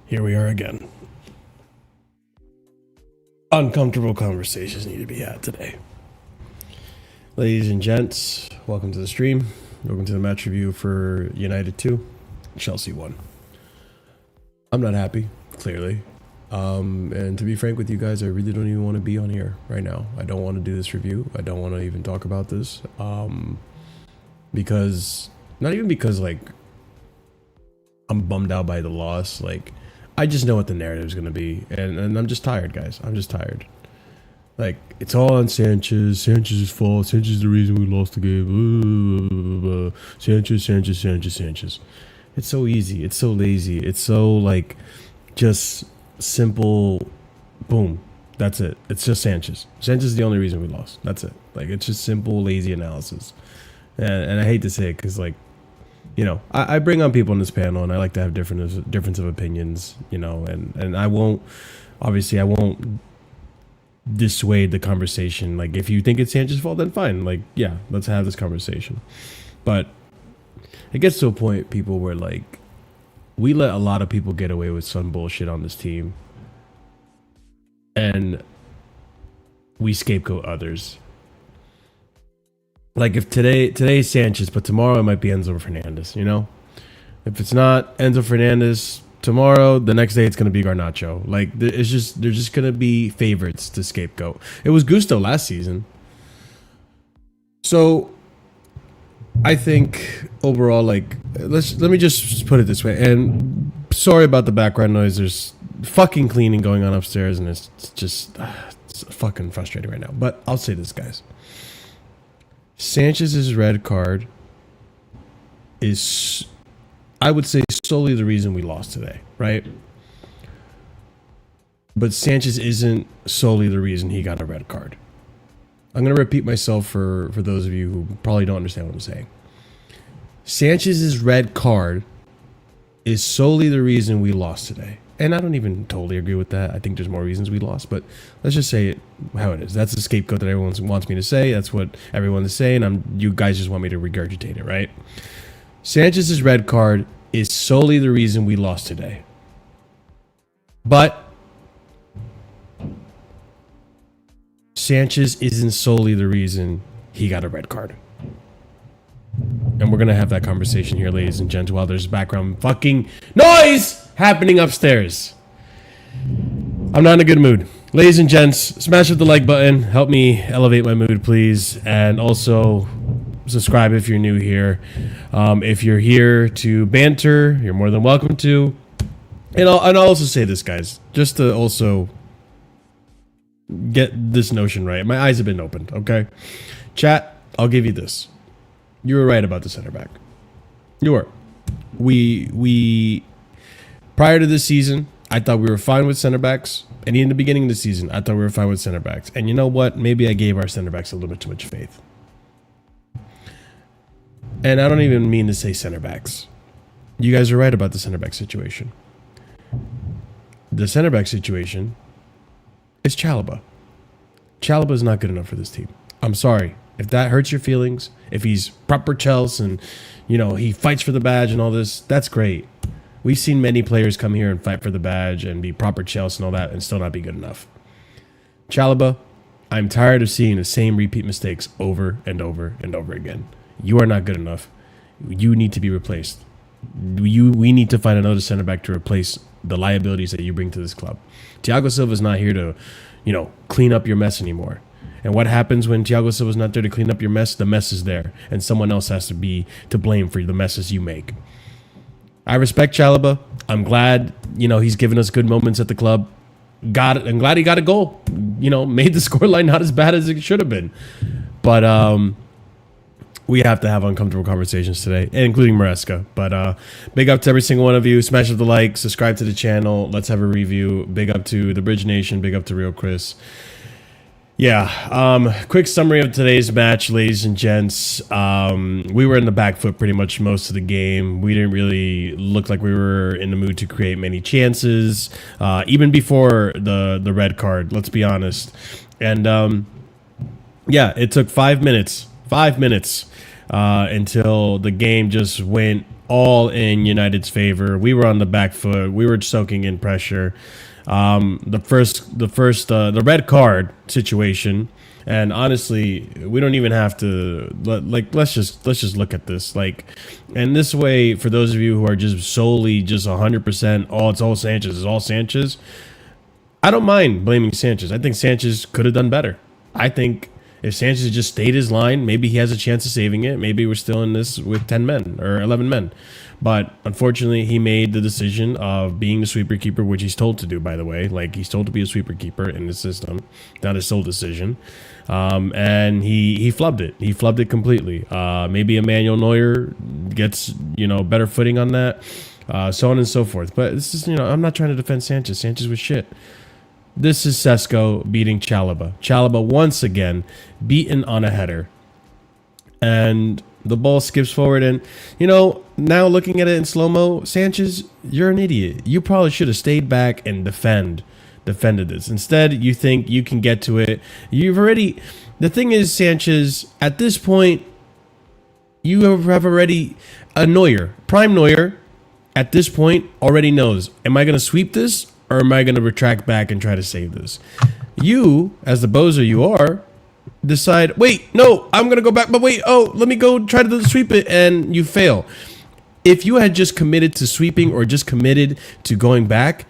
Here we are again. Uncomfortable conversations need to be had today. Ladies and gents, welcome to the stream. Welcome to the match review for United 2, Chelsea 1. I'm not happy, clearly. And to be frank with you guys, I really don't even want to be on here right now. I don't want to do this review. I don't want to even talk about this. Because, not even because, like, I'm bummed out by the loss. Like, I just know what the narrative is going to be. And I'm just tired, guys. I'm just tired. Like, it's all on Sanchez. Sanchez's fault. Sanchez is the reason we lost the game. Sanchez. It's so easy. It's so lazy. It's so, like, just simple. Boom. That's it. It's just Sanchez. Sanchez is the only reason we lost. That's it. Like, it's just simple, lazy analysis. And I hate to say it because, like, you know, I bring on people in this panel and I like to have difference of opinions, you know, and I won't dissuade the conversation. Like, if you think it's Sanchez's fault, then fine. Like, yeah, let's have this conversation. But it gets to a point, people, where, like, we let a lot of people get away with some bullshit on this team. And we scapegoat others. Like, if today's Sanchez, but tomorrow it might be Enzo Fernandez, you know? If it's not Enzo Fernandez tomorrow, the next day it's going to be Garnacho. Like, it's just, they're just going to be favorites to scapegoat. It was Gusto last season. So, I think overall, like, let me just put it this way. And sorry about the background noise. There's fucking cleaning going on upstairs, and it's just it's fucking frustrating right now. But I'll say this, guys. Sanchez's red card is, I would say, solely the reason we lost today, right? But Sanchez isn't solely the reason he got a red card. I'm going to repeat myself for those of you who probably don't understand what I'm saying. Sanchez's red card is solely the reason we lost today. And I don't even totally agree with that. I think there's more reasons we lost, but let's just say it how it is. That's the scapegoat that everyone wants me to say. That's what everyone is saying. You guys just want me to regurgitate it, right? Sanchez's red card is solely the reason we lost today. But Sanchez isn't solely the reason he got a red card. And we're going to have that conversation here, ladies and gents, while there's background fucking noise happening upstairs. I'm not in a good mood. Ladies and gents, smash up the like button. Help me elevate my mood, please. And also subscribe if you're new here. If you're here to banter, you're more than welcome to. And I'll also say this, guys, just to also get this notion right. My eyes have been opened, okay? Chat, I'll give you this. You were right about the center back. You were. We prior to this season, I thought we were fine with center backs. And in the beginning of the season, I thought we were fine with center backs. And you know what? Maybe I gave our center backs a little bit too much faith. And I don't even mean to say center backs. You guys are right about the center back situation. The center back situation is Chalobah. Chalobah is not good enough for this team. I'm sorry. If that hurts your feelings, if he's proper Chelsea and, you know, he fights for the badge and all this, that's great. We've seen many players come here and fight for the badge and be proper Chelsea and all that and still not be good enough. Chalobah, I'm tired of seeing the same repeat mistakes over and over and over again. You are not good enough. You need to be replaced. We need to find another center back to replace the liabilities that you bring to this club. Thiago Silva is not here to, you know, clean up your mess anymore. And what happens when Thiago Silva is not there to clean up your mess? The mess is there, and someone else has to be to blame for the messes you make. I respect Chalobah. I'm glad, you know, he's given us good moments at the club. I'm glad he got a goal. You know, made the scoreline not as bad as it should have been. But we have to have uncomfortable conversations today, including Maresca. But big up to every single one of you. Smash up the like, subscribe to the channel. Let's have a review. Big up to the Bridge Nation. Big up to Real Chris. Yeah, quick summary of today's match, ladies and gents. We were in the back foot pretty much most of the game. We didn't really look like we were in the mood to create many chances, even before the red card, let's be honest. And yeah, it took 5 minutes until the game just went all in United's favor. We were on the back foot. We were soaking in pressure. The red card situation, and honestly, we don't even have to let's just look at this, and this way, for those of you who are just solely just 100%, it's all Sanchez. I don't mind blaming Sanchez. I think Sanchez could have done better. I think if Sanchez just stayed his line, maybe he has a chance of saving it. Maybe we're still in this with 10 men or 11 men. But unfortunately, he made the decision of being the sweeper keeper, which he's told to do, by the way. Like, he's told to be a sweeper keeper in the system, not his sole decision. And he flubbed it. He flubbed it completely. Maybe Emmanuel Neuer gets, you know, better footing on that, so on and so forth. But this is, you know, I'm not trying to defend Sanchez. Sanchez was shit. This is Sesko beating Chalobah. Chalobah once again beaten on a header. And the ball skips forward, and, you know, now looking at it in slow-mo, Sanchez, you're an idiot. You probably should have stayed back and defended this. Instead, you think you can get to it. The thing is, Sanchez, at this point, you have already, Prime Neuer, at this point, already knows, am I going to sweep this, or am I going to retract back and try to save this? You, as the bozo you are, decide, wait, no, I'm going to go back, but wait, let me go try to sweep it, and you fail. If you had just committed to sweeping or just committed to going back,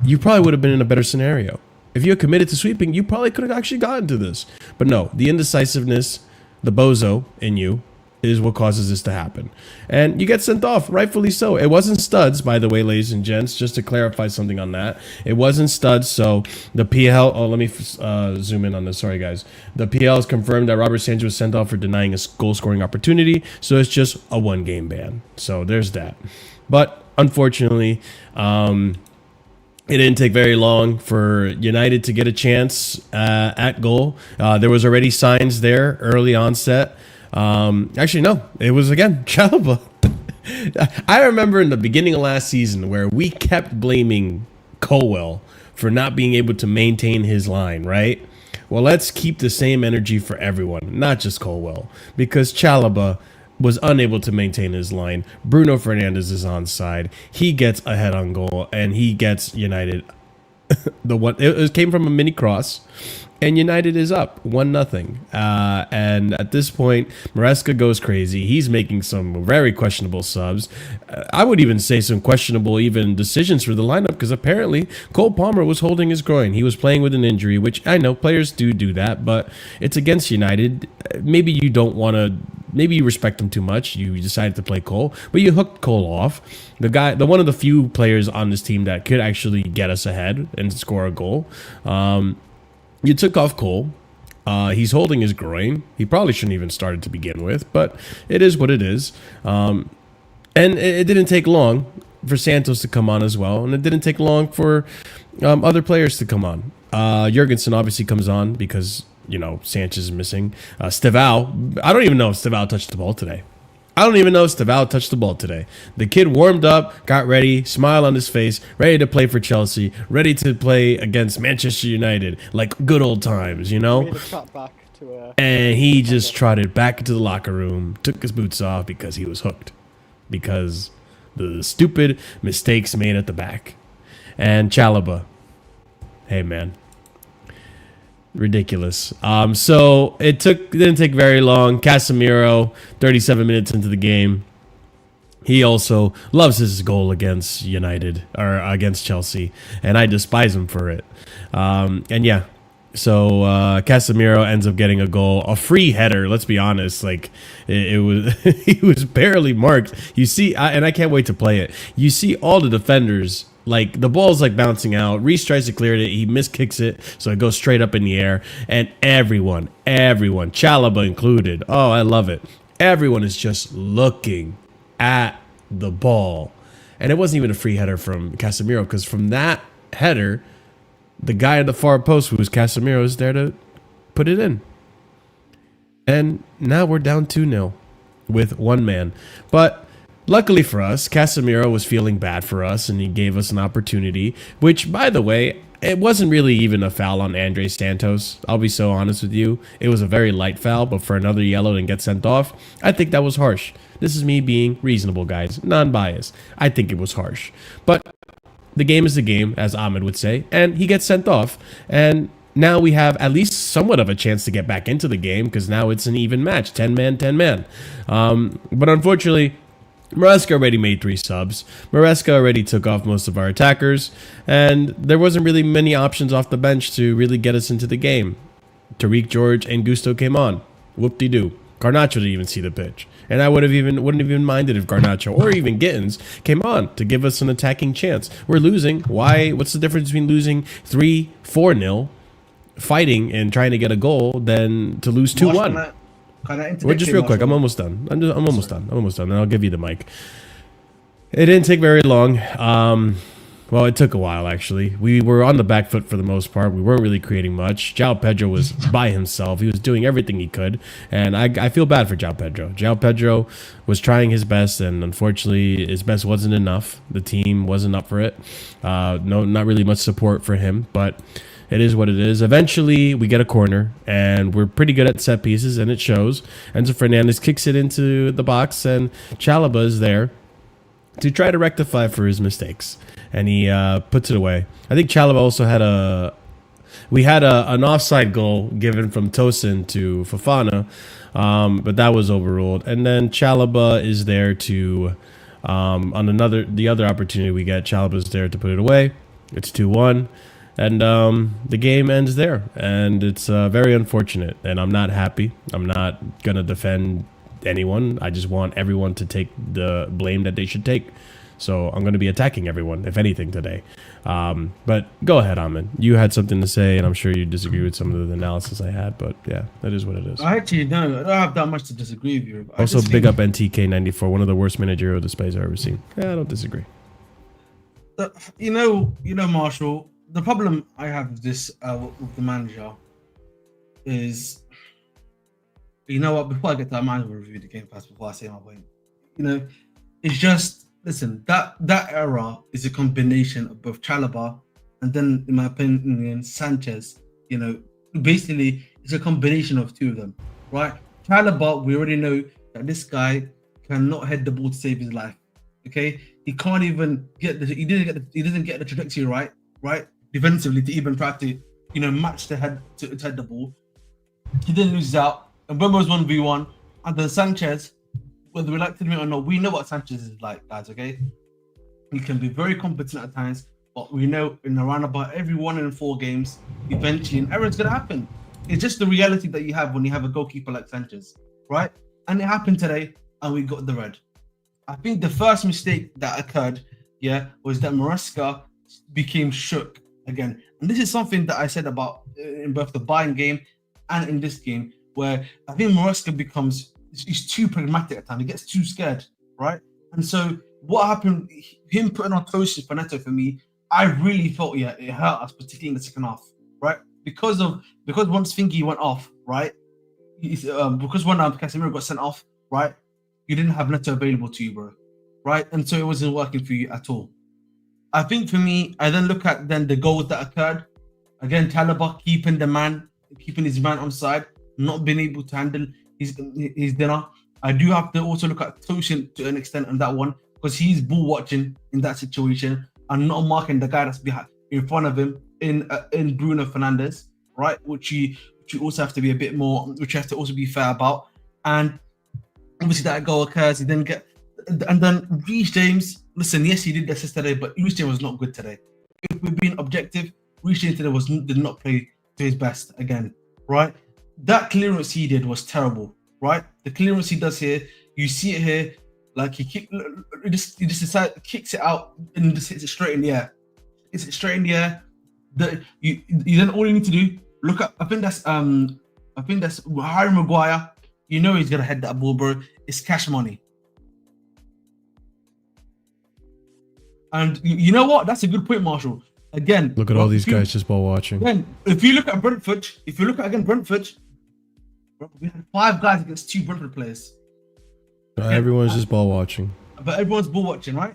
you probably would have been in a better scenario. If you had committed to sweeping, you probably could have actually gotten to this. But no, the indecisiveness, the bozo in you, is what causes this to happen. And you get sent off, rightfully so. It wasn't studs, by the way, ladies and gents, just to clarify something on that. It wasn't studs, so the PL, let me zoom in on this, sorry guys. The PL has confirmed that Robert Sanchez was sent off for denying a goal-scoring opportunity, so it's just a one-game ban. So there's that. But unfortunately, it didn't take very long for United to get a chance at goal. There was already signs there, early onset. Actually, no, it was, again, Chalobah. I remember in the beginning of last season where we kept blaming Colwell for not being able to maintain his line, right? Well, let's keep the same energy for everyone, not just Colwell, because Chalobah was unable to maintain his line. Bruno Fernandes is onside. He gets a head-on goal, and he gets United. It came from a mini cross. And United is up 1-0. And at this point, Maresca goes crazy. He's making some very questionable subs. I would even say some questionable even decisions for the lineup, because apparently Cole Palmer was holding his groin. He was playing with an injury, which I know players do that, but it's against United. Maybe you don't want to, maybe you respect him too much. You decided to play Cole, but you hooked Cole off. The one of the few players on this team that could actually get us ahead and score a goal. You took off Cole. He's holding his groin. He probably shouldn't even started to begin with, but it is what it is. And it didn't take long. for Santos to come on as well, and it didn't take long for other players to come on. Jurgensen obviously comes on because, you know, Sanchez is missing. Steval, I don't even know if Steval touched the ball today. The kid warmed up, got ready, smile on his face, ready to play for Chelsea, ready to play against Manchester United, like good old times, you know? And he just trotted back into the locker room, took his boots off because he was hooked. Because the stupid mistakes made at the back. And Chalobah. Hey, man. Ridiculous. So it didn't take very long. Casemiro, 37 minutes into the game. He also loves his goal against United or against Chelsea, and I despise him for it. And yeah, so Casemiro ends up getting a goal, a free header. Let's be honest, like it was, he was barely marked. You see, and I can't wait to play it. You see all the defenders. Like, the ball's, like, bouncing out. Reece tries to clear it. He miskicks it, so it goes straight up in the air. And everyone, Chalobah included. Oh, I love it. Everyone is just looking at the ball. And it wasn't even a free header from Casemiro, because from that header, the guy at the far post, who was Casemiro, is there to put it in. And now we're down 2-0 with one man. But luckily for us, Casemiro was feeling bad for us, and he gave us an opportunity, which, by the way, it wasn't really even a foul on Andres Santos. I'll be so honest with you. It was a very light foul, but for another yellow and get sent off, I think that was harsh. This is me being reasonable, guys, non-biased. I think it was harsh. But the game is the game, as Ahmed would say, and he gets sent off, and now we have at least somewhat of a chance to get back into the game, because now it's an even match, 10-man, 10-man. But unfortunately, Maresca already made 3 subs. Maresca already took off most of our attackers, and there wasn't really many options off the bench to really get us into the game. Tariq George and Gusto came on. Whoop-de-doo. Garnacho didn't even see the pitch. And I wouldn't even minded if Garnacho or even Gittins came on to give us an attacking chance. We're losing. Why? What's the difference between losing 3-4-0, fighting and trying to get a goal, than to lose 2-1? Well, just real quick, I'm almost done. I'm almost done, and I'll give you the mic. It didn't take very long. Well, it took a while, actually. We were on the back foot for the most part. We weren't really creating much. João Pedro was by himself. He was doing everything he could, and I feel bad for João Pedro. João Pedro was trying his best, and unfortunately, his best wasn't enough. The team wasn't up for it. No, not really much support for him, but it is what it is. Eventually, we get a corner, and we're pretty good at set pieces, and it shows. Enzo Fernandez kicks it into the box, and Chalobah is there to try to rectify for his mistakes, and he puts it away. I think Chalobah also had an offside goal given from Tosin to Fofana, but that was overruled. And then Chalobah is there to on the other opportunity we get. Chalobah is there to put it away. It's 2-1. And the game ends there, and it's very unfortunate, and I'm not happy. I'm not going to defend anyone. I just want everyone to take the blame that they should take. So I'm going to be attacking everyone, if anything, today. But go ahead, Ahmed. You had something to say, and I'm sure you disagree with some of the analysis I had, but yeah, that is what it is. I actually don't have that much to disagree with you. Also, big up NTK94, one of the worst managerial displays I've ever seen. Yeah, I don't disagree. You know, Marshall, the problem I have with this, with the manager is, you know what, before I get to that, I might as well review the game first before I say my point. You know, it's just, listen, that era is a combination of both Chalobah and then, in my opinion, Sanchez. You know, basically, it's a combination of 2 of them, right? Chalobah, we already know that this guy cannot head the ball to save his life. Okay, he can't even get he doesn't get the trajectory right defensively to even try to, you know, match the head to head the ball. He then loses out, and Mbeumo's 1v1, and then Sanchez, whether we like to admit it or not, we know what Sanchez is like, guys. Okay, he can be very competent at times, but we know in around about every 1 in 4 games, eventually an error is going to happen. It's just the reality that you have when you have a goalkeeper like Sanchez, right? And it happened today, and we got the red. I think the first mistake that occurred, was that Maresca became shook again. And this is something that I said about in both the Bayern game and in this game, where I think Maresca he's too pragmatic at times. He gets too scared, right? And so what happened, him putting on Tosin for Neto for me, I really felt it hurt us, particularly in the second half, right? Because once Thingy went off, right? Because when Casemiro got sent off, right? You didn't have Neto available to you, bro, right? And so it wasn't working for you at all. I think for me, I then look at then the goals that occurred. Again, Chalobah keeping his man on side, not being able to handle his dinner. I do have to also look at Tosin to an extent on that one because he's ball watching in that situation and not marking the guy that's behind in front of him in Bruno Fernandes, right? Which you also have to be a bit more, which you have to also be fair about. And obviously that goal occurs. And then Reece James. Listen, yes, he did assist today, but Reece James was not good today. If we're being objective, Reece James today did not play to his best again, right? That clearance he did was terrible, right? The clearance he does here, you see it here, like he just decides kicks it out and just hits it straight in the air. Hits it straight in the air. You then all you need to do look up. I think that's Harry Maguire. You know he's gonna head that ball, bro. It's cash money. And you know what? That's a good point, Marshall. Again, look at all these guys just ball watching. Again, if you look at Brentford, bro, we had 5 guys against 2 Brentford players. Everyone's just ball watching. But everyone's ball watching, right?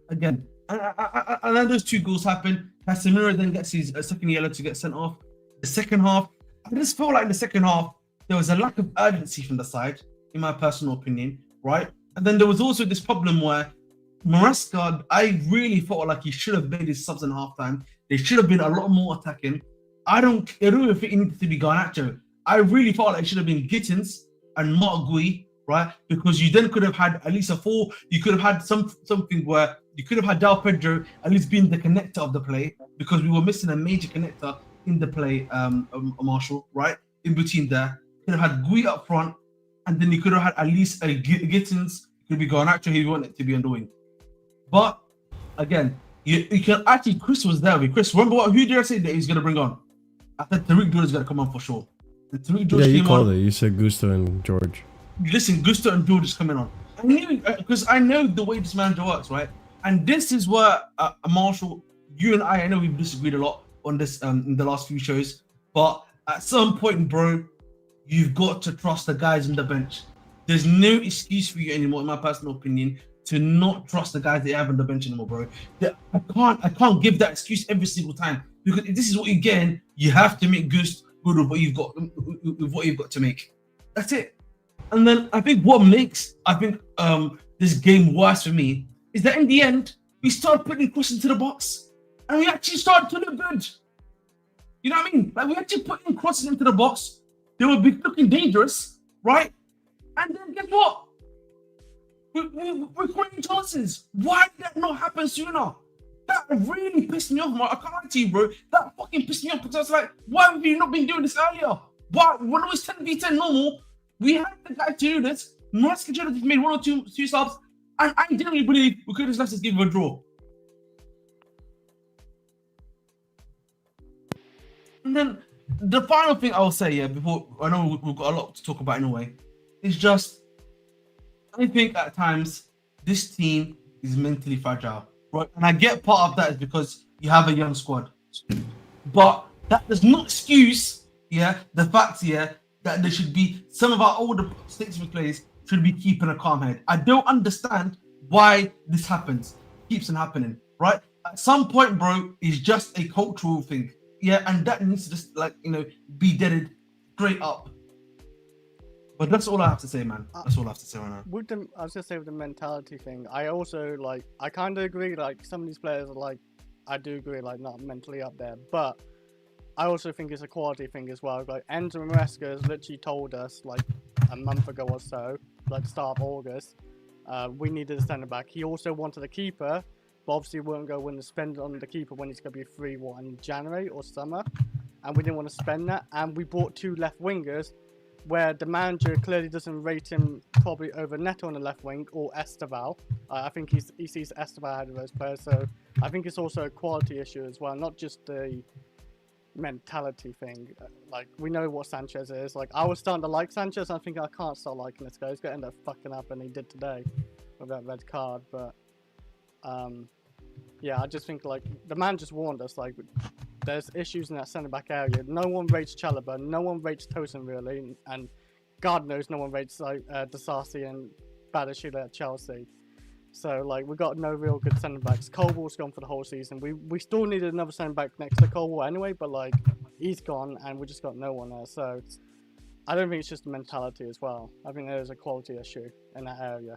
Again, and then those 2 goals happen. Casemiro then gets his second yellow to get sent off. The second half, I just felt like in the second half there was a lack of urgency from the side, in my personal opinion, right? And then there was also this problem where Maresca, I really felt like he should have made his subs in halftime. They should have been a lot more attacking. I don't even think it needed to be Garnacho. I really felt like it should have been Gittins and Mark Gui, right? Because you then could have had at least a 4. You could have had something where you could have had Del Pedro at least being the connector of the play, because we were missing a major connector in the play, Marshall, right? In between there. You could have had Gui up front, and then you could have had at least a Gittins. It could be Garnacho if you want it to be annoying. But again, you can actually, Chris was there. Chris, remember who did I say that he's going to bring on? I said Tariq George is going to come on for sure. And Tariq George you called it. You said Gusto and George. Listen, Gusto and George is coming on. I knew, because I know the way this manager works, right? And this is where, Marshall, you and I know we've disagreed a lot on this in the last few shows. But at some point, bro, you've got to trust the guys on the bench. There's no excuse for you anymore, in my personal opinion, to not trust the guys that you have on the bench anymore, bro. I can't give that excuse every single time, because if this is what you're getting, you have to make good with what you've got to make. That's it. And then I think what makes this game worse for me is that in the end we started putting crosses into the box, and we actually started to look good. You know what I mean? Like, we actually put in crosses into the box. They would be looking dangerous, right? And then guess what? We're creating chances. Why did that not happen sooner? That really pissed me off, man. I can't lie to you, bro. That fucking pissed me off, because I was like, why have you not been doing this earlier? Why? When it was 10v10 normal, we had the guy to do this. Maresca should have made 1 or 2 subs, and I genuinely believe we could have just left this game with a draw. And then the final thing I'll say, before I know we've got a lot to talk about in a way, is just, I think at times this team is mentally fragile, right? And I get part of that is because you have a young squad, but that does not excuse, the fact, that there should be some of our older statesman players should be keeping a calm head. I don't understand why this happens, keeps on happening, right? At some point, bro, it's just a cultural thing, and that needs to just be deaded straight up. But that's all I have to say, man. That's all I have to say right now. I was just saying with the mentality thing, I also I kind of agree. Like, some of these players are I do agree, not mentally up there, but I also think it's a quality thing as well. Like, Enzo Maresca has literally told us a month ago or so, start of August, we needed a centre back. He also wanted a keeper, but obviously we weren't going to spend on the keeper when he's going to be free in January or summer, and we didn't want to spend that. And we brought 2 left wingers, where the manager clearly doesn't rate him probably over Neto on the left wing or Esteval. I think he sees Esteval ahead of those players, so I think it's also a quality issue as well, not just the mentality thing. We know what Sanchez is. I was starting to like Sanchez, and I think I can't start liking this guy. He's going to end up fucking up, and he did today with that red card. But Yeah, I just think like the man just warned us. Like, there's issues in that centre back area. No one rates Chalobah. No one rates Tosin really, and God knows no one rates like Disasi and Badashila at Chelsea. So like we got no real good centre backs. Colwell's gone for the whole season. We still needed another centre back next to Colwell anyway, but like he's gone and we just got no one there. So I don't think it's just a mentality as well. I think there's a quality issue in that area.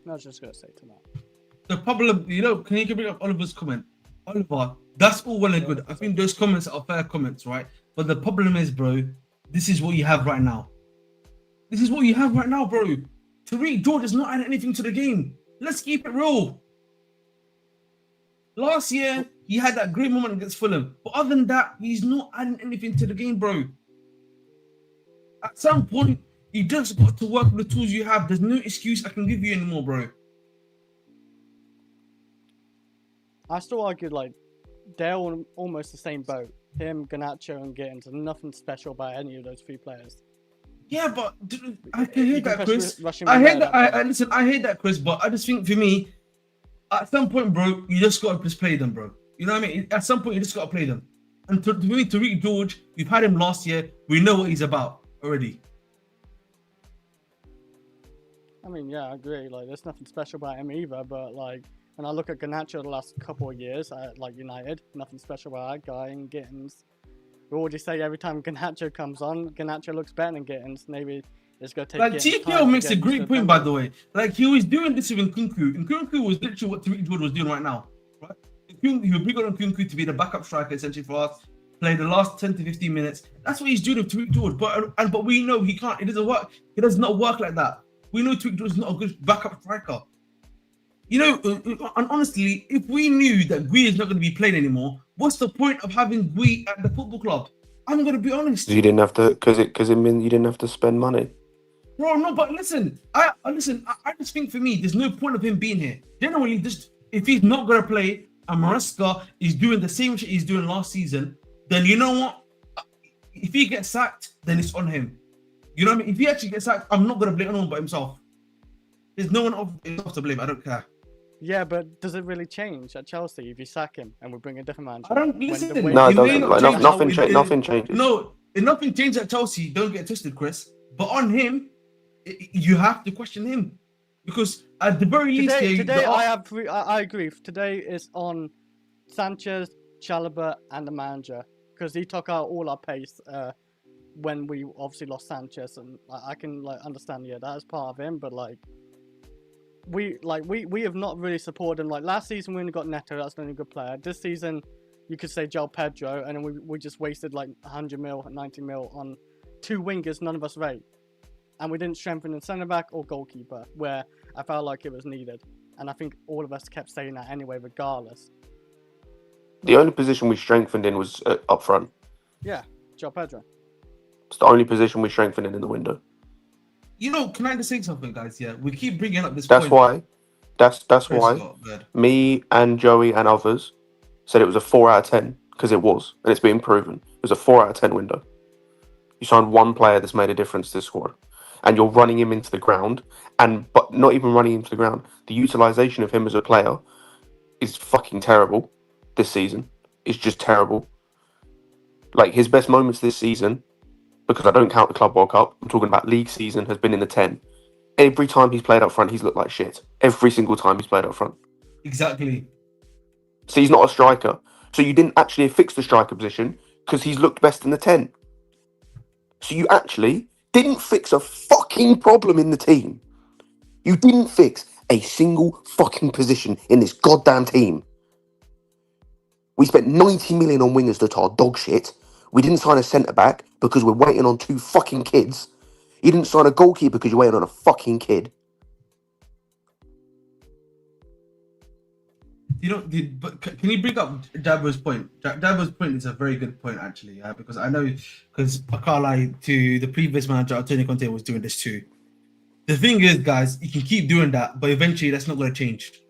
I was just gonna say to that. The problem, can you bring up Oliver's comment? Oliver, that's all well and good. I think those comments are fair comments, right? But the problem is, bro, this is what you have right now. This is what you have right now, bro. Tariq George is not adding anything to the game. Let's keep it real. Last year, he had that great moment against Fulham. But other than that, he's not adding anything to the game, bro. At some point, you just got to work with the tools you have. There's no excuse I can give you anymore, bro. I still argue like they're all almost the same boat. Him, Garnacho, and Gittins. There's nothing special about any of those three players. Yeah, but I can hear that, Chris. I hear that. Listen, I hear that, Chris. But I just think for me, at some point, bro, you just got to just play them, bro. You know what I mean? At some point, you just got to play them. And to me, Tariq George, we've had him last year. We know what he's about already. I mean, yeah, I agree. Like, there's nothing special about him either. But like, when I look at Garnacho the last couple of years at like United, nothing special about that guy. And Gittins, we already say every time Garnacho comes on, Garnacho looks better than Gittins. Maybe it's going to take. Like TPO makes a great point, by the way. Like he was doing this with Nkunku. Nkunku was literally what Tariq George was doing right now, right? He would bring on Nkunku to be the backup striker essentially for us. Play the last 10 to 15 minutes. That's what he's doing with Tariq George. But we know he can't. It doesn't work. It does not work like that. We know Tariq George is not a good backup striker. And honestly, if we knew that Gui is not going to be playing anymore, what's the point of having Gui at the football club? I'm going to be honest. You didn't have to, because it meant you didn't have to spend money. Bro, no, but listen, I just think for me, there's no point of him being here. Generally, just if he's not going to play and Maresca is doing the same shit he's doing last season, then you know what? If he gets sacked, then it's on him. You know what I mean? If he actually gets sacked, I'm not going to blame anyone but himself. There's no one else to blame. I don't care. Yeah, but does it really change at Chelsea if you sack him and we bring a different manager? I don't listen. No, it doesn't. Like, nothing changes. No, if nothing changes at Chelsea, don't get twisted, Chris. But on him, you have to question him because at the very least, today I agree. Today is on Sanchez, Chalobah, and the manager because he took out all our pace when we obviously lost Sanchez, and I can like understand. Yeah, that is part of him, but like. We have not really supported him. Like last season, we only got Neto. That's the only good player. This season, you could say João Pedro, and then we just wasted like 100 mil, 90 mil on two wingers none of us rate, and we didn't strengthen the centre back or goalkeeper where I felt like it was needed. And I think all of us kept saying that anyway, regardless. The only position we strengthened in was up front. Yeah, João Pedro. It's the only position we strengthened in the window. Can I just say something, guys? Yeah, we keep bringing up this. That's point. That's why me and Joey and others said it was a 4 out of 10 because it was, and it's been proven. It was a 4 out of 10 window. You signed one player that's made a difference to the squad, and you're running him into the ground, but not even running him into the ground. The utilization of him as a player is fucking terrible this season. It's just terrible. Like his best moments this season. Because I don't count the Club World Cup, I'm talking about league season, has been in the 10. Every time he's played up front, he's looked like shit. Every single time he's played up front. Exactly. So he's not a striker. So you didn't actually fix the striker position because he's looked best in the 10. So you actually didn't fix a fucking problem in the team. You didn't fix a single fucking position in this goddamn team. We spent 90 million on wingers that are dog shit. We didn't sign a centre-back because we're waiting on 2 fucking kids. You didn't sign a goalkeeper because you're waiting on a fucking kid. But can you bring up Dabo's point? Dabo's point is a very good point, actually, yeah, because I can't lie to the previous manager, Antonio Conte, was doing this too. The thing is, guys, you can keep doing that, but eventually that's not going to change.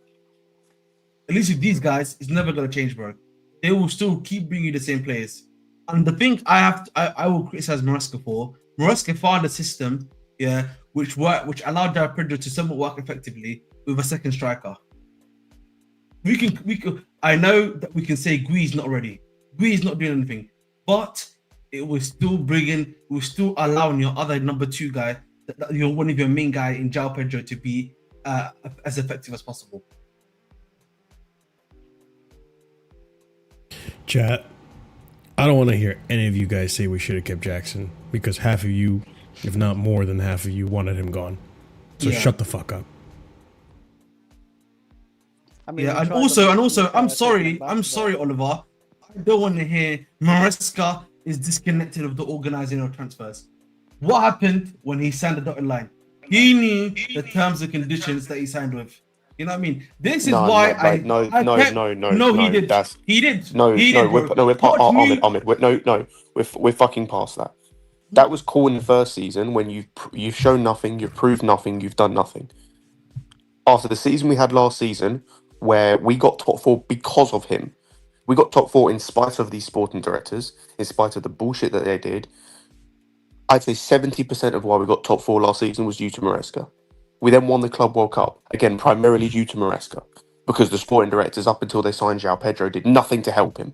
At least with these guys, it's never going to change, bro. They will still keep bringing you the same players. And the thing I will criticize Maresca for, Maresca found a system, yeah, which allowed João Pedro to somewhat work effectively. with a second striker. We can. I know that we can say Gui's not ready. Gui's not doing anything, but it was still allowing your other number 2 guy, you're one of your main guy in João Pedro, to be as effective as possible. Chat, I don't want to hear any of you guys say we should have kept Jackson, because half of you, if not more than half of you, wanted him gone. So shut the fuck up. I mean, and also, I'm sorry, Oliver. I don't want to hear Maresca is disconnected of the organizing of transfers. What happened when he signed the dotted line? He knew the terms and conditions that he signed with. You know what I mean? This is why he did. He did. We're fucking past that. That was cool in the first season when you've shown nothing, you've proved nothing, you've done nothing. After the season we had last season, where we got top 4 because of him, we got top 4 in spite of these sporting directors, in spite of the bullshit that they did. I'd say 70% of why we got top 4 last season was due to Maresca. We then won the Club World Cup, again, primarily due to Maresca, because the sporting directors, up until they signed João Pedro, did nothing to help him.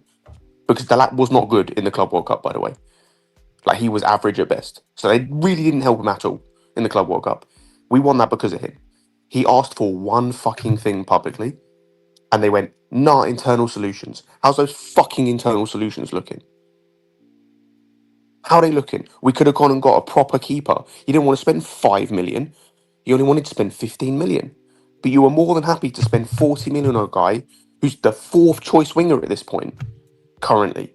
Because the lad was not good in the Club World Cup, by the way. Like, he was average at best. So they really didn't help him at all in the Club World Cup. We won that because of him. He asked for one fucking thing publicly, and they went, nah, internal solutions. How's those fucking internal solutions looking? How are they looking? We could have gone and got a proper keeper. You didn't want to spend 5 million. You only wanted to spend 15 million. But you were more than happy to spend 40 million on a guy who's the 4th choice winger at this point, currently,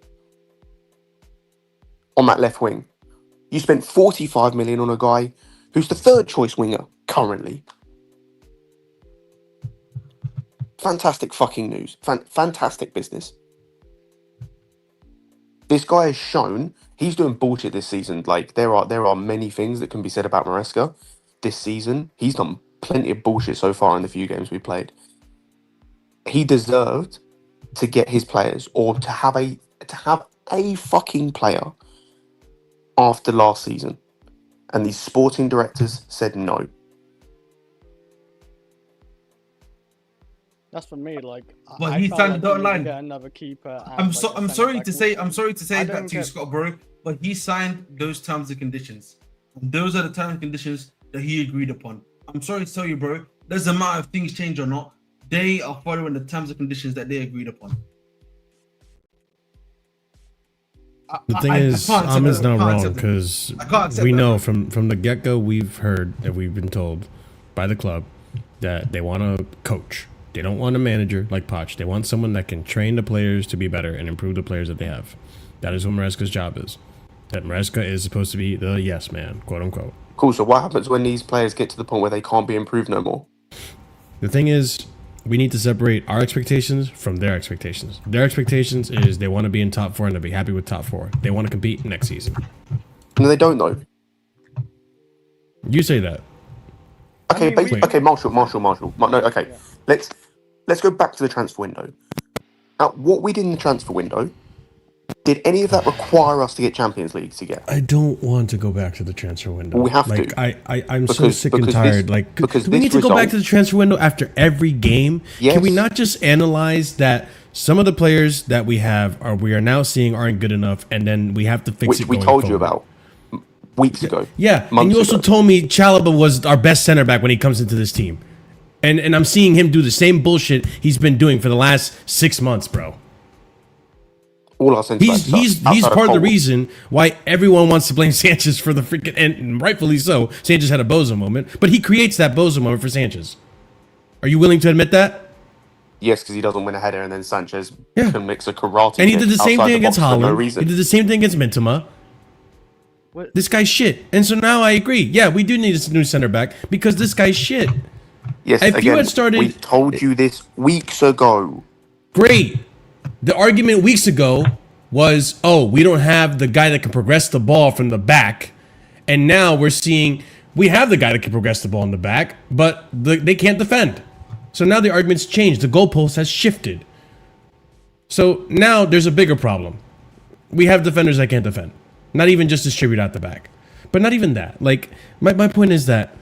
on that left wing. You spent 45 million on a guy who's the 3rd choice winger, currently. Fantastic fucking news. Fantastic business. This guy has shown he's doing bullshit this season. Like, there are many things that can be said about Maresca this season. He's done plenty of bullshit so far in the few games we played. He deserved to get his players, or to have a fucking player after last season. And these sporting directors said no. That's for me. Like, but he signed the dotted line. Get another keeper. I'm sorry to say that to you, Scott, bro. But he signed those terms and conditions. And those are the terms and conditions that he agreed upon. I'm sorry to tell you, bro. Doesn't matter if things change or not. They are following the terms and conditions that they agreed upon. The thing is, Ahmed's not wrong, because we know from the get-go, we've heard and we've been told by the club that they want a coach. They don't want a manager like Poch. They want someone that can train the players to be better and improve the players that they have. That is what Maresca's job is. That Maresca is supposed to be the yes man, quote unquote. Cool, so what happens when these players get to the point where they can't be improved no more? The thing is, we need to separate our expectations from their expectations. Their expectations is they want to be in top 4 and to be happy with top 4. They want to compete next season. No, they don't, though. You say that. Okay, Marshall. No, okay. Yeah. Let's go back to the transfer window. What we did in the transfer window, did any of that require us to get Champions League to get? I don't want to go back to the transfer window. Well, we have to. I'm so sick and tired. Do we need to go back to the transfer window after every game? Yes. Can we not just analyze that some of the players that we are now seeing aren't good enough, and then we have to fix it? Which we told you about weeks ago. Yeah, and you also told me Chalobah was our best center back when he comes into this team. And I'm seeing him do the same bullshit he's been doing for the last 6 months, bro. He's part of the reason why everyone wants to blame Sanchez for the freaking, and rightfully so. Sanchez had a bozo moment, but he creates that bozo moment for Sanchez. Are you willing to admit that? Yes, because he doesn't win a header, and then Sanchez can mix a karate. And he did the same thing against Holland. He did the same thing against Mintama. What? This guy's shit. And so now I agree. Yeah, we do need a new center back because this guy's shit. Yes, if you had started, we told you this weeks ago. Great. The argument weeks ago was, oh, we don't have the guy that can progress the ball from the back. And now we're seeing we have the guy that can progress the ball in the back, but they can't defend. So now the argument's changed. The goalpost has shifted. So now there's a bigger problem. We have defenders that can't defend. Not even just distribute out the back. But not even that. Like, my point is that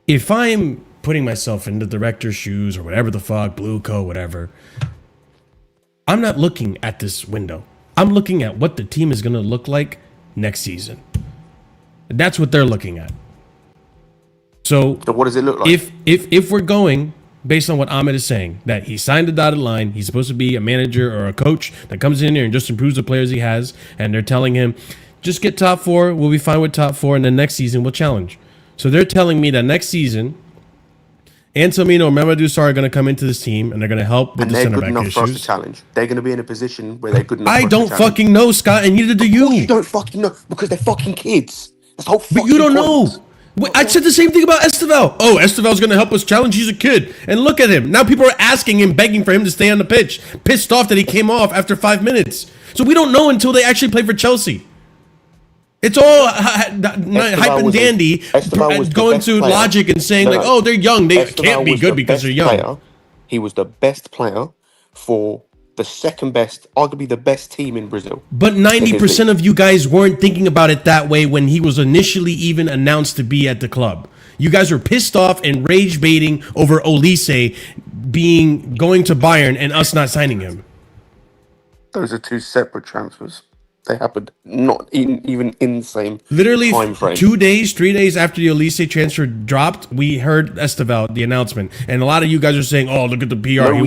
if I'm putting myself in the director's shoes or whatever the fuck, blue coat, whatever. I'm not looking at this window. I'm looking at what the team is going to look like next season. That's what they're looking at. So what does it look like? If we're going based on what Ahmed is saying, that he signed the dotted line, he's supposed to be a manager or a coach that comes in here and just improves the players he has, and they're telling him, just get top 4, we'll be fine with top 4, and then next season we'll challenge. So they're telling me that next season, Anselmino and Mamadou Sarr are going to come into this team and they're going to help with the center back issues. They're good enough for us to challenge. They're going to be in a position where they're good enough. I don't fucking know, Scott, and neither do you. You don't fucking know because they're fucking kids. That's the whole fucking But you don't point. know. I said the same thing about Esteval. Oh, Esteval's going to help us challenge. He's a kid. And look at him. Now people are asking him, begging for him to stay on the pitch. Pissed off that he came off after 5 minutes. So we don't know until they actually play for Chelsea. It's all hype and dandy, going to logic and saying oh, they're young. They can't be good because they're young. He was the best player for the second best, arguably the best team in Brazil. But 90% of you guys weren't thinking about it that way when he was initially even announced to be at the club. You guys were pissed off and rage baiting over Olise going to Bayern and us not signing him. Those are two separate transfers. They happened not even in the same literally time frame. 3 days after the Olise transfer dropped, we heard Esteval, the announcement, and a lot of you guys are saying, "Oh, look at the PR. They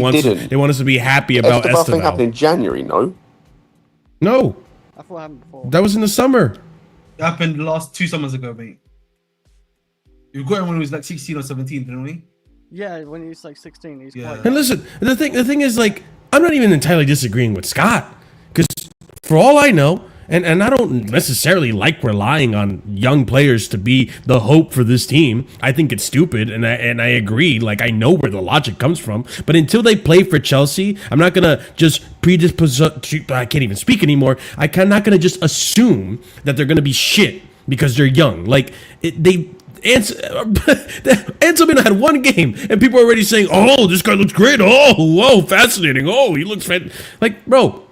want us to be happy about Esteval." Thing happened in January, no? No, I thought it happened before. That was in the summer. It happened the last 2 summers ago, mate. You got him when he was like 16 or 17, didn't we? Yeah, when he's like 16, he's quite. And listen, the thing is, like, I'm not even entirely disagreeing with Scott, because for all I know, and I don't necessarily like relying on young players to be the hope for this team. I think it's stupid, and I agree. Like, I know where the logic comes from, but until they play for Chelsea, I'm not gonna just predispose. I can't even speak anymore. I'm not gonna just assume that they're gonna be shit because they're young. Like Anselmino had 1 game, and people are already saying, "Oh, this guy looks great. Oh, whoa, fascinating. Oh, he looks like, bro."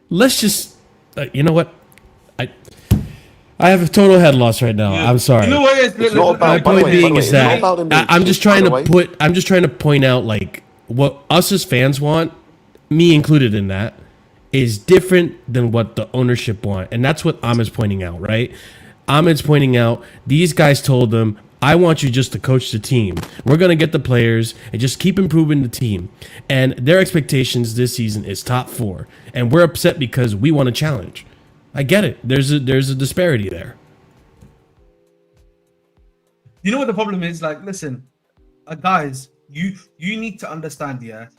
Let's just, you know what? I have a total head loss right now. Yeah. I'm sorry. You know what? It's not about, my point being is that I'm just trying to point out, like, what us as fans want, me included in that, is different than what the ownership want, and that's what Ahmed's pointing out, right? Ahmed's pointing out these guys told them, I want you just to coach the team. We're going to get the players and just keep improving the team. And their expectations this season is top 4. And we're upset because we want to challenge. I get it. There's a disparity there. You know what the problem is? Like, listen, guys, you need to understand, yeah?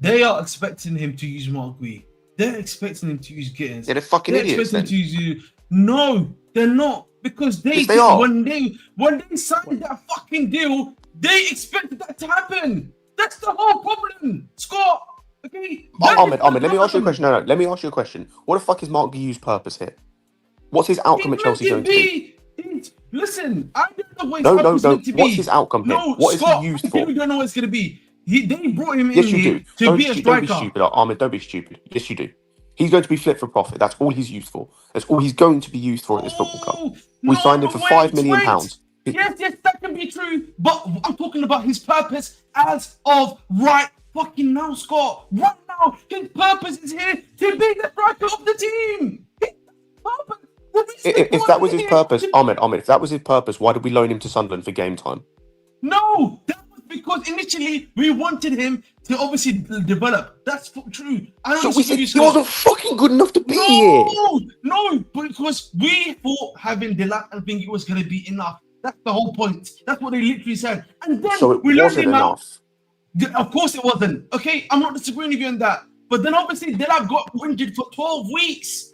They are expecting him to use Mark Gui. They're expecting him to use Gittins. They're fucking idiots. They're expecting him to use No, they're not. Because they when they signed that fucking deal, they expected that to happen. That's the whole problem, Scott. Okay. Ahmed, let me ask you a question. No, let me ask you a question. What the fuck is Mark Guiu's purpose here? What's his outcome at Chelsea going to be? Listen, I don't know what his purpose is going to be. What's his outcome here? What Scott, is he used for? You don't know what it's going to be. They brought him in here to be a striker. Don't be stupid, Ahmed. Don't be stupid. Yes, you do. He's going to be fit for profit. That's all he's used for. That's all he's going to be used for at this football club. We signed him for £5 million. Yes, that can be true. But I'm talking about his purpose as of right fucking now, Scott. Right now, his purpose is here to be the striker of the team. If that was his purpose, Ahmed, if that was his purpose, why did we loan him to Sunderland for game time? No, that was because initially we wanted him to obviously develop. That's true. So we said he wasn't fucking good enough to be here. No, because we thought having Delap and think it was going to be enough. That's the whole point. That's what they literally said. And then so it wasn't enough. Of course it wasn't. Okay, I'm not disagreeing with you on that. But then obviously Delap got injured for 12 weeks.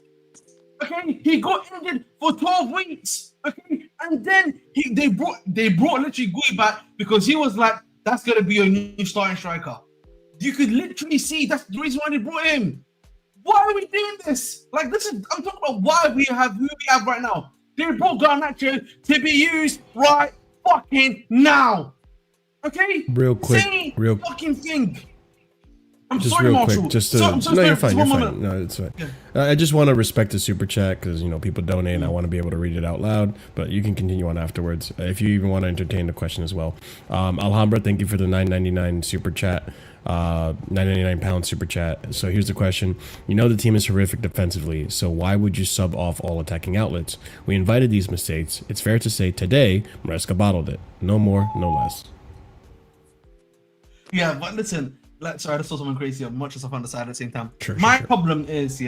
Okay, he got injured for 12 weeks. Okay, and then they brought literally Gui back because he was like, that's gonna be your new starting striker. You could literally see that's the reason why they brought him. Why are we doing this? Like, I'm talking about why we have who we have right now. They brought Garnacho to be used right fucking now. Okay? Real quick. Same real fucking thing. I'm just sorry, real Marshall. quick, just to So, I'm so no, sorry, you're fine. just You're one fine. moment. No, it's fine. Yeah. I just want to respect the super chat because people donate, and I want to be able to read it out loud. But you can continue on afterwards if you even want to entertain the question as well. Alhambra, thank you for the $9.99 super chat. 999 pound super chat. So here's the question. You know the team is horrific defensively, so why would you sub off all attacking outlets? We invited these mistakes. It's fair to say today Maresca bottled it. No more, no less. Yeah, but listen, sorry, I just saw someone crazy on much stuff on the side at the same time. Sure, My sure. problem is,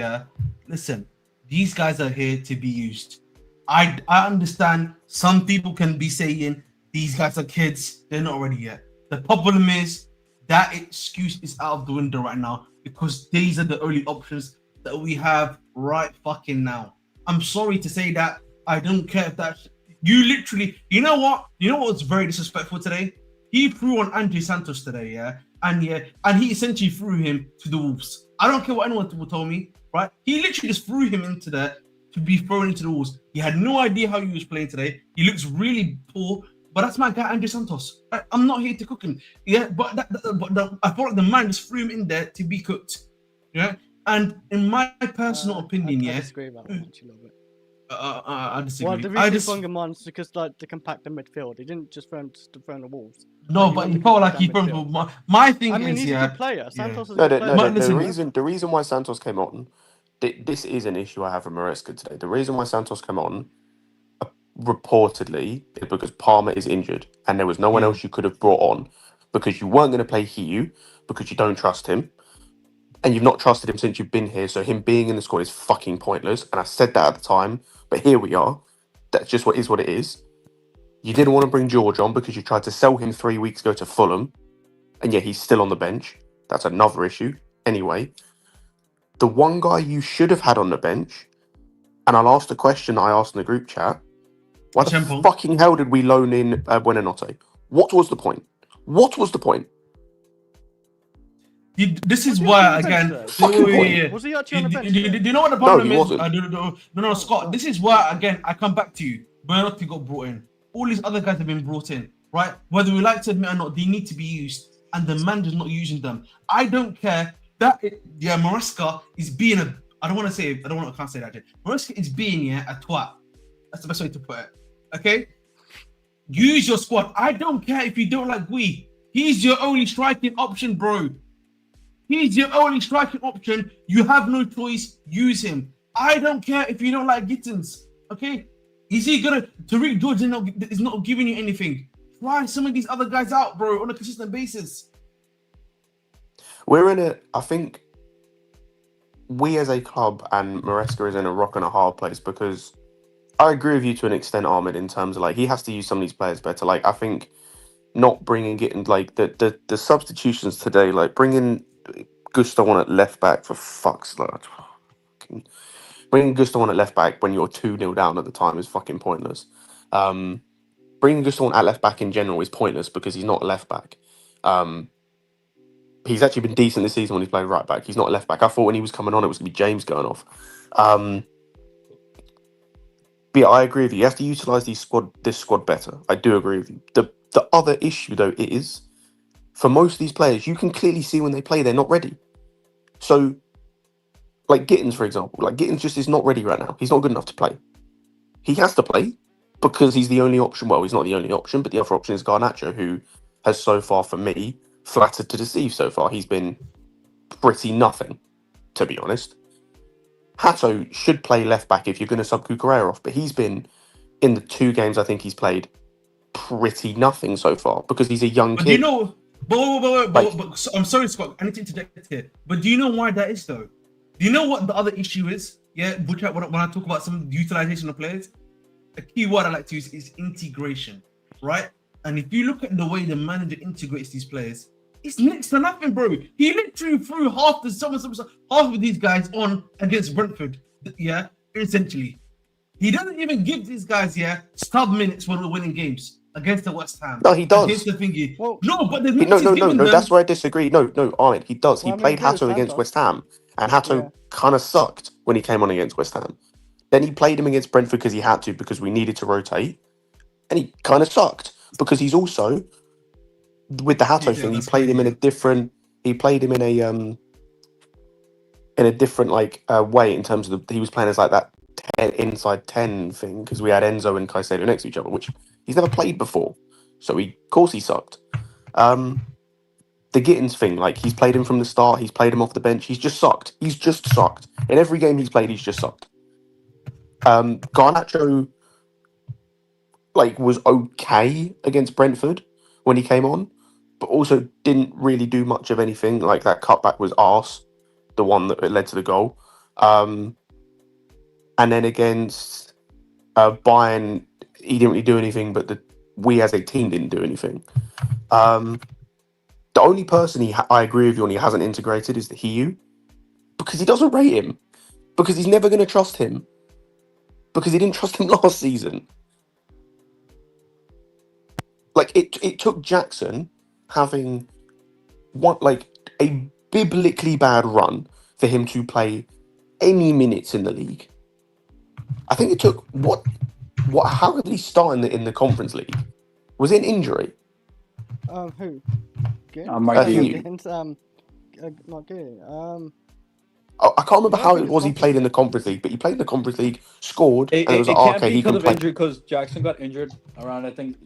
listen, these guys are here to be used. I understand some people can be saying these guys are kids, they're not ready yet. The problem is that excuse is out of the window right now because these are the only options that we have right fucking now. I'm sorry to say that. I don't care if that's you literally, you know what was very disrespectful today? He threw on Andre Santos today, and he essentially threw him to the wolves. I don't care what anyone will tell me, right? He literally just threw him into there to be thrown into the wolves. He had no idea how he was playing today. He looks really poor, but that's my guy, Andre Santos. I'm not here to cook him, but I felt like the man just threw him in there to be cooked, And in my personal opinion, I disagree about that actually a little bit. I disagree. Well, the reason he flung him on is because like to compact the midfield. He didn't just throw him the Wolves. No, but he felt like he threw. My thing is, he's a good player. Santos is a No, good the, player. the reason why Santos came on, this is an issue I have with Maresca today. The reason why Santos came on, reportedly, is because Palmer is injured and there was no one else you could have brought on because you weren't going to play Hiu because you don't trust him. And you've not trusted him since you've been here, so him being in the squad is fucking pointless. And I said that at the time, but here we are. That's just what it is. You didn't want to bring George on because you tried to sell him 3 weeks ago to Fulham, and yet he's still on the bench. That's another issue. Anyway, the one guy you should have had on the bench, and I'll ask the question I asked in the group chat, why the fucking hell did we loan in Buenanotte? What was the point? What was the point? This is why again. Was he actually on the bench? Do you know what the problem is? Wasn't. No, Scott. This is why again I come back to you. Buenanotte got brought in. All these other guys have been brought in, right? Whether we like to admit or not, they need to be used, and the man is not using them. I don't care that Maresca is being a. I can't say that. Maresca is being a twat. That's the best way to put it. Okay, use your squad. I don't care if you don't like Gui. He's your only striking option, bro. He's your only striking option. You have no choice. Use him. I don't care if you don't like Gittins. Okay? Is he gonna Tariq George is not giving you anything? Try some of these other guys out, bro, on a consistent basis. I think we as a club and Maresca is in a rock and a hard place because I agree with you to an extent, Ahmed, in terms of like he has to use some of these players better. Like I think not bringing it in like the substitutions today, like bringing Gusto on at left back for fuck's sake. Bringing Gusto on at left back when you're 2-0 down at the time is fucking pointless. Bringing Gusto on at left back in general is pointless because he's not a left back. He's actually been decent this season when he's playing right back. He's not a left back. I thought when he was coming on it was going to be James going off. But yeah, I agree with you. You have to utilise this squad better. I do agree with you. The other issue though is for most of these players, you can clearly see when they play they're not ready. So, like Gittins, for example, Gittins just is not ready right now. He's not good enough to play. He has to play because he's the only option. Well, he's not the only option, but the other option is Garnacho, who has so far, for me, flattered to deceive so far. He's been pretty nothing, to be honest. Hato should play left back if you're going to sub Cucurella off, but he's been, in the 2 games I think he's played, pretty nothing so far because he's a young kid. Do you know... But I'm sorry, Scott. I need to interject here. But do you know why that is, though? Do you know what the other issue is? Yeah, which when I talk about some utilization of players, a key word I like to use is integration, right? And if you look at the way the manager integrates these players, it's next to nothing, bro. He literally threw half of these guys on against Brentford. Yeah, essentially, he doesn't even give these guys stub minutes when we're winning games. Against the West Ham. No, he does. Against the thingy. Well, no, but there's no. That's where I disagree. No, Ahmed, he does. Well, he played Hato against West Ham, and Hato kind of sucked when he came on against West Ham. Then he played him against Brentford because he had to, because we needed to rotate, and he kind of sucked because he's also with the Hato thing. He played him in a different. he played him in a different way in terms of he was playing as like that inside 10 thing because we had Enzo and Caicedo next to each other, which he's never played before. So of course he sucked. The Gittins thing, like he's played him from the start, he's played him off the bench, he's just sucked. He's just sucked. In every game he's played, he's just sucked. Garnacho was okay against Brentford when he came on, but also didn't really do much of anything. Like that cutback was arse, the one that led to the goal. And then against Bayern, he didn't really do anything, but we as a team didn't do anything. The only person I agree with you on he hasn't integrated is the Hiu, because he doesn't rate him, because he's never going to trust him, because he didn't trust him last season. Like it took Jackson having a biblically bad run for him to play any minutes in the league. I think it took how did he start in the Conference League? Was it an injury? Who? Against not good. I can't remember Yeah, how I it think was it's he played in the Conference League, but he played in the Conference League, scored, and it was like, can't okay, be he because can of play. injury, because Jackson got injured around, I think,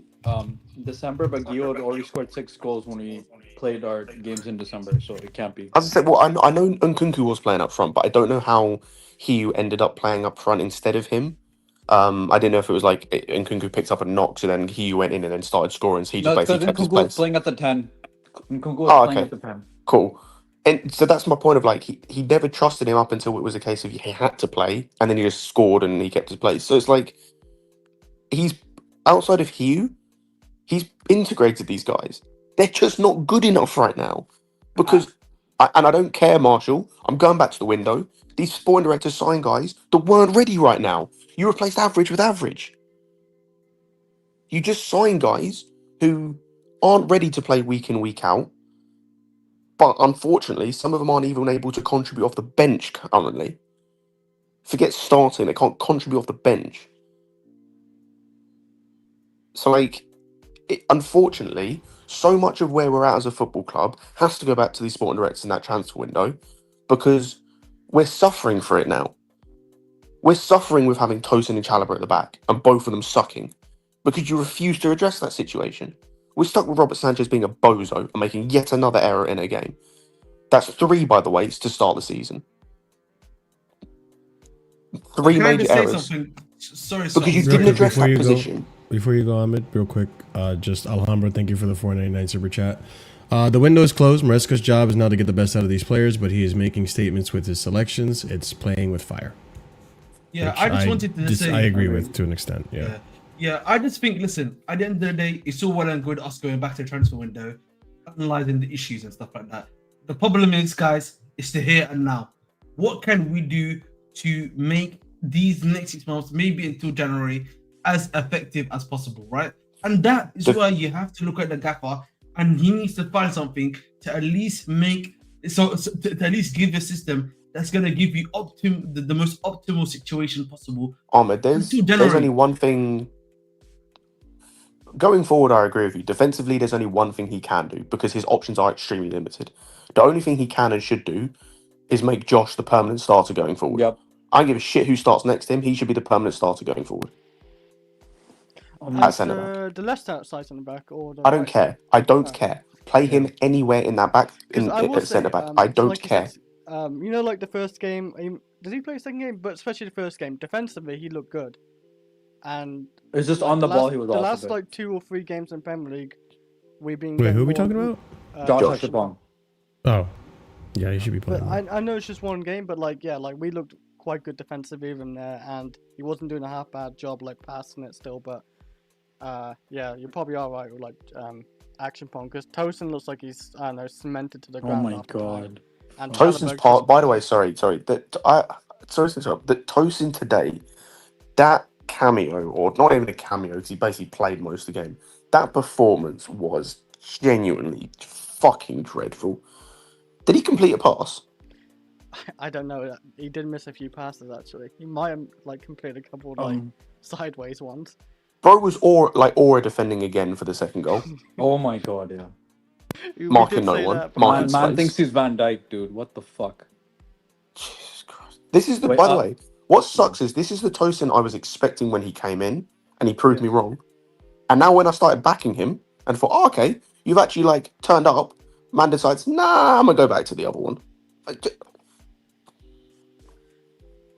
December, but Gio had already scored 6 goals when we played our games in December, so it can't be. As I said, well, I know Nkunku was playing up front, but I don't know how he ended up playing up front instead of him. I didn't know if it was like Nkunku picked up a knock, so then he went in and then started scoring, so he just No, it's basically because kept his Nkunku was place. playing at the 10. Nkunku was playing at the 10. Cool. And so that's my point of he never trusted him up until it was a case of he had to play, and then he just scored and he kept his place. So it's like he's outside of Hugh, he's integrated these guys. They're just not good enough right now. Because I don't care, Marshall. I'm going back to the window. These sporting directors sign guys that weren't ready right now. You replaced average with average. You just sign guys who aren't ready to play week in, week out. But unfortunately, some of them aren't even able to contribute off the bench currently. Forget starting, they can't contribute off the bench. So, unfortunately, so much of where we're at as a football club has to go back to these sporting directors in that transfer window, because we're suffering for it now. We're suffering with having Tosin and Chalobah at the back, and both of them sucking, because you refuse to address that situation. We're stuck with Robert Sanchez being a bozo and making yet another error in a game. That's 3, by the way, to start the season. 3 major errors. Sorry, because you Real didn't quick, address before that you go- position. Before you go, Ahmed, real quick, just Alhambra, thank you for the $4.99 super chat. The window is closed. Maresca's job is now to get the best out of these players, but he is making statements with his selections. It's playing with fire. Yeah, Which I just wanted to say. I agree with to an extent. Yeah. Yeah, I just think, listen, at the end of the day, it's all well and good us going back to the transfer window, analyzing the issues and stuff like that. The problem is, guys, it's the here and now. What can we do to make these next 6 months, maybe until January, as effective as possible, right? And that is why you have to look at the gaffer, and he needs to find something to at least make to at least give the system that's going to give you the most optimal situation possible. Ahmed, there's only one thing. Going forward, I agree with you. Defensively, there's only one thing he can do, because his options are extremely limited. The only thing he can and should do is make Josh the permanent starter going forward. Yep. I don't give a shit who starts next to him. He should be the permanent starter going forward. At centre-back. The left side centre-back, or the I don't right care. side? I don't care. Play him anywhere in that back, at centre-back. I don't like care. You know, like the first game, did he play the second game? But especially the first game, defensively, he looked good. And it's just on the ball he was off. The last 2 or 3 games in Premier League, we've been. Wait, who are we talking about? Josh Akpong. Oh, yeah, he should be playing. But I know it's just one game, but we looked quite good defensively even there, and he wasn't doing a half bad job passing it still. But you probably are right with action point, because Tosin looks like he's cemented to the ground. Oh my god. And Tosin's part. By the way, sorry. Sorry to interrupt. That Tosin today, that cameo, or not even a cameo, because he basically played most of the game. That performance was genuinely fucking dreadful. Did he complete a pass? I don't know. He did miss a few passes actually. He might have completed a couple of sideways ones. Bro was aura defending again for the second goal. Oh my god, yeah. We Marking did no say one. that, but Marking Man space. thinks he's Van Dyke, dude. What the fuck? Jesus Christ. This is the. Wait, By the way, what sucks is this is the Tosin I was expecting when he came in, and he proved me wrong. And now when I started backing him and thought, oh, okay, you've actually like turned up, man decides, nah, I'm gonna go back to the other one.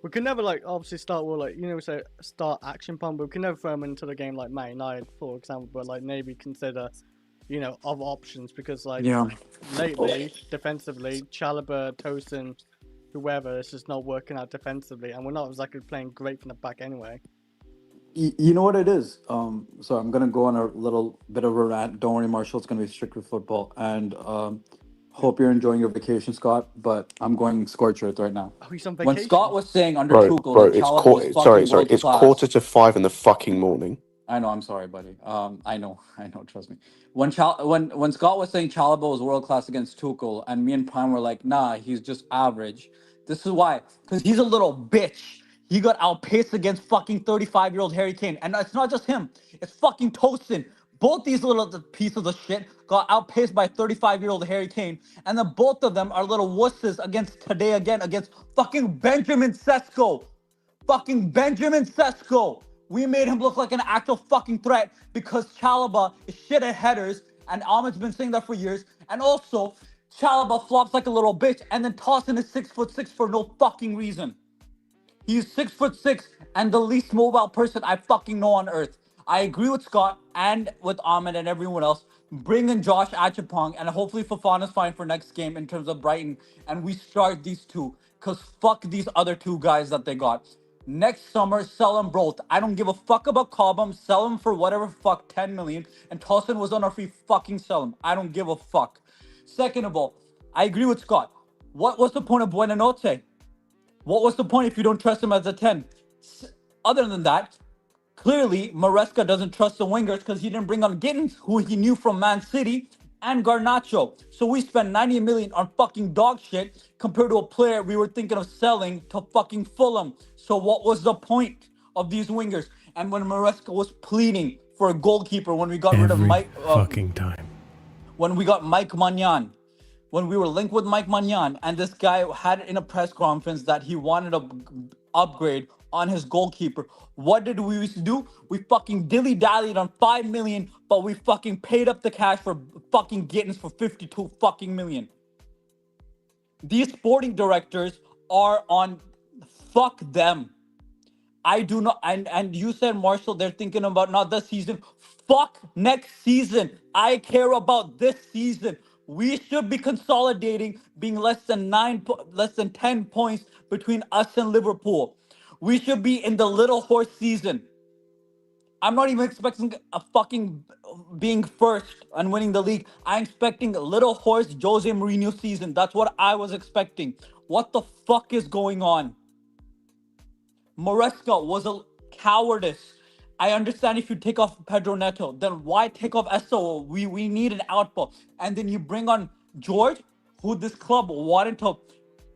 we can never like obviously start with like say start action pump, but we can never throw him into the game like Man United, for example. But like maybe consider, other options because like lately defensively, Chalobah, Tosin, whoever, it's just not working out defensively, and we're not exactly playing great from the back anyway. You know what it is? So I'm gonna go on a little bit of a rant. Don't worry, Marshall. It's gonna be strict with football. And hope you're enjoying your vacation, Scott. But I'm going scorch earth right now. Oh, he's on When vacation. Scott was saying under Bro, Tuchel bro, that it's Chalobah was fucking sorry, world it's class. 4:45 in the fucking morning. I know. I'm sorry, buddy. I know. Trust me. When Scott was saying Chalobah was world class against Tuchel, and me and Prime were like, nah, he's just average. This is why, because he's a little bitch. He got outpaced against fucking 35-year-old Harry Kane, and it's not just him. It's fucking Tosin. Both these little pieces of shit got outpaced by 35-year-old Harry Kane, and then both of them are little wusses against fucking Benjamin Sesko. Fucking Benjamin Sesko. We made him look like an actual fucking threat because Chalobah is shit at headers, and Ahmed's been saying that for years. And also, Chalobah flops like a little bitch, and then Tosin is 6'6" for no fucking reason. He's 6'6" and the least mobile person I fucking know on earth. I agree with Scott and with Ahmed and everyone else. Bring in Josh Achapong, and hopefully Fofana's fine for next game in terms of Brighton, and we start these two. Because fuck these other two guys that they got. Next summer, sell them both. I don't give a fuck about Cobham. Sell them for whatever fuck, 10 million. And Tosin was on our free, fucking sell him. I don't give a fuck. Second of all, I agree with Scott. What was the point of Buenanote? What was the point if you don't trust him as a 10? Other than that, clearly Maresca doesn't trust the wingers because he didn't bring on Gittins, who he knew from Man City, and Garnacho. So we spent 90 million on fucking dog shit compared to a player we were thinking of selling to fucking Fulham. So what was the point of these wingers? And when Maresca was pleading for a goalkeeper when we got rid of Mike fucking time. When we got Mike Magnan, when we were linked with Mike Magnan, and this guy had it in a press conference that he wanted a upgrade on his goalkeeper. What did we used to do? We fucking dilly-dallied on 5 million, but we fucking paid up the cash for fucking Gittins for 52 fucking million. These sporting directors are on, fuck them. I do not, and you said, Marshall, they're thinking about not this season. Fuck next season. I care about this season. We should be consolidating, being less than 10 points between us and Liverpool. We should be in the little horse season. I'm not even expecting a fucking being first and winning the league. I'm expecting little horse Jose Mourinho season. That's what I was expecting. What the fuck is going on? Maresca was a cowardice. I understand if you take off Pedro Neto, then why take off SO? We need an output. And then you bring on George, who this club wanted to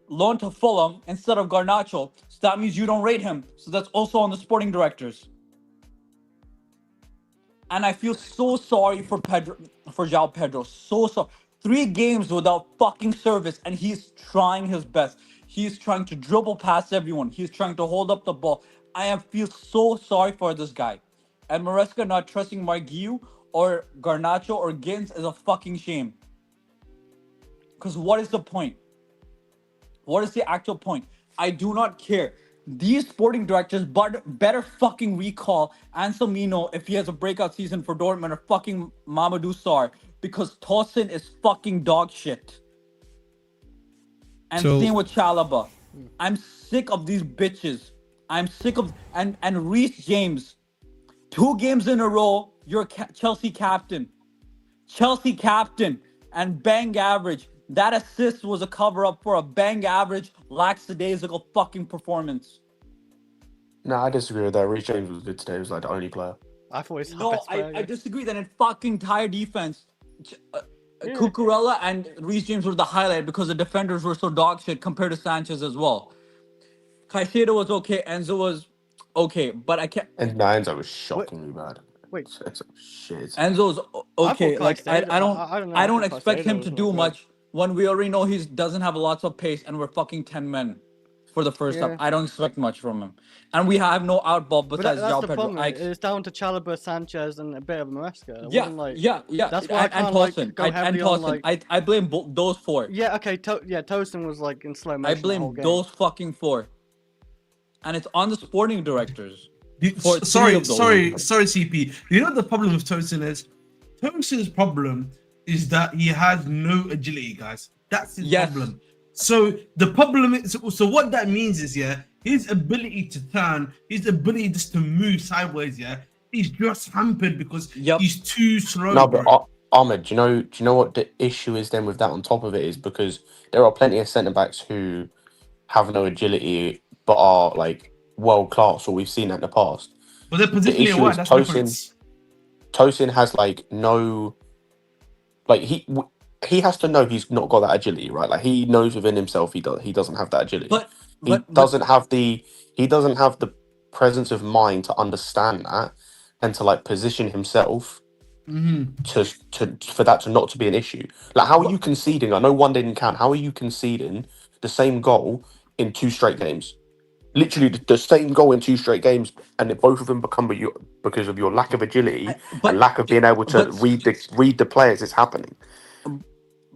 loan to Fulham instead of Garnacho. So that means you don't rate him. So that's also on the sporting directors. And I feel so sorry for João Pedro. So sorry. 3 games without fucking service, and he's trying his best. He's trying to dribble past everyone. He's trying to hold up the ball. I feel so sorry for this guy. And Maresca not trusting Marguiu or Garnacho or Gins is a fucking shame. Because what is the point? What is the actual point? I do not care. These sporting directors better fucking recall Anselmino if he has a breakout season for Dortmund or fucking Mamadou Sarr, because Tosin is fucking dog shit. And same with Chalobah. I'm sick of these bitches. I'm sick of and Reece James. 2 games in a row, you're Chelsea captain. Chelsea captain and bang average. That assist was a cover-up for a bang average, lackadaisical fucking performance. No, I disagree with that. Reece James was good today. He was like the only player. I thought he's No, I disagree that in fucking entire defense, Cucurella and Reece James were the highlight because the defenders were so dog shit compared to Sanchez as well. Caicedo was okay, Enzo was okay, but I can't. And Enzo was shockingly bad. Wait. Shit. Enzo's okay. Like I don't know I don't if expect him Caicedo to was do not much when we already know he doesn't have lots of pace and we're fucking 10 men for the first Yeah. half. I don't expect much from him, and we have no outball But besides that's João the Pedro. problem. It's down to Chalobah, Sanchez, and a bit of Maresca. It Yeah, wasn't like yeah. that's why I and can't like Tosin. go heavily on like. I blame those four. Yeah, okay. Tosin was like in slow I motion the whole blame game. those fucking four, and it's on the sporting directors. Sorry, CP. You know the problem with Tosin is? Tosin's problem is that he has no agility, guys. That's his problem. So the problem is, so what that means is, his ability to turn, his ability just to move sideways, he's just hampered because he's too slow. No, but Ahmed, do you know what the issue is then with that? On top of it is because there are plenty of centre backs who have no agility but are like world class, or we've seen that in the past. But they're positionally aware. That's Tosin has like no, like he has to know he's not got that agility, right? Like he knows within himself he doesn't have that agility. But he doesn't have the presence of mind to understand that and to like position himself to for that to not to be an issue. Like how are you conceding? I know one didn't count. How are you conceding the same goal in 2 straight games? Literally the same goal in 2 straight games, and both of them become because of your lack of agility and lack of being able to read the players. It's happening.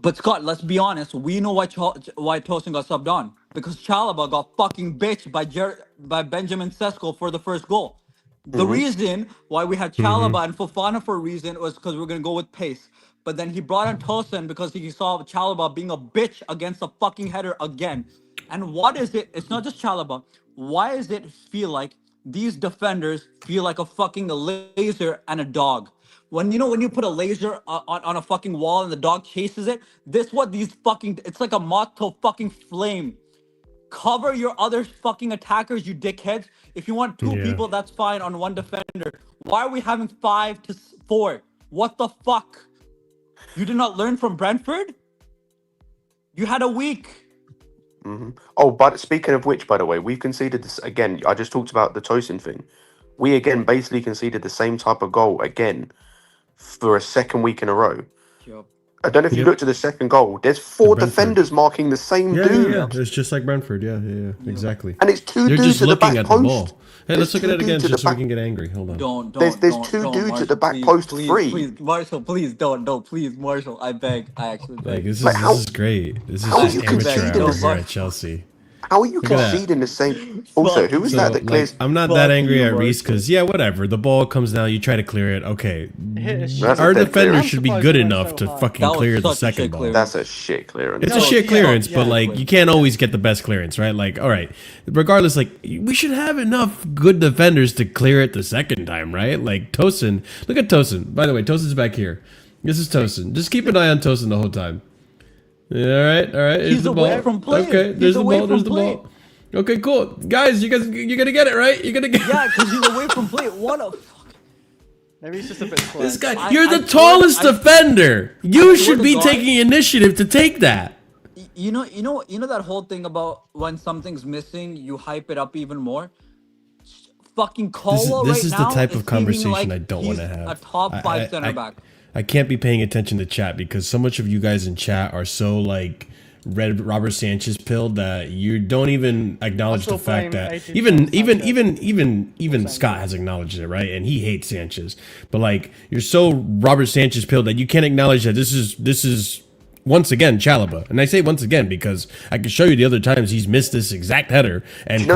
But Scott, let's be honest. We know why Tosin got subbed on, because Chalobah got fucking bitched by Benjamin Sesko for the first goal. The reason why we had Chalobah and Fofana for a reason was because we were gonna go with pace. But then he brought in Tosin because he saw Chalobah being a bitch against a fucking header again. And what is it? It's not just Chalobah. Why does it feel like these defenders feel like a fucking laser and a dog? When you put a laser on a fucking wall and the dog chases it, it's like a moth to a fucking flame. Cover your other fucking attackers, you dickheads. If you want 2 people, that's fine on 1 defender. Why are we having 5 to 4? What the fuck? You did not learn from Brentford? You had a week. Oh, but speaking of which, by the way, we've conceded this again. I just talked about the Tosin thing. We again basically conceded the same type of goal again for a second week in a row. Yep. I don't know if you looked at the second goal. There's 4 defenders marking the same dude. Yeah, it's just like Brentford. Yeah, exactly. And it's 2 They're dudes just at the looking back at post. the ball. Hey, let's look at it again just so we can get angry. Hold on. There's 2 dudes at the back post free. Please, Marshall, please don't. Please, Marshall, I actually beg. Like, this is great. This is just amateur hour here at Chelsea. How are you conceding the same? Also, who is that clears? I'm not that angry at Reece because, whatever. The ball comes down, you try to clear it. Okay. Our defender should be good enough to fucking clear the second ball. That's a shit clearance. It's a shit clearance, but, like, you can't always get the best clearance, right? Like, all right. Regardless, like, we should have enough good defenders to clear it the second time, right? Like, Tosin. Look at Tosin. By the way, Tosin's back here. This is Tosin. Just keep an eye on Tosin the whole time. All right. He's away from play. Okay, there's the ball. Okay, cool. Guys, you're gonna get it, right? You're gonna get Yeah, because he's away from play. What a fuck. Maybe he's just a bit slow. This guy, you're the tallest defender. You should be taking initiative to take that. You know that whole thing about when something's missing, you hype it up even more. Fucking Cole This is now the type of conversation like I don't want to have. A top 5 center back. I can't be paying attention to chat because so much of you guys in chat are so like Robert Sanchez pilled that you don't even acknowledge the fact that even Scott has acknowledged it, right? And he hates Sanchez, but like you're so Robert Sanchez pilled that you can't acknowledge that this is once again Chalobah. And I say once again because I can show you the other times he's missed this exact header and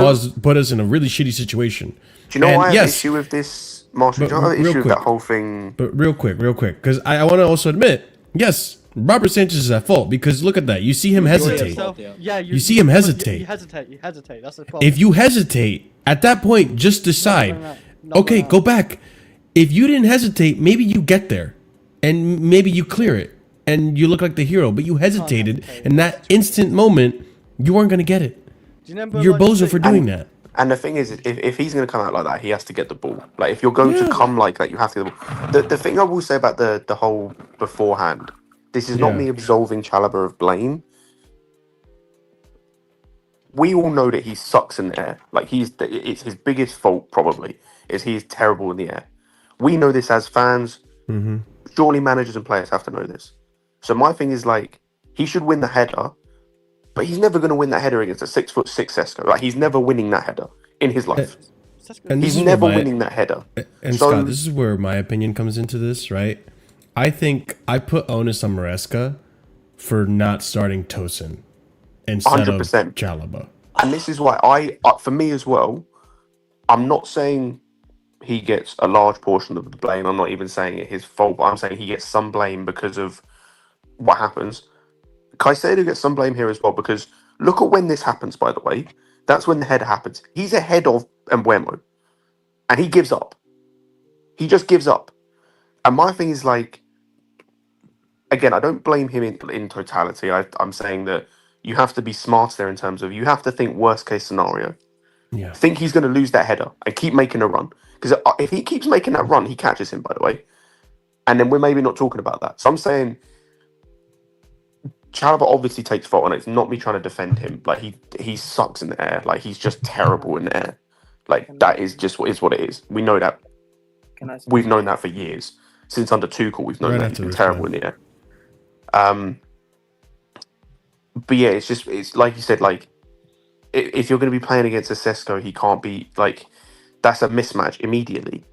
put us in a really shitty situation. Do you know why I have an issue with this? Marshall, do you have an issue with that whole thing? But real quick, because I want to also admit, yes, Robert Sanchez is at fault because look at that. You see him hesitate. You see him hesitate. You hesitate. That's the problem. If you hesitate, at that point, just decide, okay, go back. If you didn't hesitate, maybe you get there and maybe you clear it and you look like the hero, but you hesitated and that instant moment, you weren't going to get it. You're bozo for doing that. And the thing is, if he's going to come out like that, he has to get the ball. Like, if you're going to come like that, you have to get the ball. The thing I will say about the whole beforehand, this is not me absolving Chalobah of blame. We all know that he sucks in the air. Like, it's his biggest fault, probably, is he's terrible in the air. We know this as fans. Mm-hmm. Surely managers and players have to know this. So my thing is like, he should win the header, but he's never going to win that header against a 6'6" Sesko. Like, he's never winning that header in his life. And He's never winning that header. And So- Scott, this is where my opinion comes into this, right? I think I put onus on Maresca for not starting Tosin instead 100%. of Chalobah. And this is why for me as well, I'm not saying he gets a large portion of the blame. I'm not even saying it's his fault, but I'm saying he gets some blame because of what happens. Caicedo gets some blame here as well, because look at when this happens, by the way. That's when the header happens. He's ahead of Mbeumo, and he gives up. He just gives up. And my thing is like, again, I don't blame him in totality. I'm saying that you have to be smart there in terms of, you have to think worst case scenario. Yeah. Think he's going to lose that header and keep making a run. Because if he keeps making that run, he catches him, by the way. And then we're maybe not talking about that. So I'm saying Chalobah obviously takes fault on it. It's not me trying to defend him. Like, he sucks in the air. Like, he's just terrible in the air. Like, that is just what it is. We know that. We've known that for years. Since under Tuchel, we've known that he's been terrible in the air. But yeah, it's like you said, like, if you're going to be playing against a Sesko, he can't be, like, that's a mismatch immediately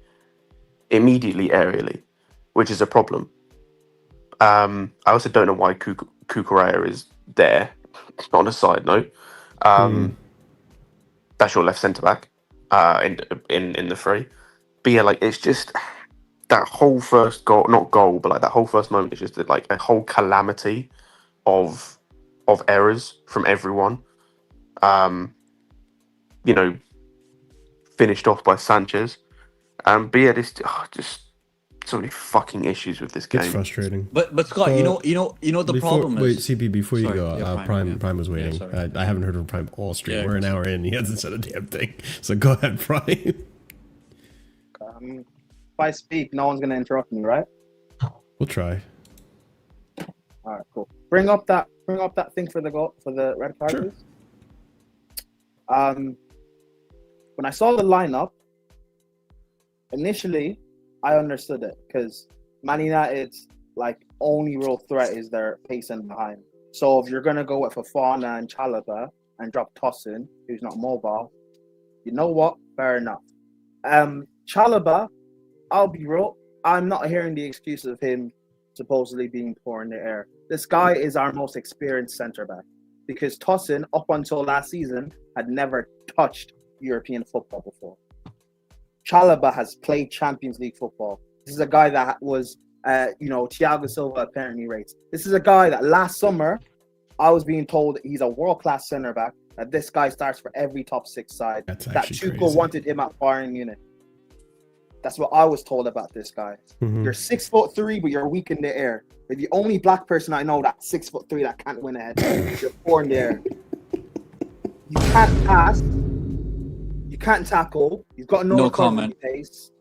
aerially, which is a problem. I also don't know why Cucurella is there. On a side note, that's your left centre back in the free. But yeah, like, it's just that whole first goal, not goal, but like that whole first moment is just like a whole calamity of errors from everyone. You know, finished off by Sanchez. But yeah, just so many fucking issues with this game. It's frustrating. But Scott, So, you know the problem is. Wait, CP, before you Sorry, go, yeah, Prime was waiting. Yeah, I haven't heard from Prime all stream. Yeah, We're an hour in. He hasn't said a damn thing. So go ahead, Prime. If I speak, no one's gonna interrupt me, right? We'll try. All right, cool. Bring up that thing for the red card, Sure. please. When I saw the lineup, initially I understood it because Man United's like only real threat is their pace and behind. So if you're gonna go with Fofana and Chalobah and drop Tosin, who's not mobile, you know what? Fair enough. Chalobah, I'll be real. I'm not hearing the excuse of him supposedly being poor in the air. This guy is our most experienced centre back because Tosin, up until last season, had never touched European football before. Chalobah has played Champions League football. This is a guy that was, Thiago Silva apparently rates. This is a guy that last summer, I was being told that he's a world-class centre back, that this guy starts for every top six side. That's that actually Tuchel crazy. wanted him at Bayern Munich. That's what I was told about this guy. Mhm. You're 6'3", but you're weak in the air. You're the only black person I know that's 6'3" that can't win a head. You're poor in the air. You can't pass. You can't tackle. You've got no recovery comment. pace.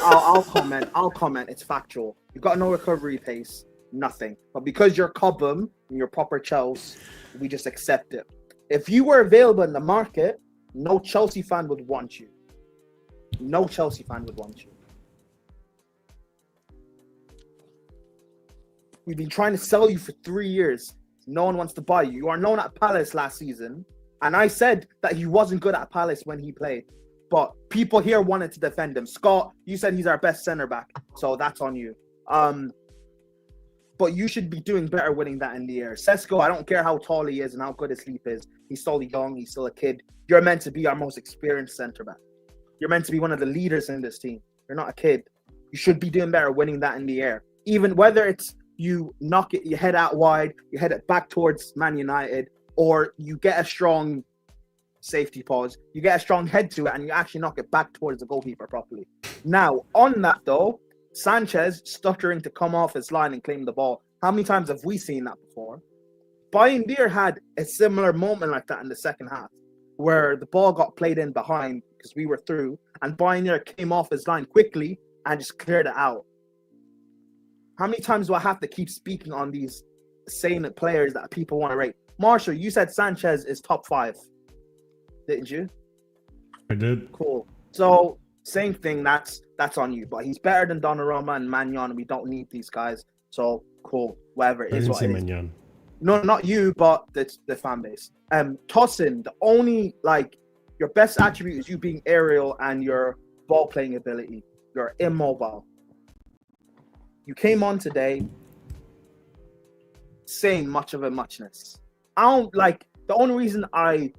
I'll comment. It's factual. You've got no recovery pace. Nothing. But because you're Cobham and you're proper Chelsea, we just accept it. If you were available in the market, no Chelsea fan would want you. No Chelsea fan would want you. We've been trying to sell you for 3 years. No one wants to buy you. You are known at Palace last season. And I said that he wasn't good at Palace when he played. But people here wanted to defend him. Scott, you said he's our best centre back. So that's on you. But you should be doing better winning that in the air. Sesko, I don't care how tall he is and how good his leap is. He's still young. He's still a kid. You're meant to be our most experienced centre back. You're meant to be one of the leaders in this team. You're not a kid. You should be doing better winning that in the air. Even whether it's you knock it, you head out wide, you head it back towards Man United, or you get a strong safety pause, you get a strong head to it, and you actually knock it back towards the goalkeeper properly. Now, on that though, Sanchez stuttering to come off his line and claim the ball. How many times have we seen that before? Bayern had a similar moment like that in the second half, where the ball got played in behind because we were through, and Bayern came off his line quickly and just cleared it out. How many times do I have to keep speaking on these salient players that people want to rate? Marshall, you said Sanchez is top 5, didn't you? I did. Cool. So same thing. That's that's on you. But he's better than Donnarumma and Magnan. We don't need these guys. So cool, whatever. It I is didn't what say it is. Mignon. No, not you, but the fan base. Tosin, the only your best attribute is you being aerial and your ball playing ability. You're immobile. You came on today saying much of a muchness. I don't the only reason I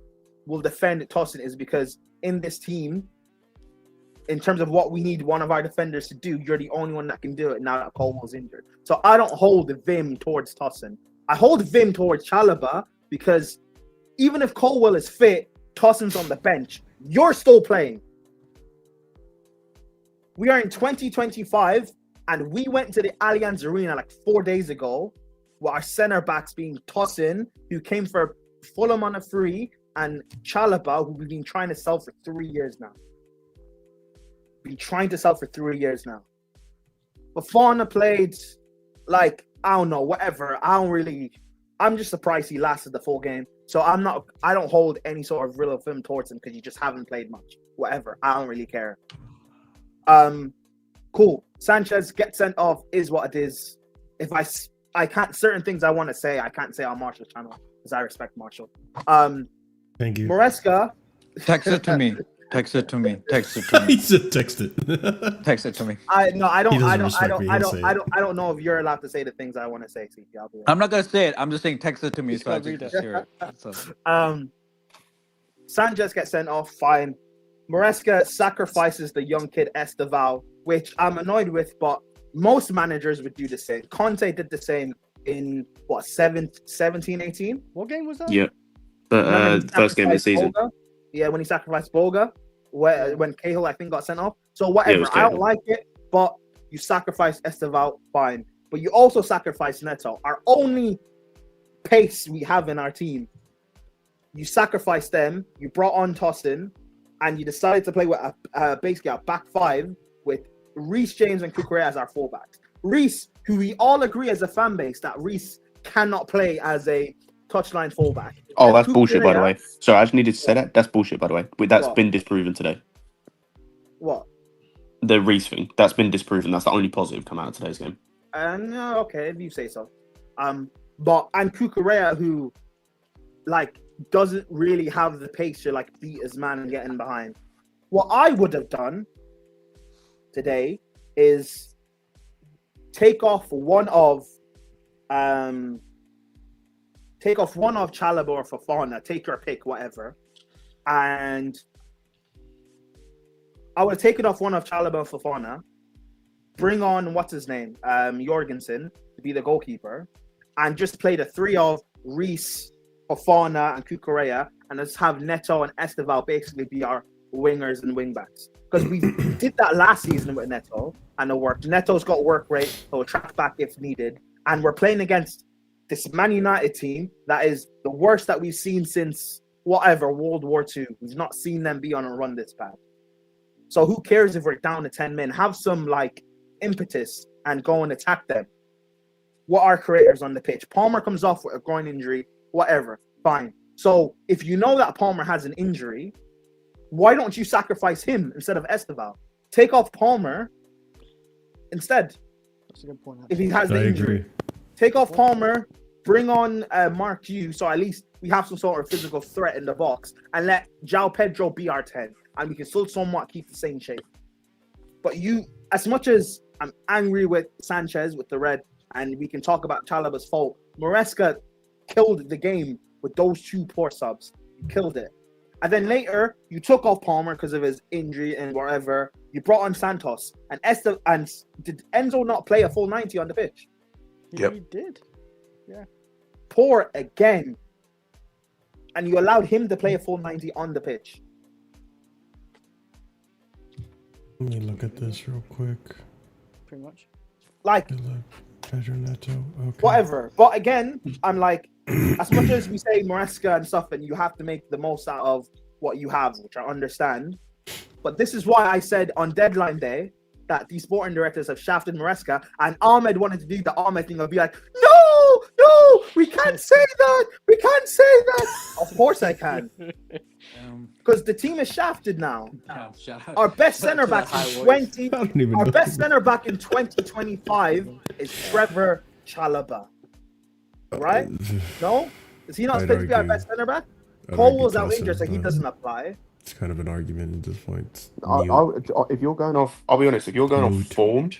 will defend Tosin is because in this team, in terms of what we need one of our defenders to do, you're the only one that can do it now that Colwell's injured. So I don't hold the vim towards Tosin. I hold vim towards Chalobah because even if Colwell is fit, Tosin's on the bench, you're still playing. We are in 2025 and we went to the Allianz Arena 4 days ago with our center backs being Tosin, who came for Fulham on a free, and Chalobah, who we've been trying to sell for 3 years now. Fofana played I don't know, whatever. I'm just surprised he lasted the full game. So I don't hold any sort of real film towards him because you just haven't played much. Whatever. I don't really care. Cool. Sanchez gets sent off is what it is. If I can't, certain things I want to say, I can't say on Marshall's channel because I respect Marshall. Thank you. Maresca. Text it to me. He said text it. Text it to me. I don't He doesn't respect me. He'll say it. I don't know if you're allowed to say the things I want to say, CP. I'll be right. I'm not gonna say it. I'm just saying text it to me Just so I gotta can read just hear it. So, Sanchez gets sent off, fine. Maresca sacrifices the young kid Esteval, which I'm annoyed with, but most managers would do the same. Conte did the same in 17, 18? What game was that? Yeah. But first game of the season. Boga? Yeah, when he sacrificed Boga, when Cahill, I think, got sent off. So whatever, Yeah, it was I don't Cahill. like it, but you sacrifice Esteval, fine. But you also sacrifice Neto. Our only pace we have in our team. You sacrificed them, you brought on Tosin, and you decided to play with basically a back five with Reece James and Cucurella as our fullbacks. Reece, who we all agree as a fan base that Reece cannot play as a touchline fullback. Oh, And that's bullshit, by the Cucurella- way. Sorry, I just needed to say that. That's bullshit, by the way. That's What? been disproven today. What? The Reece thing. That's been disproven. That's the only positive come out of today's game. No, okay, if you say so. And Cucurella, who doesn't really have the pace to beat his man and get in behind. What I would have done today is take off one of Chalobah or Fofana, take your pick, whatever. And I would have taken off one of Chalobah and Fofana, bring on what's his name, Jorgensen to be the goalkeeper, and just play the three of Reece, Fofana, and Cucurella, and just have Neto and Esteval basically be our wingers and wingbacks. Because we did that last season with Neto, and it worked. Neto's got work rate, he'll track back if needed, and we're playing against this Man United team that is the worst that we've seen since World War II. We've not seen them be on a run this bad. So who cares if we're down to 10 men? Have some impetus and go and attack them. What are creators on the pitch? Palmer comes off with a groin injury, whatever, fine. So if you know that Palmer has an injury, why don't you sacrifice him instead of Esteval? Take off Palmer instead. That's a good point. If he has the I injury, agree. take off Palmer, bring on Mark Hughes, so at least we have some sort of physical threat in the box, and let João Pedro be our 10, and we can still somewhat keep the same shape. But as much as I'm angry with Sanchez with the red, and we can talk about Chalobah's fault, Maresca killed the game with those two poor subs. He killed it. And then later, you took off Palmer because of his injury and whatever. You brought on Santos. And did Enzo not play a full 90 on the pitch? Yep. He did. Poor again. And you allowed him to play a full 90 on the pitch. Let me look at this real quick. Pretty much. Pedro Neto. Okay. Whatever. But again, I'm as much as we say Maresca and stuff, and you have to make the most out of what you have, which I understand. But this is why I said on deadline day that these sporting directors have shafted Maresca, and Ahmed wanted to do the Ahmed thing of be like, no, We can't say that. We can't say that. Of course I can. Because the team is shafted now. Our best centre back in 2025 is Trevor Chalobah. Right? No? Is he not supposed to be our best centre back? Cole's out injured, so he doesn't apply. It's kind of an argument at this point. If you're going off, I'll be honest. If you're going off form,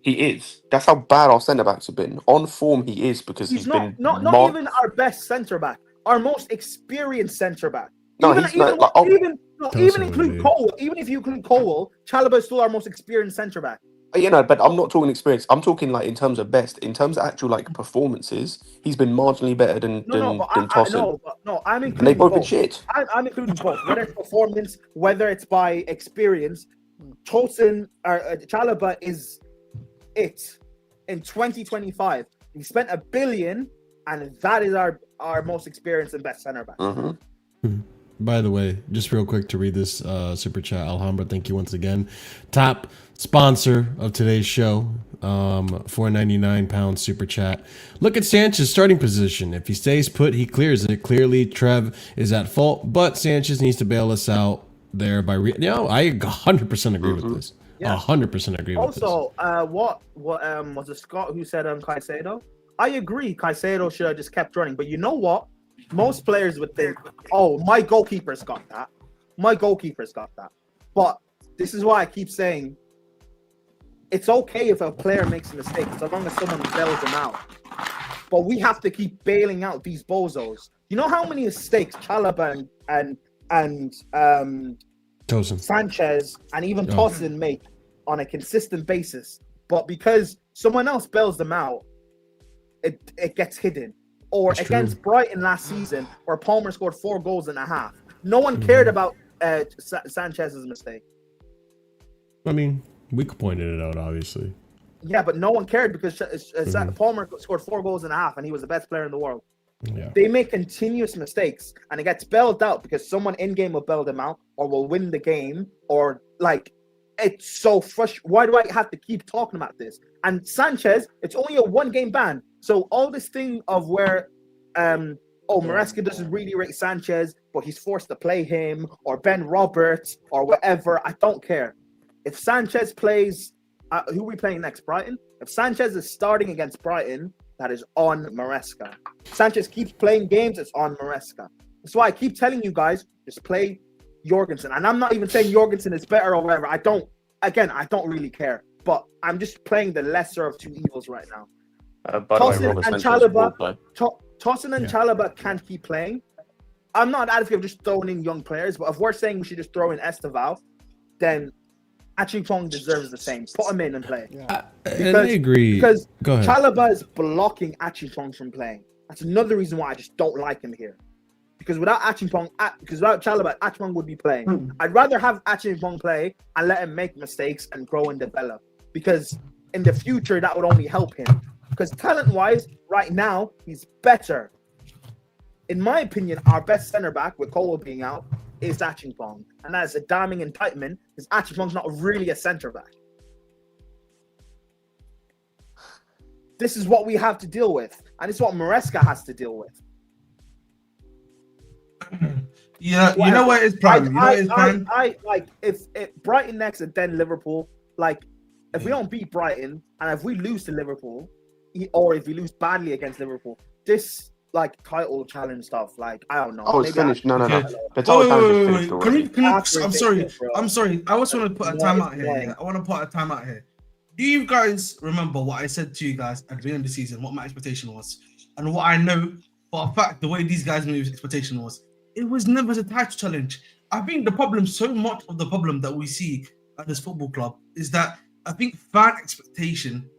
he is. That's how bad our centre backs have been. On form, he is because he's been not even our best centre back. Our most experienced centre back. No, even include Cole. Even if you include Cole, Chalobah is still our most experienced centre back. You know, but I'm not talking experience. I'm talking like in terms of best. In terms of actual like performances, he's been marginally better than Tosin. I'm including and they've both both. been shit. I'm including both. Whether it's performance, whether it's by experience, Tosin or Chalobah is it in 2025. We spent $1 billion, and that is our most experienced and best center back. By the way, just real quick to read this super chat, Alhambra, thank you once again. Top sponsor of today's show, £4.99 super chat. Look at Sanchez's starting position. If he stays put, he clears it. Clearly, Trev is at fault, but Sanchez needs to bail us out there by I 100% agree with this. Yeah. 100% agree with this. Also, what was it Scott who said Caicedo? I agree. Caicedo should have just kept running, but you know what? Most players would think, oh, my goalkeeper's got that. My goalkeeper's got that. But this is why I keep saying it's okay if a player makes a mistake, as long as someone bails them out. But we have to keep bailing out these bozos. You know how many mistakes Chalobah and Tosin. Sanchez and even Tosin make on a consistent basis, but because someone else bails them out, it gets hidden. Or that's against true. Brighton last season, where Palmer scored 4 goals and a half. No one cared about Sanchez's mistake. I mean, we pointed it out, obviously. Yeah, but no one cared because Palmer scored 4 goals and a half, and he was the best player in the world. Yeah. They make continuous mistakes, and it gets bailed out because someone in-game will bail them out, or will win the game, or like, it's so frustrating. Why do I have to keep talking about this? And Sanchez, it's only a 1-game ban. So all this thing of where, Maresca doesn't really rate Sanchez, but he's forced to play him, or Ben Roberts, or whatever, I don't care. If Sanchez plays, who are we playing next, Brighton? If Sanchez is starting against Brighton, that is on Maresca. Sanchez keeps playing games, it's on Maresca. That's why I keep telling you guys, just play Jorgensen. And I'm not even saying Jorgensen is better or whatever. I don't really care. But I'm just playing the lesser of two evils right now. Tosin and Chalobah can't keep playing. I'm not an advocate of just throwing in young players, but if we're saying we should just throw in Esteval, then Achipong deserves the same. Put him in and play. And I agree. Because Chalobah is blocking Achipong from playing. That's another reason why I just don't like him here. Because without Chalobah, Achipong would be playing. I'd rather have Achipong play and let him make mistakes and grow and develop. Because in the future, that would only help him. Because talent-wise, right now, he's better. In my opinion, our best centre-back, with Cole being out, is Achipong. And that is a damning indictment, because Achipong's not really a centre-back. This is what we have to deal with. And it's what Maresca has to deal with. Yeah, you know what is prime? If Brighton next and then Liverpool, like, if we don't beat Brighton, and if we lose to Liverpool, or if we lose badly against Liverpool, this like title challenge stuff, like I don't know. Oh, it's finished. No. Okay. The title challenge is finished already. I'm sorry. I just want to put a time out here. I want to put a time out here. Do you guys remember what I said to you guys at the beginning of the season? What my expectation was, and what I know for a fact, the way these guys moved, expectation was, it was never a title challenge. I think the problem, so much of the problem that we see at this football club, is that I think fan expectation,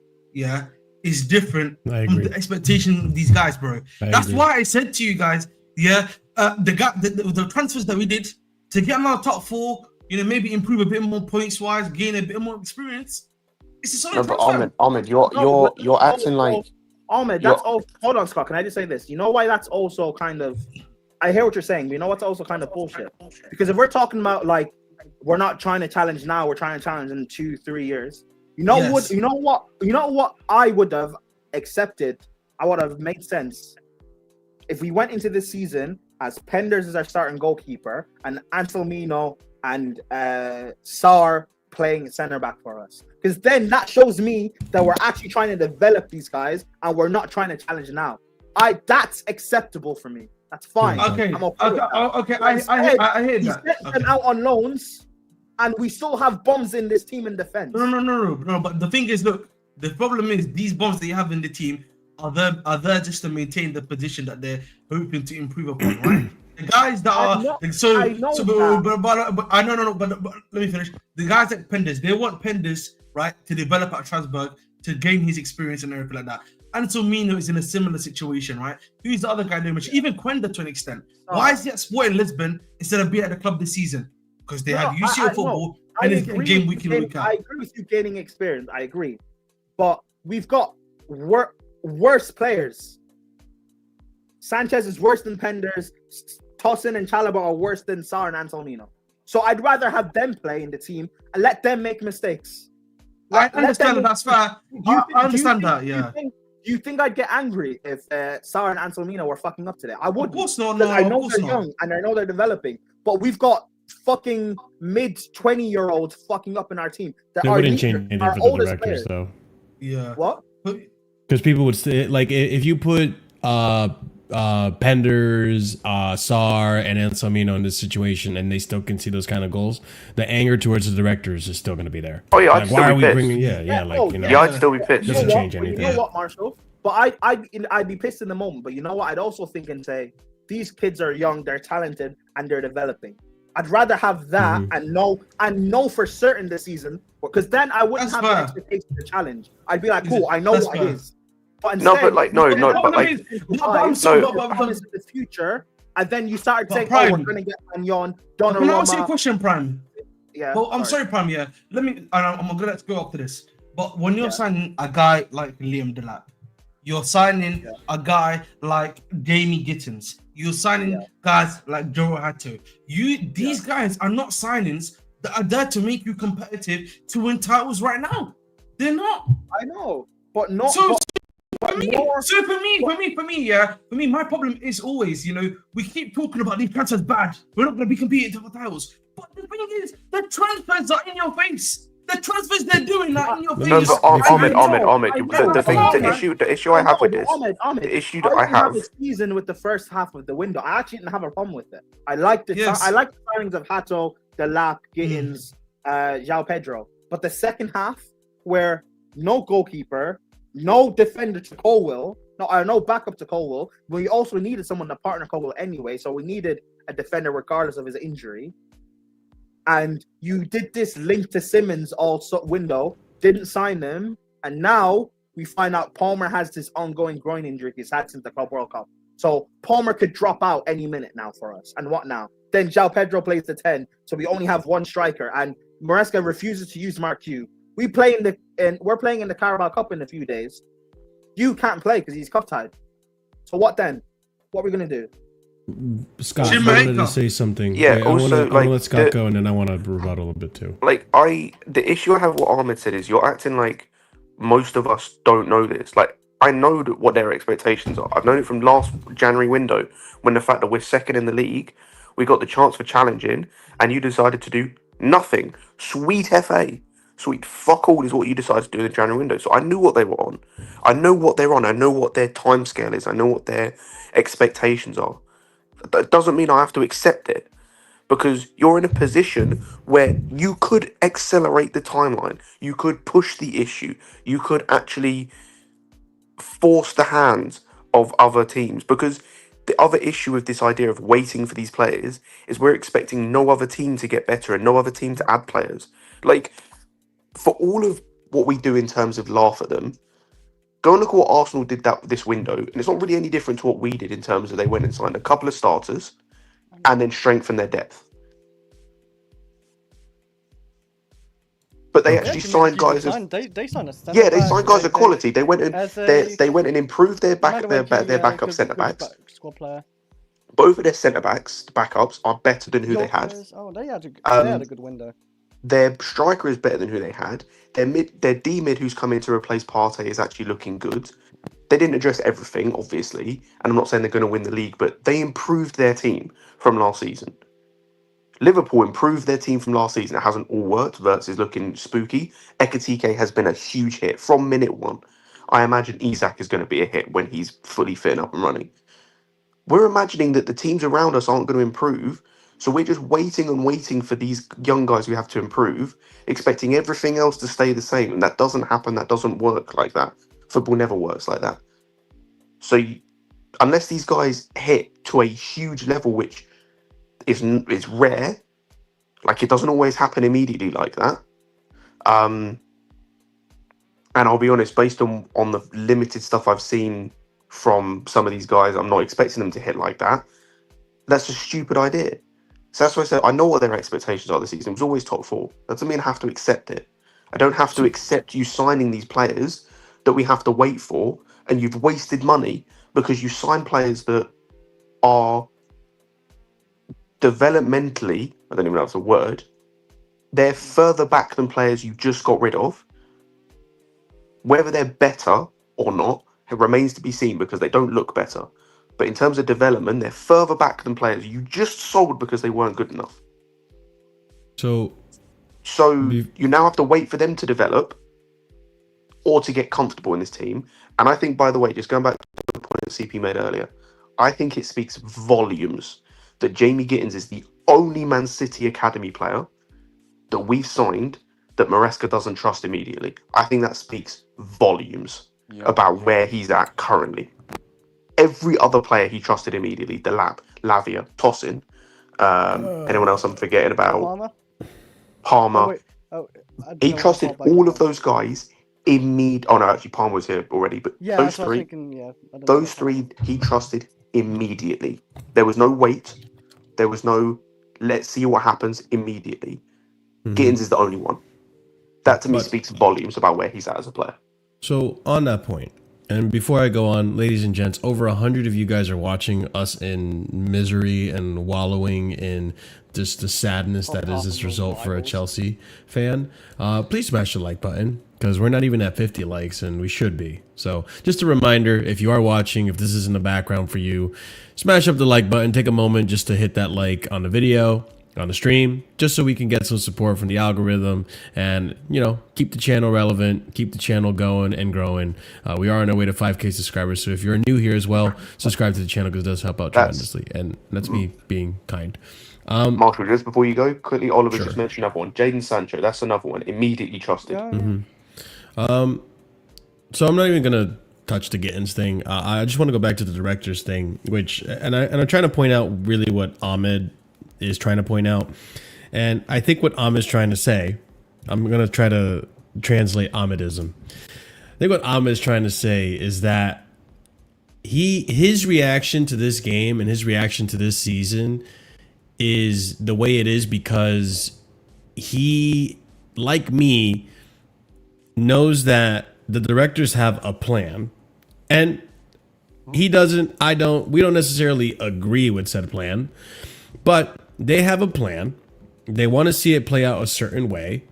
is different from the expectation of these guys, bro. That's why I said to you guys, the transfers that we did to get them out of top 4, maybe improve a bit more points wise, gain a bit more experience. It's a solid transfer. Ahmed, you're acting like Ahmed. That's all. Hold on, Scott. Can I just say this? You know why that's also kind of? I hear what you're saying. But you know what's also kind of bullshit? Because if we're talking about like we're not trying to challenge now, we're trying to challenge in 2-3 years. You know what I would have accepted I would have made sense if we went into this season as Penders as our starting goalkeeper and Anselmino and Sar playing center back for us. Because then that shows me that we're actually trying to develop these guys and we're not trying to challenge now. That's acceptable for me. That's fine. Okay. I'm okay. Okay. I hear He's that. getting them out on loans, and we still have bombs in this team in defense. No. But the thing is, look, the problem is these bombs that you have in the team are there just to maintain the position that they're hoping to improve upon, right? The guys that are but let me finish. The guys like Penders, they want Penders, right, to develop at Strasbourg, to gain his experience and everything like that. Anselmino is in a similar situation, right? Who's the other guy doing much? Even Quenda to an extent. Why is he at Sporting Lisbon instead of being at the club this season? Because they have UCL football and it's a game week in, week out. I agree with you gaining experience. I agree. But we've got worse players. Sanchez is worse than Penders. Tosin and Chalobah are worse than Sar and Anselmino. So I'd rather have them play in the team and let them make mistakes. I understand that's fair. I understand that, yeah. Do you think I'd get angry if Sar and Anselmino were fucking up today? I would. Of course not. No, I know they're young and I know they're developing, but we've got fucking mid-20-year-olds fucking up in our team. They wouldn't change anything for the directors, though. Yeah. What? Because people would say, like, if you put Penders, Sar, and Anselmino in this situation, and they still can see those kind of goals, the anger towards the directors is still going to be there. Oh yeah, like, I'd still be pissed. I'd still be pissed. Doesn't change anything. You know what, Marshall? But I'd be pissed in the moment. But you know what? I'd also think and say, these kids are young, they're talented, and they're developing. I'd rather have that and know for certain this season, because then I wouldn't have the expectation to challenge. I'd be like, cool, I know what it is. But instead, the future, and then you started saying, Prime, we're going to get Magnon, Donnarumma. Can I ask you a Donnarumma. question, Prime? Yeah. Well, I'm sorry, Prime. Yeah. I'm gonna let's go after this. But when you're signing a guy like Liam Delap, you're signing a guy like Jamie Gittins. You're signing guys like Joe Hato. These guys are not signings that are there to make you competitive to win titles right now. They're not. I know, but not. For me, my problem is always, we keep talking about these transfers bad. We're not going to be competing for titles. But the thing is, the transfers are in your face. The transfers they're doing are in your face. No, but Ahmed. The issue I have with this, the issue that I have a season with the first half of the window. I actually didn't have a problem with it. I like the signings of Hato, Delap, Gittins, João Pedro. But the second half, where no goalkeeper, no defender to Colwill, no backup to Colwill. We also needed someone to partner Colwill anyway, so we needed a defender regardless of his injury. And you did this link to Simmons also window, didn't sign him, and now we find out Palmer has this ongoing groin injury he's had since the Club World Cup. So Palmer could drop out any minute now for us. And what now? Then João Pedro plays the 10, so we only have one striker, and Maresca refuses to use Mark Q. We're playing in the Carabao Cup in a few days. You can't play because he's cup tied. So what then? What are we gonna do? Scott, I wanted to say something. Yeah. I want to let Scott go, and then I want to rebuttal a bit too. The issue I have with what Ahmed said is you're acting like most of us don't know this. Like, I know what their expectations are. I've known it from last January window, when the fact that we're second in the league, we got the chance for challenging, and you decided to do nothing. Sweet FA. Sweet fuck all is what you decided to do in the January window. So I knew what they were on. I know what they're on. I know what their timescale is. I know what their expectations are. That doesn't mean I have to accept it, because you're in a position where you could accelerate the timeline. You could push the issue. You could actually force the hands of other teams, because the other issue with this idea of waiting for these players is we're expecting no other team to get better and no other team to add players. Like, for all of what we do in terms of laugh at them, go and look at what Arsenal did this window, and it's not really any different to what we did in terms of they went and signed a couple of starters and then strengthened their depth. But they actually signed guys. They signed a they signed guys of quality. They went and they went and improved their backup centre backs. Squad player. Both of their centre backs, backups, are better than who they had. Oh, they had a good window. Their striker is better than who they had. Their D mid, who's come in to replace Partey, is actually looking good. They didn't address everything, obviously, and I'm not saying they're going to win the league, but they improved their team from last season. Liverpool improved their team from last season. It hasn't all worked. Wirtz is looking spooky. Ekitike has been a huge hit from minute one. I imagine Isak is going to be a hit when he's fully fit and up and running. We're imagining that the teams around us aren't going to improve, so we're just waiting and waiting for these young guys who have to improve, expecting everything else to stay the same. And that doesn't happen. That doesn't work like that. Football never works like that. So unless these guys hit to a huge level, which is rare, like it doesn't always happen immediately like that. And I'll be honest, based on the limited stuff I've seen from some of these guys, I'm not expecting them to hit like that. That's a stupid idea. So that's why I said I know what their expectations are this season. It was always top four. That doesn't mean I have to accept it. I don't have to accept you signing these players that we have to wait for, and you've wasted money because you sign players that are developmentally, I don't even know if it's a word, they're further back than players you just got rid of. Whether they're better or not, it remains to be seen because they don't look better. But in terms of development, they're further back than players you just sold because they weren't good enough. So you now have to wait for them to develop or to get comfortable in this team. And I think, by the way, just going back to the point that CP made earlier, I think it speaks volumes that Jamie Gittins is the only Man City Academy player that we've signed that Maresca doesn't trust immediately. I think that speaks volumes about where he's at currently. Every other player he trusted immediately, Delap, Lavia, Tossin, anyone else I'm forgetting about? Palmer. He trusted all of those guys immediately. Oh no, actually Palmer was here already, but those three he trusted immediately. There was no wait. There was no let's see what happens immediately. Gittins is the only one. That to me speaks volumes about where he's at as a player. So on that point, and before I go on, ladies and gents, over 100 of you guys are watching us in misery and wallowing in just the sadness that is this result for a Chelsea fan. Please smash the like button because we're not even at 50 likes and we should be. So just a reminder, if you are watching, if this is in the background for you, smash up the like button. Take a moment just to hit that like on the video, on the stream, just so we can get some support from the algorithm and, you know, keep the channel relevant, keep the channel going and growing. We are on our way to 5K subscribers, so if you're new here as well, subscribe to the channel because it does help out tremendously, and that's me being kind. Marshall, just before you go, quickly, Oliver just mentioned another one. Jadon Sancho, that's another one. Immediately trusted. So I'm not even going to touch the Gittins thing. I just want to go back to the directors thing, which, and I'm trying to point out really what Ahmed is trying to point out. And I think what Ahmed is trying to say, I'm going to try to translate Ahmedism. I think what Ahmed is trying to say is that his reaction to this game and his reaction to this season is the way it is because he, like me, knows that the directors have a plan, and he doesn't, we don't necessarily agree with said plan, but they have a plan. They want to see it play out a certain way.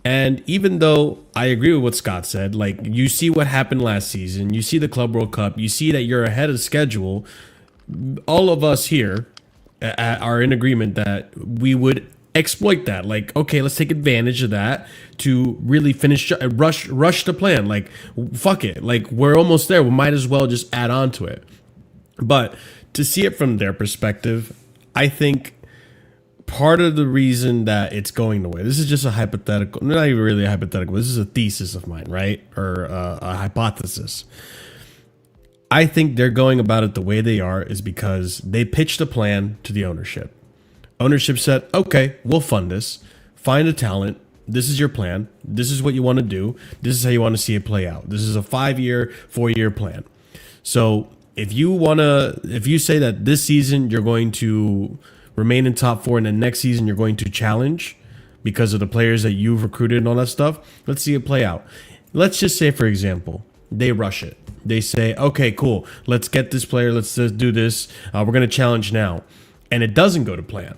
And even though I agree with what Scott said, like you see what happened last season, you see the Club World Cup, you see that you're ahead of schedule. All of us here are in agreement that we would exploit that. Like, okay, let's take advantage of that to really finish, rush the plan. Like, fuck it. Like, we're almost there. We might as well just add on to it. But to see it from their perspective, I think part of the reason that it's going the way, this is just a hypothetical, not even really a hypothetical, this is a thesis of mine, right? Or a hypothesis. I think they're going about it the way they are is because they pitched a plan to the ownership. Ownership said, okay, we'll fund this. Find a talent. This is your plan. This is what you want to do. This is how you want to see it play out. This is a 5-year, 4-year plan. So if you say that this season you're going to remain in top 4 and then next season you're going to challenge because of the players that you've recruited and all that stuff, let's see it play out. Let's just say, for example, they rush it. They say, okay, cool. Let's get this player. Let's do this. We're going to challenge now. And it doesn't go to plan.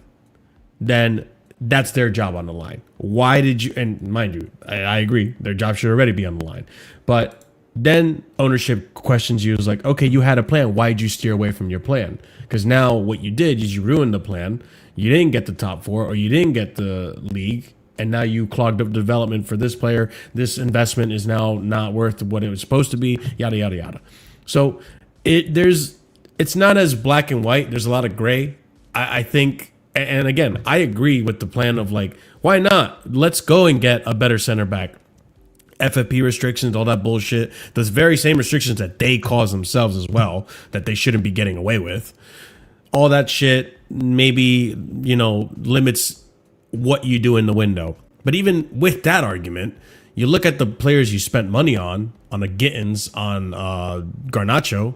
Then that's their job on the line. Why did you, and mind you, I agree, their job should already be on the line. But then ownership questions you is like, okay, you had a plan. Why did you steer away from your plan? Because now what you did is you ruined the plan. You didn't get the top 4 or you didn't get the league. And now you clogged up development for this player. This investment is now not worth what it was supposed to be, yada, yada, yada. So it's not as black and white. There's a lot of gray. I think, and again, I agree with the plan of like, why not? Let's go and get a better center back. FFP restrictions, all that bullshit. Those very same restrictions that they cause themselves as well, that they shouldn't be getting away with. All that shit maybe, limits what you do in the window. But even with that argument, you look at the players you spent money on the Gittins, on Garnacho,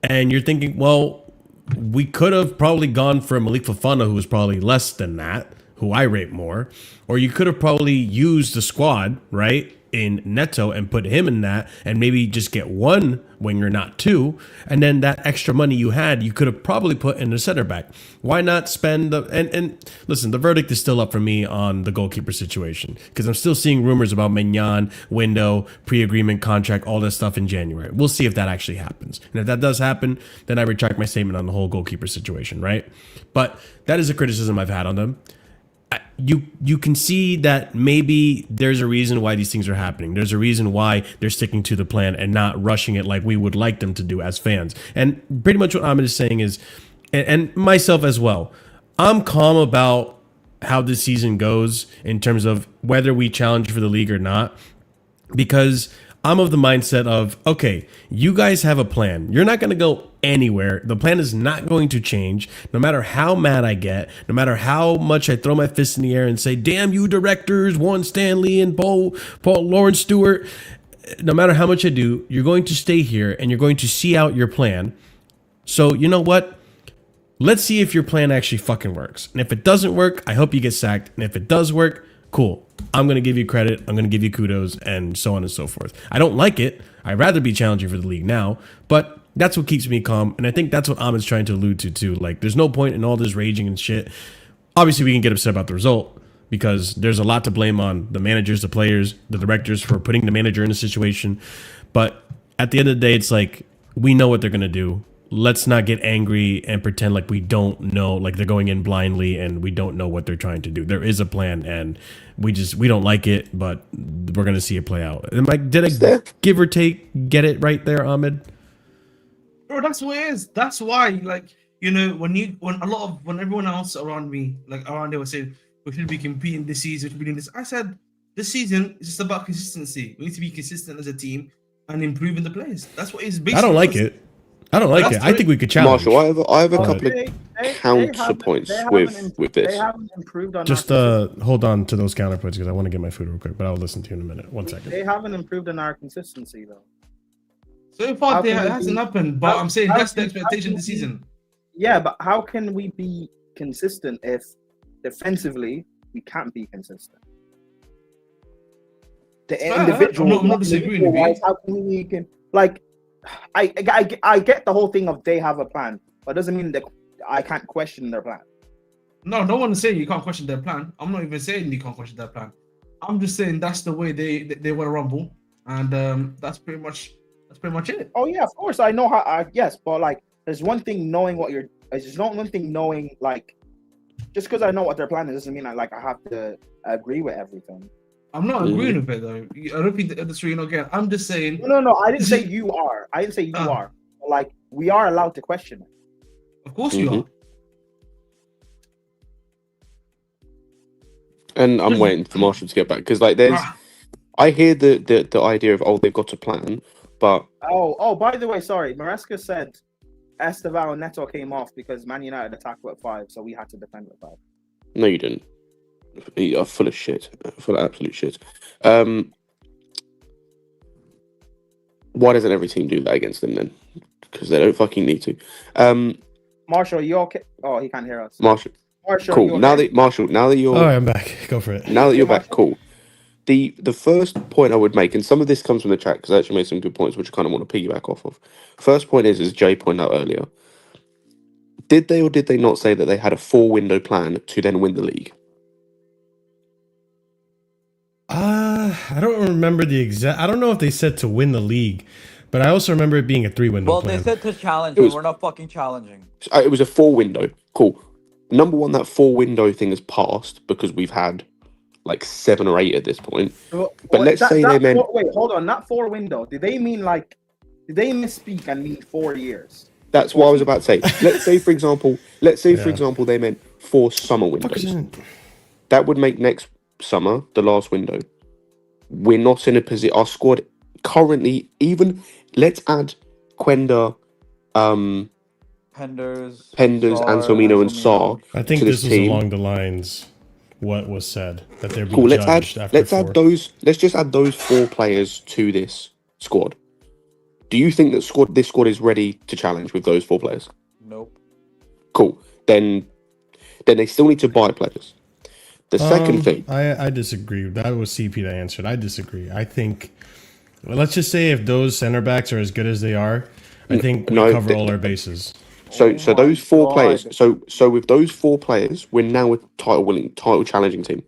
and you're thinking, well, we could have probably gone for Malik Fofana, who was probably less than that, who I rate more. Or you could have probably used the squad, right, in Neto and put him in that and maybe just get one winger, not two. And then that extra money you had, you could have probably put in the center back. Why not spend and listen, the verdict is still up for me on the goalkeeper situation because I'm still seeing rumors about Mignon, window, pre-agreement contract, all this stuff in January. We'll see if that actually happens. And if that does happen, then I retract my statement on the whole goalkeeper situation, right? But that is a criticism I've had on them. You can see that maybe there's a reason why these things are happening. There's a reason why they're sticking to the plan and not rushing it like we would like them to do as fans. And pretty much what Ahmed is saying is, and myself as well, I'm calm about how this season goes in terms of whether we challenge for the league or not, because I'm of the mindset of, okay, you guys have a plan. You're not going to go anywhere. The plan is not going to change, no matter how mad I get, no matter how much I throw my fist in the air and say, damn you directors, Warren Stanley and Paul Lawrence Stewart. No matter how much I do, you're going to stay here and you're going to see out your plan. So you know what? Let's see if your plan actually fucking works. And if it doesn't work, I hope you get sacked. And if it does work, cool. I'm going to give you credit. I'm going to give you kudos and so on and so forth. I don't like it. I'd rather be challenging for the league now, but that's what keeps me calm. And I think that's what Ahmed's trying to allude to too. Like, there's no point in all this raging and shit. Obviously, we can get upset about the result because there's a lot to blame on the managers, the players, the directors for putting the manager in a situation. But at the end of the day, it's like, we know what they're going to do. Let's not get angry and pretend like we don't know, like they're going in blindly and we don't know what they're trying to do. There is a plan and we don't like it, but we're going to see it play out. And like, did I give or take get it right there, Ahmed? Bro, that's what it is. That's why, like, when everyone else around me, like around there was saying, we should be competing this season, we should be doing this. I said, this season is just about consistency. We need to be consistent as a team and improving the players. That's what it's basically. I don't like it. I think we could challenge. Marshall, I have a couple of counterpoints with this. They haven't improved on just hold on to those counterpoints because I want to get my food real quick, but I'll listen to you in a minute. 1 second. They haven't improved on our consistency though. So far, it hasn't happened, but I'm saying that's the expectation this season. Yeah, but how can we be consistent if defensively we can't be consistent? The individual, I'm not disagreeing with you. How can we like? I get the whole thing of they have a plan, but it doesn't mean that I can't question their plan. No one is saying you can't question their plan. I'm not even saying you can't question their plan. I'm just saying that's the way they want to rumble, and that's pretty much it. Oh yeah, of course I know how. Yes, but like, there's one thing knowing what you're. There's not one thing knowing like, just because I know what their plan is doesn't mean I have to agree with everything. I'm not agreeing with it though. I don't think that's really not getting. I'm just saying. No. I didn't say you are. I didn't say you are. But like, we are allowed to question it. Of course you are. And I'm waiting for Marshall to get back because like I hear the idea of they've got a plan, but by the way, sorry, Maresca said Esteval and Neto came off because Man United attacked with 5, so we had to defend with 5. No, you didn't. You are full of shit. Full of absolute shit. Why doesn't every team do that against them then? Because they don't fucking need to. Marshall, you okay? Oh, he can't hear us. Marshall, cool. Now that you're... All right, I'm back. Go for it. Now that you're back, cool. The first point I would make, and some of this comes from the chat because I actually made some good points, which I kind of want to piggyback off of. First point is, as Jay pointed out earlier, did they or did they not say that they had a 4-window plan to then win the league? I don't remember the exact. I don't know if they said to win the league, but I also remember it being a 3-window Well, plan. they said to challenge, It and was- we're not fucking challenging. It was a 4-window. Cool. Number one, that 4-window thing has passed because we've had like 7 or 8 at this point. But let's say they meant. Wait, hold on. Not 4-window. Did they mean like? Did they misspeak and mean 4 years? That's what I was about to say. Let's say, for example, Yeah. they meant 4 summer windows. That would make next summer the last window. We're not in a position. Our squad currently, even let's add Quenda, Penders, Anselmino, and Sarr I think to this was team. along the lines what was said that they're being Cool. Let's judged after let's 4. add those. Let's just add those 4 players to this squad. Do you think that this squad is ready to challenge with those 4 players? Nope. Cool. Then they still need to buy players. The second thing, I disagree. That was CP that answered. I disagree. I think, well, let's just say if those center backs are as good as they are, I think we cover all our bases. so Oh those my 4 God. players. So with those 4 players, we're now a title challenging team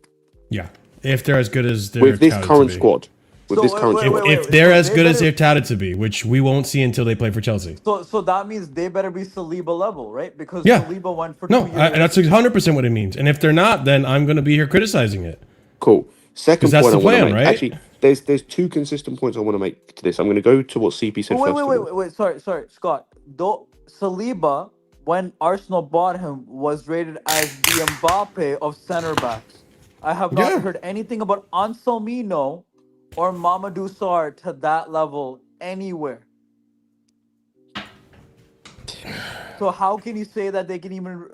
Yeah, if they're as good as they're with this touted current to be. squad. With So this current squad. If they're as good as they're touted to be, which we won't see until they play for Chelsea. So that means they better be Saliba level, right? Because Yeah. Saliba went for No, 2 years. that's 100% what it means. And if they're not, then I'm going to be here criticizing it. Cool. Second 'Cause that's point the I want to plan, make. right? Actually, there's 2 consistent points I want to make to this. I'm going to go to what CP said Wait, first. wait, of all. wait. Sorry, Scott. Though Saliba, when Arsenal bought him, was rated as the Mbappe of center backs. I have not Yeah. heard anything about Anselmino or Mamadou Sarr to that level anywhere. So how can you say that they can even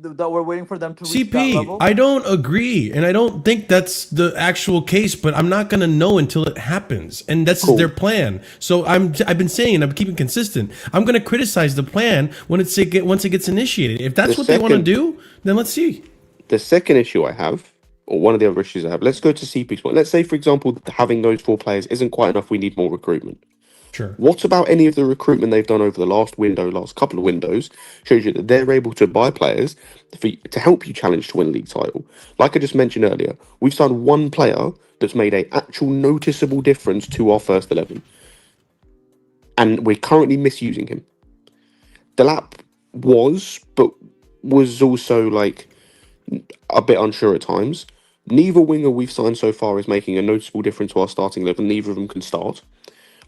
that we're waiting for them to reach that CP, level? I don't agree, and I don't think that's the actual case. But I'm not gonna know until it happens, and that's Cool. their plan. So I've been saying, I'm keeping consistent. I'm gonna criticize the plan once it gets initiated. If that's The what they want to second- do, then let's see. The second issue I have, or one of the other issues I have, let's go to CP's point. Let's say, for example, having those 4 players isn't quite enough. We need more recruitment. Sure. What about any of the recruitment they've done over the last couple of windows, shows you that they're able to buy players to help you challenge to win a league title? Like I just mentioned earlier, we've signed 1 player that's made an actual noticeable difference to our first 11. And we're currently misusing him. Delap was also like a bit unsure at times. Neither winger we've signed so far is making a noticeable difference to our starting 11. Neither of them can start.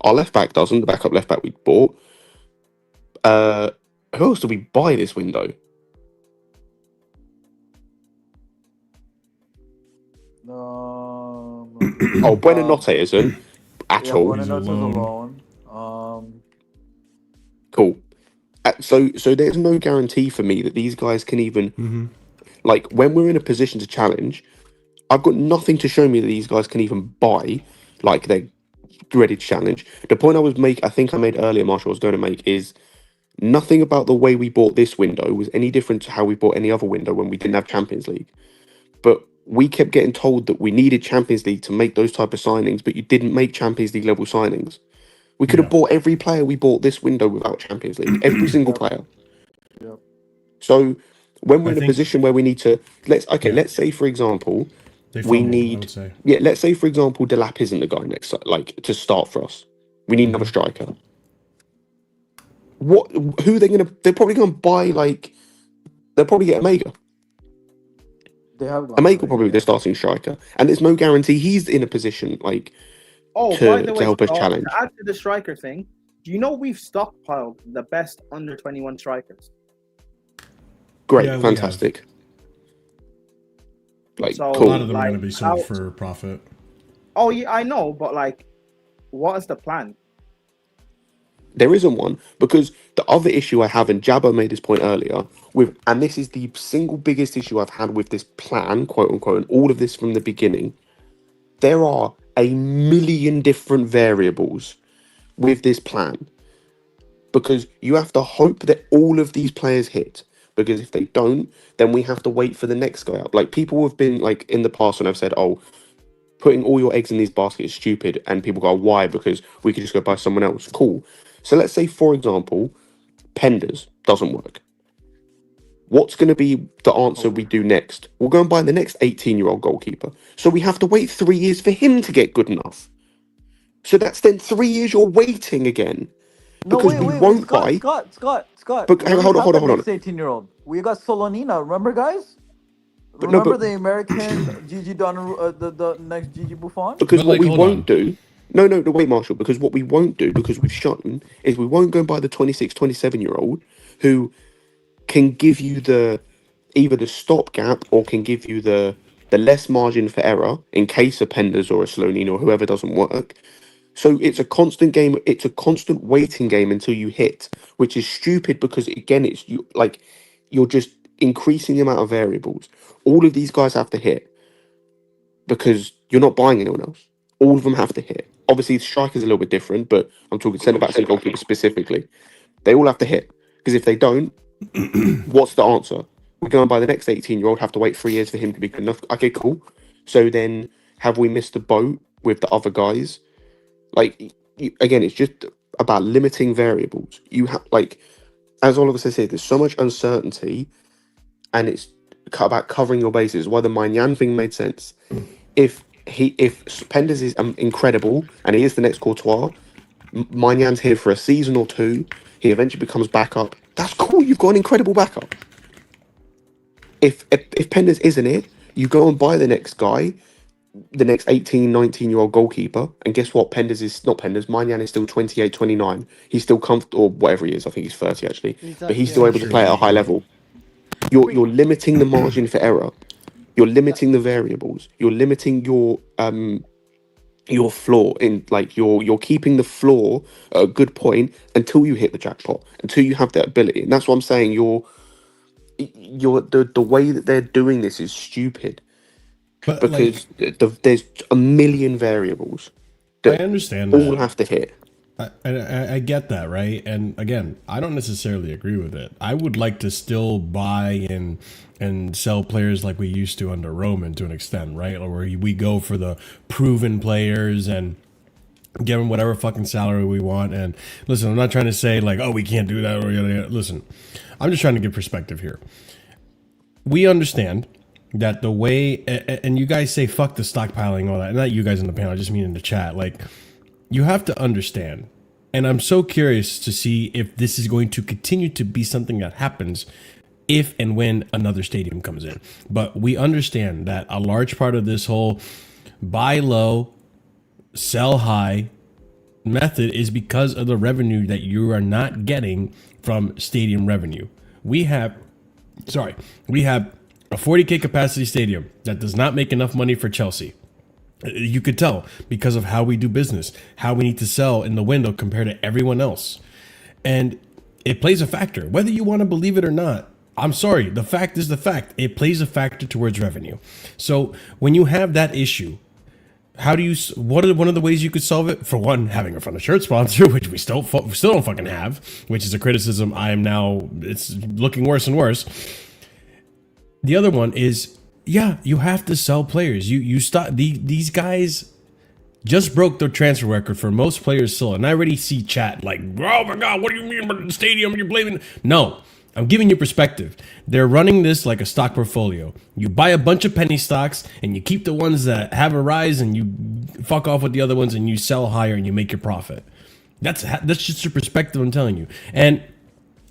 Our left back doesn't. The backup left back we bought. Who else did we buy this window? Oh, Buenanotte isn't at all. Buenanotte is alone. Cool. So there's no guarantee for me that these guys can even like when we're in a position to challenge. I've got nothing to show me that these guys can even buy like they're ready to challenge. The point I think I made earlier, Marshall, I was going to make is nothing about the way we bought this window was any different to how we bought any other window when we didn't have Champions League. But we kept getting told that we needed Champions League to make those type of signings, but you didn't make Champions League level signings. We could have bought every player we bought this window without Champions League, every single player. Yep. So when we're in a position where we need to, let's say for example, let's say for example, Delap isn't the guy next, like to start for us. We need another striker. Who are they gonna? They're probably gonna buy like. They'll probably get Omega. They have Omega will probably be the starting striker, and there's no guarantee he's in a position like to help us challenge. To add to the striker thing, do you know we've stockpiled the best under 21 strikers? Great, fantastic. Like, so, cool. A lot of them are going to be sold for profit. Oh yeah, I know, but like, what is the plan? There isn't one, because the other issue I have, and Jabba made this point earlier, and this is the single biggest issue I've had with this plan, quote unquote, and all of this from the beginning. There are a million different variables with this plan, because you have to hope that all of these players hit. Because if they don't, then we have to wait for the next guy up. Like, people have been like in the past when I've said, "Oh, putting all your eggs in these baskets is stupid," and people go, "Why?" Because we could just go buy someone else. Cool. So let's say, for example, Penders doesn't work. What's going to be the answer we do next? We'll go and buy the next 18-year-old goalkeeper. So we have to wait 3 years for him to get good enough. So that's then 3 years you're waiting again. No, Because we won't Scott, buy. Scott. But hold on. Next 18-year-old. We got Solonina. Remember, guys? But Remember the American Gigi Donnarumma, the next Gigi Buffon? Because what we won't do. No, wait, Marshall. Because what we won't do, because we've shown, is we won't go and buy the 26, 27-year-old who can give you either the stopgap or can give you the less margin for error in case a Penders or a Slonina or whoever doesn't work. So it's a constant game. It's a constant waiting game until you hit, which is stupid because again, you're just increasing the amount of variables. All of these guys have to hit because you're not buying anyone else. All of them have to hit. Obviously, the striker's a little bit different, but I'm talking centre backs and goalkeepers specifically. They all have to hit because if they don't, what's the answer? We're going to buy the next 18-year-old. Have to wait 3 years for him to be good enough. Okay, cool. So then, have we missed the boat with the other guys? Again, it's just about limiting variables. You have, as all of us have said, there's so much uncertainty, and it's about covering your bases. Why the Maignan thing made sense. If Penders is incredible and he is the next Courtois, Maignan here for a season or two. He eventually becomes backup. That's cool. You've got an incredible backup. If Penders isn't it, you go and buy the next guy. The next 18, 19-year-old goalkeeper. And guess what? Maignan is still 28, 29. He's still comfortable, or whatever he is. I think he's 30, actually. But he's still able to play at a high level. You're limiting the margin for error. You're limiting the variables. You're limiting your floor. You're keeping the floor at a good point until you hit the jackpot, until you have that ability. And that's what I'm saying. The way that they're doing this is stupid. But because there's a million variables that I understand all have to hit. I get that, right? And again, I don't necessarily agree with it. I would like to still buy and sell players like we used to under Roman to an extent, right? Or where we go for the proven players and give them whatever fucking salary we want. And listen, I'm not trying to say we can't do that. Or listen, I'm just trying to give perspective here. We understand that the way, and you guys say fuck the stockpiling, all that. Not you guys in the panel, I just mean in the chat. You have to understand, and I'm so curious to see if this is going to continue to be something that happens if and when another stadium comes in. But we understand that a large part of this whole buy low, sell high method is because of the revenue that you are not getting from stadium revenue. We have a 40K capacity stadium that does not make enough money for Chelsea. You could tell because of how we do business, how we need to sell in the window compared to everyone else. And it plays a factor, whether you want to believe it or not. I'm sorry, the fact is the fact. It plays a factor towards revenue. So when you have that issue, what are one of the ways you could solve it? For one, having a front of shirt sponsor, which we still don't fucking have, which is a criticism it's looking worse and worse. The other one is, you have to sell players. You stop. These guys just broke their transfer record for most players still. And I already see chat oh my God, what do you mean by the stadium? You're blaming. No, I'm giving you perspective. They're running this like a stock portfolio. You buy a bunch of penny stocks and you keep the ones that have a rise and you fuck off with the other ones and you sell higher and you make your profit. That's just your perspective, I'm telling you. And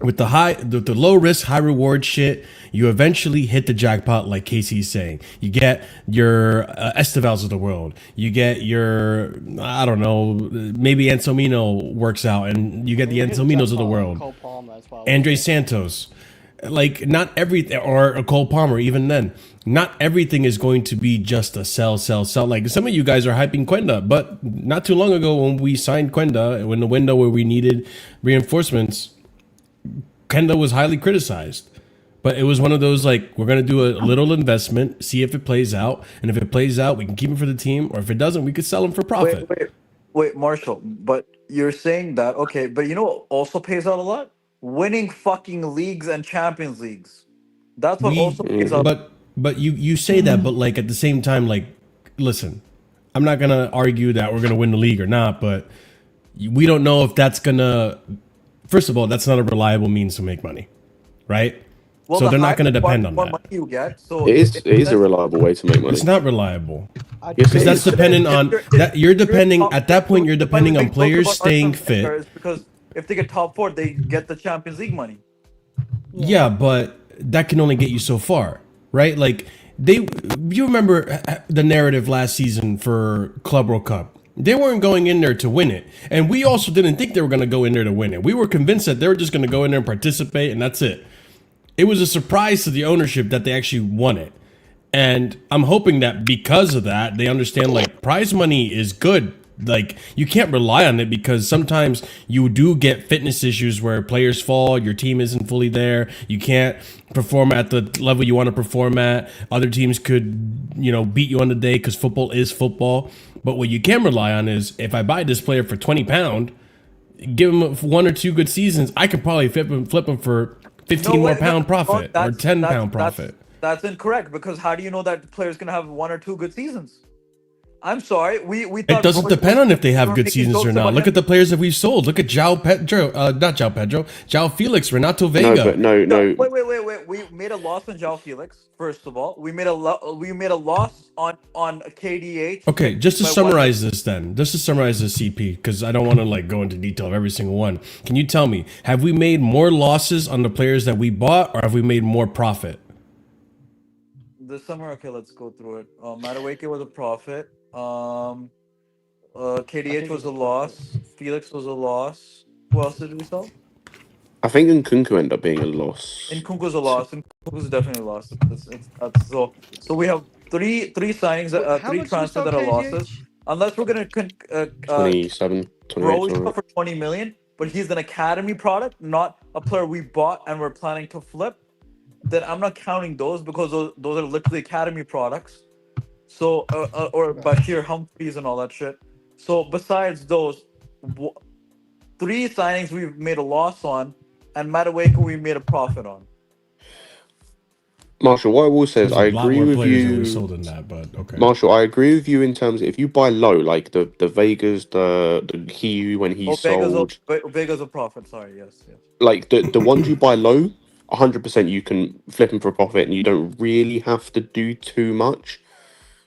with the low risk, high reward shit, you eventually hit the jackpot, like Casey's saying. You get your Estevals of the world. You get your, I don't know, maybe Anselmino works out, and you get the Anselminos of the world. Cole Palmer as well. Andre Santos. Not everything, or a Cole Palmer, even then. Not everything is going to be just a sell. Some of you guys are hyping Quenda, but not too long ago when we signed Quenda, when the window where we needed reinforcements, Kenda was highly criticized, but it was one of those we're going to do a little investment, see if it plays out, and if it plays out, we can keep him for the team, or if it doesn't, we could sell him for profit. Wait, Marshall, but you're saying that, okay, but you know what also pays out a lot? Winning fucking leagues and Champions Leagues. That's what also pays out. But you say that, but at the same time, listen, I'm not going to argue that we're going to win the league or not, but we don't know if that's going to. First of all, that's not a reliable means to make money, right? So the they're not higher going to the depend quality, on more that. money you get. So It is a reliable way to make money. It's not reliable. I Yes, Because it that's is. dependent on that. You're depending at that point. You're depending on Big joke players about staying Arsene Wenger fit. is because if they get top four, they get the Champions League money. Yeah, but that can only get you so far, right? Like you remember the narrative last season for Club World Cup. They weren't going in there to win it, and we also didn't think they were going to go in there to win it. We were convinced that they were just going to go in there and participate, and that's it. It was a surprise to the ownership that they actually won it. And I'm hoping that because of that, they understand like prize money is good. Like you can't rely on it because sometimes you do get fitness issues where players fall, your team isn't fully there, you can't perform at the level you want to perform at. Other teams could, beat you on the day because football is football. But what you can rely on is if I buy this player for £20, give him 1 or 2 good seasons, I could probably flip him for 15 more pound profit or 10 pound profit. That's incorrect because how do you know that player's gonna have 1 or 2 good seasons? I'm sorry, we thought It doesn't Royce depend was- on if they we have were good making seasons or jokes not. about Look him. at the players that we've sold. Look at João Felix, Renato Vega. No, but no. Wait. We made a loss on João Felix. First of all, we made a loss on KDH. Okay, just to by summarize this then, CP, because I don't want to go into detail of every single one. Can you tell me, have we made more losses on the players that we bought, or have we made more profit? This summer, okay, let's go through it. Madueke was a profit. KDH was a loss. Felix was a loss. Who else did we sell? I think Nkunku ended up being a loss. Nkunku's a loss. Nkunku's definitely a loss. That's so we have three signings, How three much was transfers that that are KDH? losses. Unless we're gonna 27, 28. Rose for 20 million, but he's an academy product, not a player we bought and we're planning to flip. Then I'm not counting those because those are literally academy products. So or Bashir Humphreys and all that shit. So besides those, 3 signings we've made a loss on, and Madueke we made a profit on. Marshall, what I will say is There's I a lot agree more with players than we you. sold in that, but okay. Marshall, I agree with you in terms of if you buy low, like the Vegas, the Kiyu when he sold, Vega's a profit. Sorry, yes. like the ones you buy low, 100% you can flip them for a profit, and you don't really have to do too much,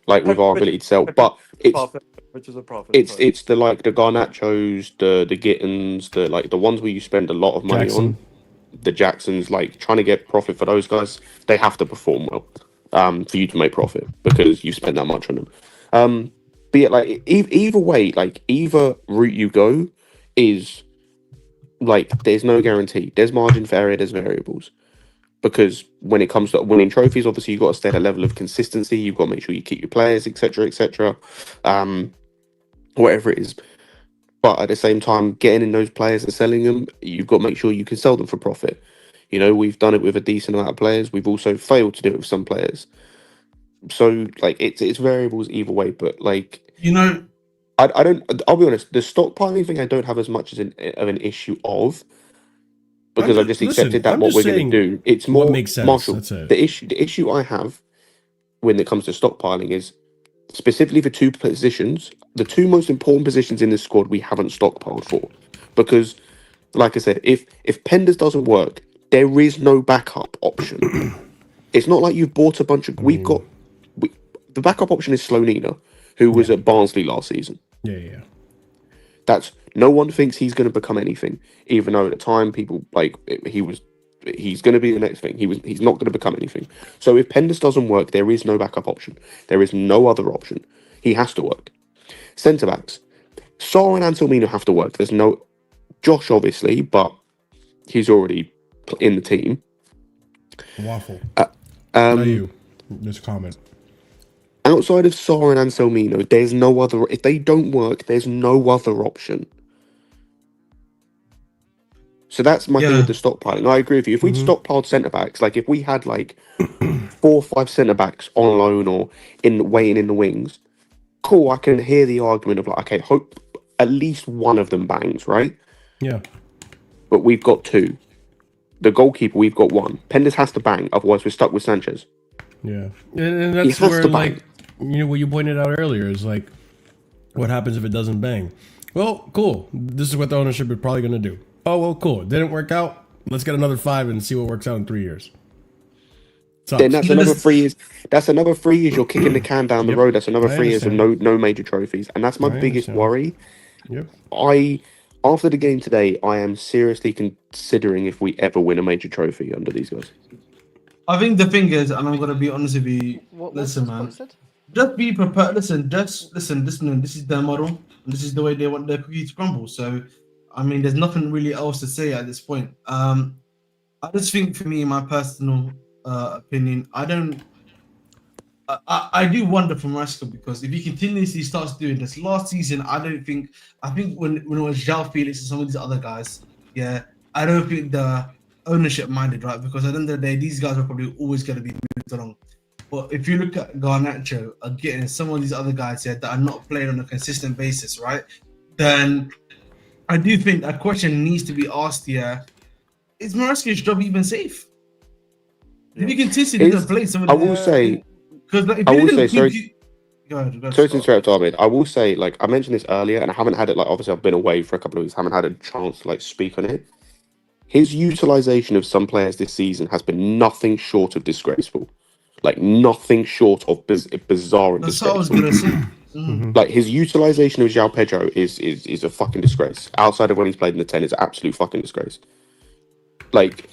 like with our ability to sell. But it's Profit, which is a profit. it's the the Garnachos, the Gittins, the ones where you spend a lot of money on. The Jacksons, trying to get profit for those guys, they have to perform well for you to make profit because you've spent that much on them. But yeah, either way, either route you go is there's no guarantee. There's margin for error, there's variables. Because when it comes to winning trophies, obviously you've got to stay at a level of consistency. You've got to make sure you keep your players, etc., etc. Whatever it is. But at the same time, getting in those players and selling them, you've got to make sure you can sell them for profit. We've done it with a decent amount of players. We've also failed to do it with some players. So, it's variables either way. But, I don't. I'll be honest. The stockpiling thing, I don't have as much of an issue of because I just accepted that what we're going to do. It's more what makes sense. Marshall. That's it. The issue I have when it comes to stockpiling is specifically for 2 positions, the 2 most important positions in this squad we haven't stockpiled for. Because, like I said, if Penders doesn't work, there is no backup option. It's not like you've bought a bunch of... the backup option is Slonina, who was at Barnsley last season. Yeah. That's... No one thinks he's going to become anything, even though at the time people, he's going to be the next thing. He's not going to become anything. So if Penders doesn't work, there is no backup option. There is no other option. He has to work. Centre backs. Sarr and Anselmino have to work. There's no Josh, obviously, but he's already in the team. Waffle. Not you. Just comment. Outside of Sarr and Anselmino, there's no other. If they don't work, there's no other option. So that's my thing with the stockpiling. I agree with you. If we'd stockpiled centre backs, if we had 4 or 5 centre backs on loan or waiting in the wings, cool. I can hear the argument of okay, hope at least one of them bangs, right? Yeah. But we've got 2. The goalkeeper, we've got 1. Penders has to bang, otherwise we're stuck with Sanchez. Yeah, and that's has where to bang. what you pointed out earlier is what happens if it doesn't bang? Well, cool. This is what the ownership is probably going to do. Oh, well, cool. It didn't work out. Let's get another 5 and see what works out in 3 years. Sucks. that's another 3 years. That's another 3 years you're kicking the can down the Yep. road. That's another I 3 years of understand. no major trophies, and that's my I biggest understand. worry. Yep. After the game today, I am seriously considering if we ever win a major trophy under these guys. I think the thing is, and I'm gonna be honest with you. What's Listen, man. what said? Just be prepared. Listen, just listen. This is their model. And this is the way they want their cookie to crumble. So, I mean, there's nothing really else to say at this point. I just think, for me, in my personal opinion, I don't. I do wonder for Maresca, because if he continuously starts doing this last season, I think when it was João Felix and some of these other guys, yeah, I don't think the ownership minded, right? Because at the end of the day, these guys are probably always going to be moved along. But if you look at Garnacho, again, some of these other guys here that are not playing on a consistent basis, right? Then I do think a question needs to be asked here: is Maresca's job even safe? If you continuously don't play some of I will say. because like, Sorry. Go ahead, Sorry to interrupt, Ahmed. I will say, like, I mentioned this earlier, and I haven't had it. Like, obviously, I've been away for a couple of weeks. Haven't had a chance to like speak on it. His utilization of some players this season has been nothing short of disgraceful. Like, nothing short of bizarre and That's what I was disgraceful. gonna say. Like, his utilization of João Pedro is a fucking disgrace. Outside of when he's played in the 10, it's an absolute fucking disgrace. Like,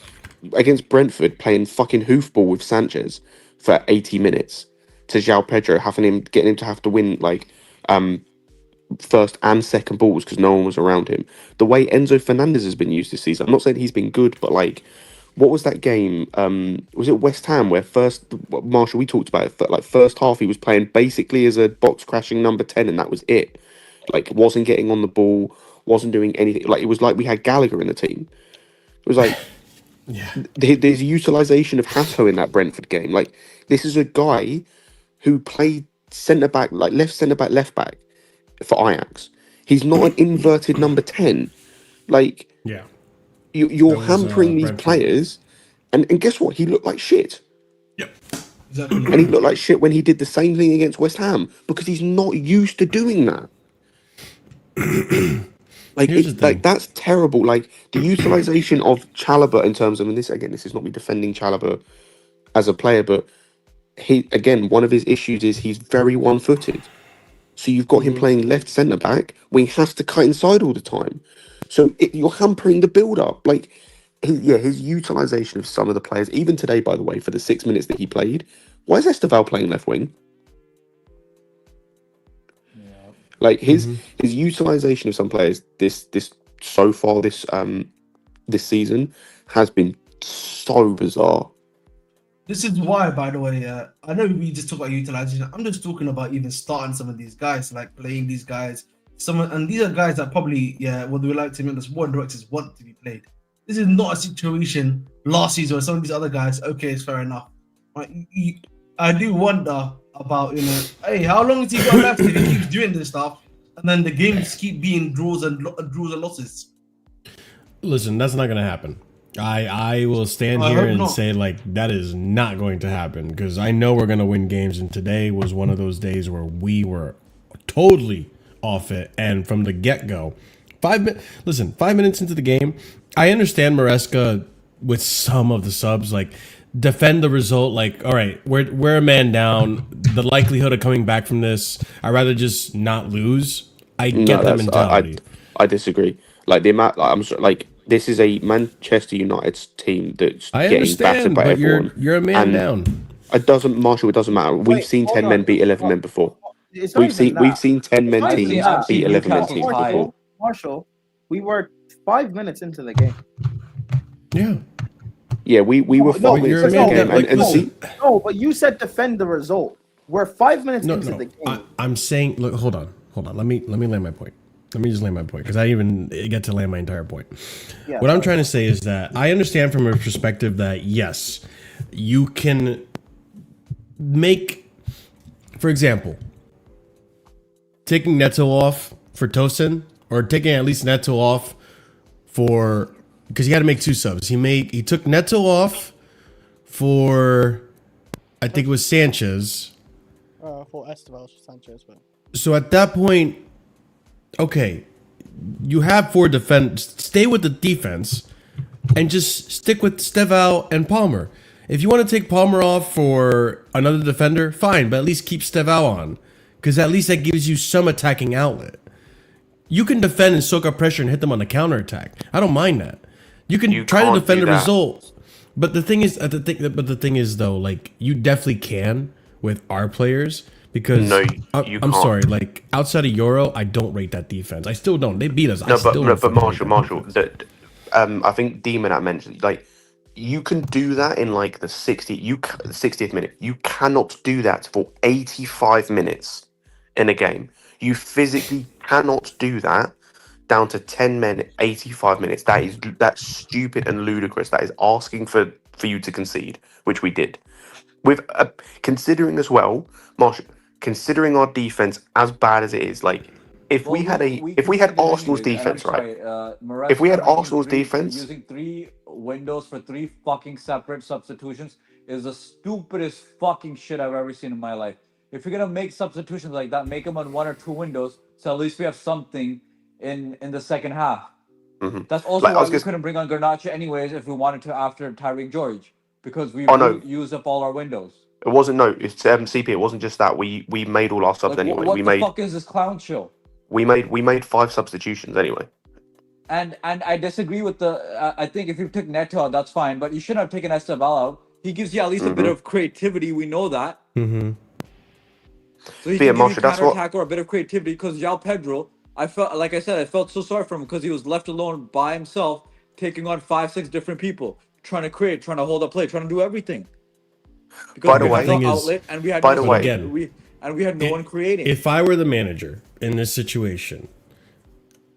against Brentford, playing fucking hoofball with Sanchez for 80 minutes to João Pedro, getting him to have to win like first and second balls because no one was around him. The way Enzo Fernandez has been used this season, I'm not saying he's been good, but like, what was that game? Was it West Ham where Marshall, we talked about it, like first half he was playing basically as a box crashing number 10 and that was it. Like, wasn't getting on the ball, wasn't doing anything. Like, it was like we had Gallagher in the team. It was like, Yeah. There's a utilization of Hato in that Brentford game. Like, this is a guy who played centre back, like left back for Ajax. He's not an inverted number 10. Like, Yeah. you're That was, hampering these Brentford. players, and guess what? He looked like shit. Yep. Exactly. And he looked like shit when he did the same thing against West Ham because he's not used to doing that. Like, Here's the thing. that's terrible. Like, the utilization of Chalobah in terms of, and this is not me defending Chalobah as a player, but one of his issues is he's very one-footed. So you've got him playing left centre back where he has to cut inside all the time. So you're hampering the build-up. Like, his utilization of some of the players, even today, by the way, for the 6 minutes that he played, why is Esteval playing left wing? Like, his utilization of some players this season has been so bizarre. This is why, by the way, I know we just talk about utilization. I'm just talking about even starting some of these guys, like playing these guys. And these are guys that probably, whether we like to admit this, board directors want to be played. This is not a situation last season where some of these other guys, okay, it's fair enough. Right? I do wonder about, hey, how long has he got left if he keeps doing this stuff, and then the games keep being draws and losses? Listen, that's not gonna happen. I will stand I here hope and not. say, like, that is not going to happen because I know we're gonna win games, and today was one of those days where we were totally off it, and from the get-go, 5 minutes into the game, I understand Maresca with some of the subs, like, defend the result, like, all right, we're a man down, the likelihood of coming back from this, I'd rather just not lose. I get that mentality. I disagree. Like, the amount, I'm sorry, like, this is a Manchester United team that's I getting battered understand, by but everyone. you're a man And down. It doesn't matter. We've Wait, seen hold 10 on. men beat 11 men before. It's not We've even that. seen 10 men I've teams I've seen beat 11 men Newcastle teams tied. before. Marshall, we were 5 minutes into the game. Yeah. Yeah, we were 5 minutes you're into the a man game, down. Like, and see, No, but you said defend the result. We're 5 minutes No, into no. the game. I'm saying, look, hold on. Let me land my point. Let me just land my point because I even get to land my entire point. Yeah, What I'm trying to say is that I understand from a perspective that, yes, you can make, for example, taking Neto off for Tosin, or taking at least Neto off for, because he had to make 2 subs. He took Neto off for, I think it was Sanchez. For Esteval Sanchez, but So at that point, okay, you have 4 defense. Stay with the defense, and just stick with Steval and Palmer. If you want to take Palmer off for another defender, fine, but at least keep Stevao on. Because at least that gives you some attacking outlet. You can defend and soak up pressure and hit them on the counterattack. I don't mind that. You can try to defend the result. But the thing is, though, like, you definitely can with our players. Because I'm sorry, like, outside of Euro, I don't rate that defense. I still don't. They beat us. But Marshall, I think Demonat mentioned, like, you can do that in like the 60th minute. You cannot do that for 85 minutes in a game. You physically cannot do that down to 10 men, 85 minutes. That's stupid and ludicrous. That is asking for you to concede, which we did. With considering as well, Marshall, considering our defense as bad as it is, like if we had Arsenal's defense, right? If we had Arsenal's defense, using 3 windows for 3 fucking separate substitutions is the stupidest fucking shit I've ever seen in my life. If you're gonna make substitutions like that, make them on 1 or 2 windows, so at least we have something in the second half. Mm-hmm. That's also why we couldn't bring on Garnacho anyways if we wanted to after Tyreek George, because we used up all our windows. It wasn't it's CP. It wasn't just that we made all our subs anyway. What the fuck is this clown show? We made 5 substitutions anyway. And I disagree with I think if you took Neto out, that's fine, but you shouldn't have taken Esteval out. He gives you at least a bit of creativity. We know that. Mm-hmm. So he can give you counter-attack or a bit of creativity, because João Pedro, I felt so sorry for him because he was left alone by himself, taking on 5-6 different people, trying to create, trying to hold up play, trying to do everything. Because by the way, we had no one creating. If I were the manager in this situation,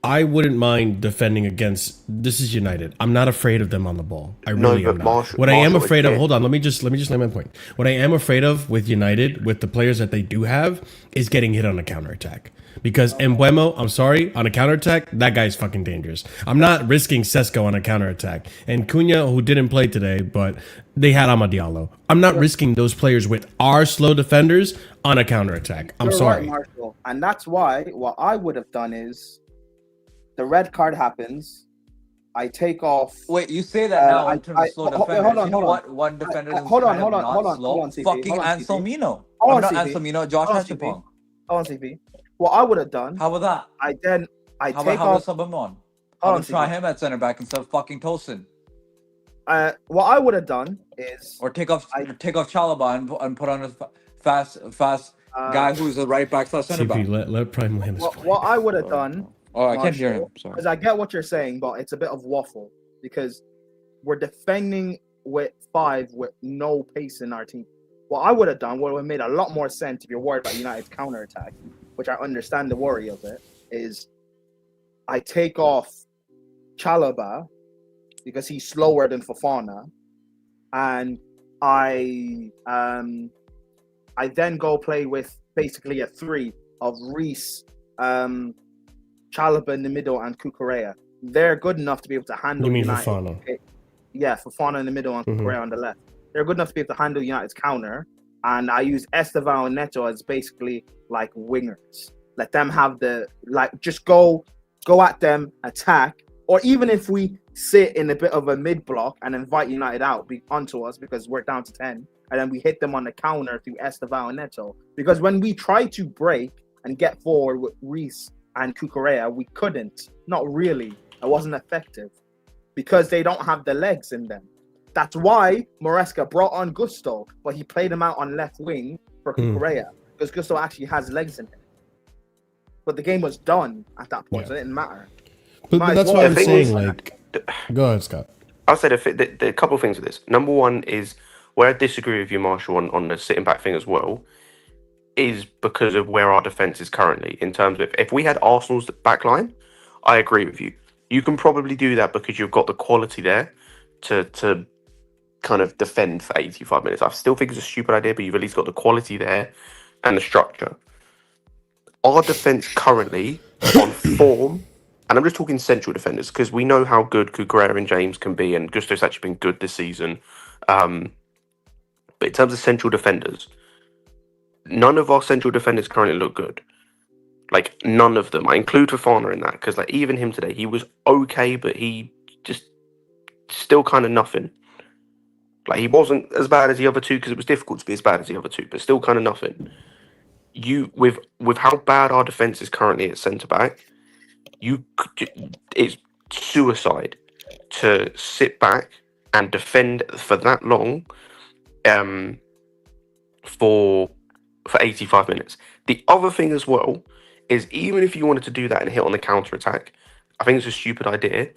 I wouldn't mind defending against. This is United. I'm not afraid of them on the ball. I really am not. What I am afraid of. Hold on. Let me just lay my point. What I am afraid of with United, with the players that they do have, is getting hit on a counterattack. Because Mbeumo, I'm sorry, on a counterattack, that guy's fucking dangerous. I'm not risking Sesko on a counterattack. And Cunha, who didn't play today, but they had Amad Diallo. I'm not risking those players with our slow defenders on a counterattack. I'm sorry. Right, Marshall. And that's why what I would have done is the red card happens. I take off. Wait, you say that now in terms of slow defenders. Hold on. What one defender is hold on, fucking Anselmino. I'm not Anselmino, Josh Hachipong. Hold on, CP. What I would have done. How about that? I take off. How about sub him on? I would try him at center back instead of fucking Tosin. What I would have done is. Or take off Chalobah and put on a fast guy who's a right back / center back. Let Prime land his What I would have done. Oh, I can't hear him. Sorry. Because I get what you're saying, but it's a bit of waffle because we're defending with 5 with no pace in our team. What I would have done would have made a lot more sense if you're worried about United's counterattack, which I understand the worry of it, is I take off Chalobah because he's slower than Fofana, and I then go play with basically a 3 of Reece, Chalobah in the middle, and Cucurella. They're good enough to be able to handle United. Fofana? Yeah, Fofana in the middle and Cucurella on the left. They're good enough to be able to handle United's counter, and I use Esteval and Neto as basically like wingers. Let them have just go at them, attack, or even if we sit in a bit of a mid block and invite United out onto us because we're down to 10, and then we hit them on the counter through Esteval and Neto. Because when we try to break and get forward with Reece and Cucurella, we couldn't. Not really. It wasn't effective because they don't have the legs in them. That's why Maresca brought on Gusto, but he played him out on left wing for Cucurella because Gusto actually has legs in him. But the game was done at that point, so it didn't matter. But that's what I'm saying. Go ahead, Scott. I'll say the couple of things with this. Number one is where I disagree with you, Marshall, on the sitting back thing as well, is because of where our defence is currently. In terms of if we had Arsenal's backline, I agree with you. You can probably do that because you've got the quality there to kind of defend for 85 minutes. I still think it's a stupid idea, but you've at least got the quality there and the structure. Our defence currently on form, and I'm just talking central defenders because we know how good Cucurella and James can be, and Gusto's actually been good this season. But in terms of central defenders, none of our central defenders currently look good. Like, none of them. I include Fofana in that because, like, even him today, he was okay, but he just still kind of nothing. Like, he wasn't as bad as the other two because it was difficult to be as bad as the other two, but still kind of nothing. With how bad our defense is currently at centre back, it's suicide to sit back and defend for that long, for 85 minutes. The other thing as well is, even if you wanted to do that and hit on the counter attack, I think it's a stupid idea. Do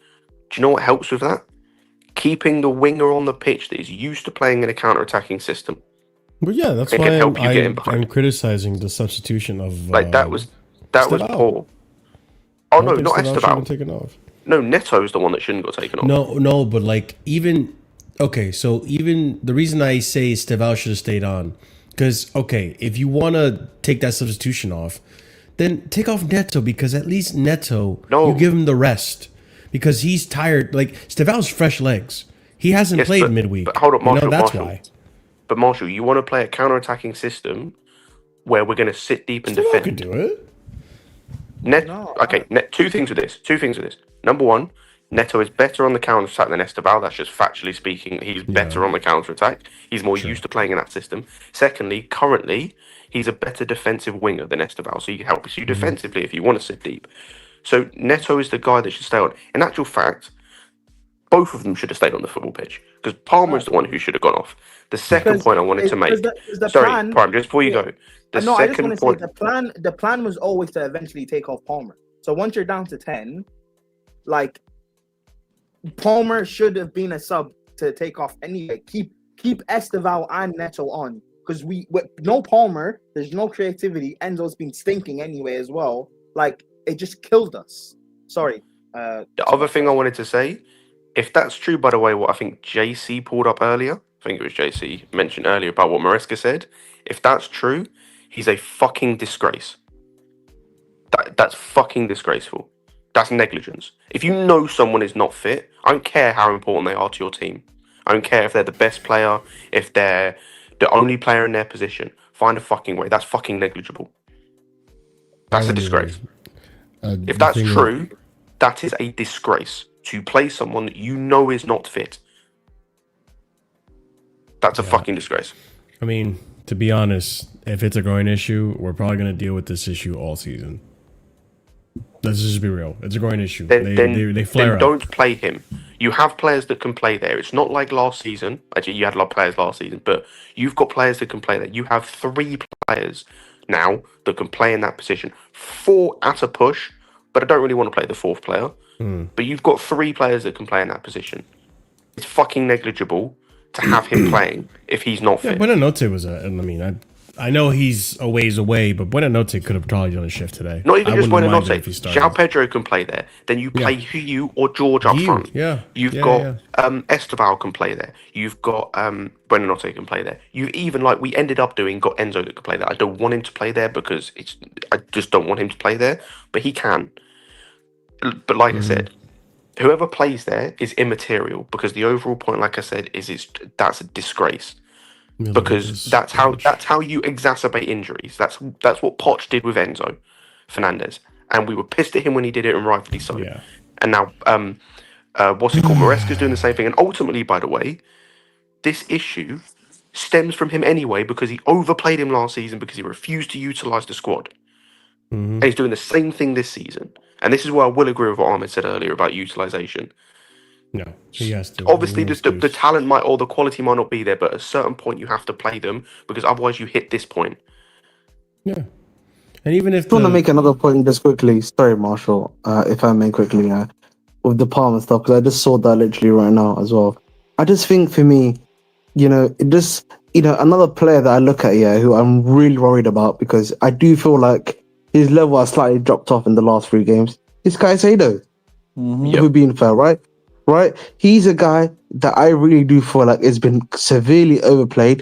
you know what helps with that? Keeping the winger on the pitch that is used to playing in a counter-attacking system. But yeah, that's It why can help you get in behind. I'm criticizing the substitution of Like, that was poor. Oh no, not Esteval. Taken off. No, Neto's the one that shouldn't got taken off. No, but like, even okay, so even the reason I say Esteval should have stayed on, because okay, if you want to take that substitution off, then take off Neto, because at least Neto, you give him the rest. Because he's tired. Like, Steval's fresh legs. He hasn't played midweek. But hold up, Marshall. That's why. But Marshall, you want to play a counter-attacking system where we're going to sit deep and Steval defend. could do it. Two things with this. Number one, Neto is better on the counter-attack than Esteval. That's just factually speaking. He's better on the counter-attack. He's more used to playing in that system. Secondly, currently, he's a better defensive winger than Esteval. So he helps you defensively if you want to sit deep. So Neto is the guy that should stay on. In actual fact, both of them should have stayed on the football pitch, because Palmer is the one who should have gone off. The second point I wanted to make. Prime, just before you go. I just want to say the plan was always to eventually take off Palmer. So once you're down to 10, like, Palmer should have been a sub to take off anyway. Keep Esteval and Neto on, because with no Palmer, there's no creativity. Enzo's been stinking anyway as well. Like, it just killed us. Sorry. The other thing I wanted to say, if that's true, by the way, what I think JC pulled up earlier, I think it was JC mentioned earlier about what Maresca said. If that's true, he's a fucking disgrace. That's fucking disgraceful. That's negligence. If you know someone is not fit, I don't care how important they are to your team. I don't care if they're the best player, if they're the only player in their position. Find a fucking way. That's fucking negligible. That's a disgrace. If that's true, that is a disgrace to play someone that you know is not fit. That's a fucking disgrace. I mean, to be honest, if it's a groin issue, we're probably going to deal with this issue all season. Let's just be real. It's a groin issue. They flare up. Don't play him. You have players that can play there. It's not like last season. Actually, you had a lot of players last season, but you've got players that can play there. You have 3 players now that can play in that position. 4 at a push, but I don't really want to play the 4th player. But you've got 3 players that can play in that position. It's fucking negligible to have him playing if he's not fit. Yeah, Buenanote was I know he's a ways away, but Buenanote could have probably done a shift today. Not even just Buenanote. João Pedro can play there. Then you play Huyu or George up front. You've got Esteval can play there. You've got Buenanote can play there. You've even, like we ended up doing, got Enzo that can play there. I don't want him to play there because I just don't want him to play there, but he can. But like I said, whoever plays there is immaterial, because the overall point, like I said, is that's a disgrace. Because that's how you exacerbate injuries. That's what Poch did with Enzo Fernandez, and we were pissed at him when he did it, and rightfully so. Yeah. And now, Maresca's doing the same thing. And ultimately, by the way, this issue stems from him anyway, because he overplayed him last season because he refused to utilize the squad, and he's doing the same thing this season. And this is where I will agree with what Ahmed said earlier about utilization. No, he has to. Obviously, the talent might, or the quality might not be there, but at a certain point you have to play them, because otherwise you hit this point. Yeah. And even if I want to make another point just quickly. Sorry, Marshall, if I may quickly, with the palm and stuff, because I just saw that literally right now as well. I just think for me, another player that I look at here who I'm really worried about, because I do feel like his level has slightly dropped off in the last 3 games, is Caicedo. We're being fair, right? Right, he's a guy that I really do feel like has been severely overplayed,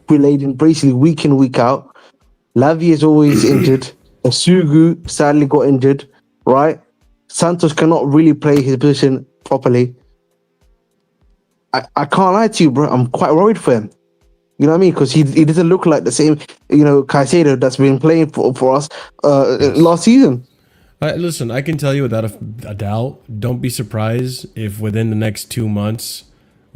played in basically week in, week out. Lavia is always injured. Asugu sadly got injured, right? Santos cannot really play his position properly. I can't lie to you, bro. I'm quite worried for him. You know what I mean? Because he doesn't look like the same, Caicedo that's been playing for us last season. Listen, I can tell you without a doubt, don't be surprised if within the next 2 months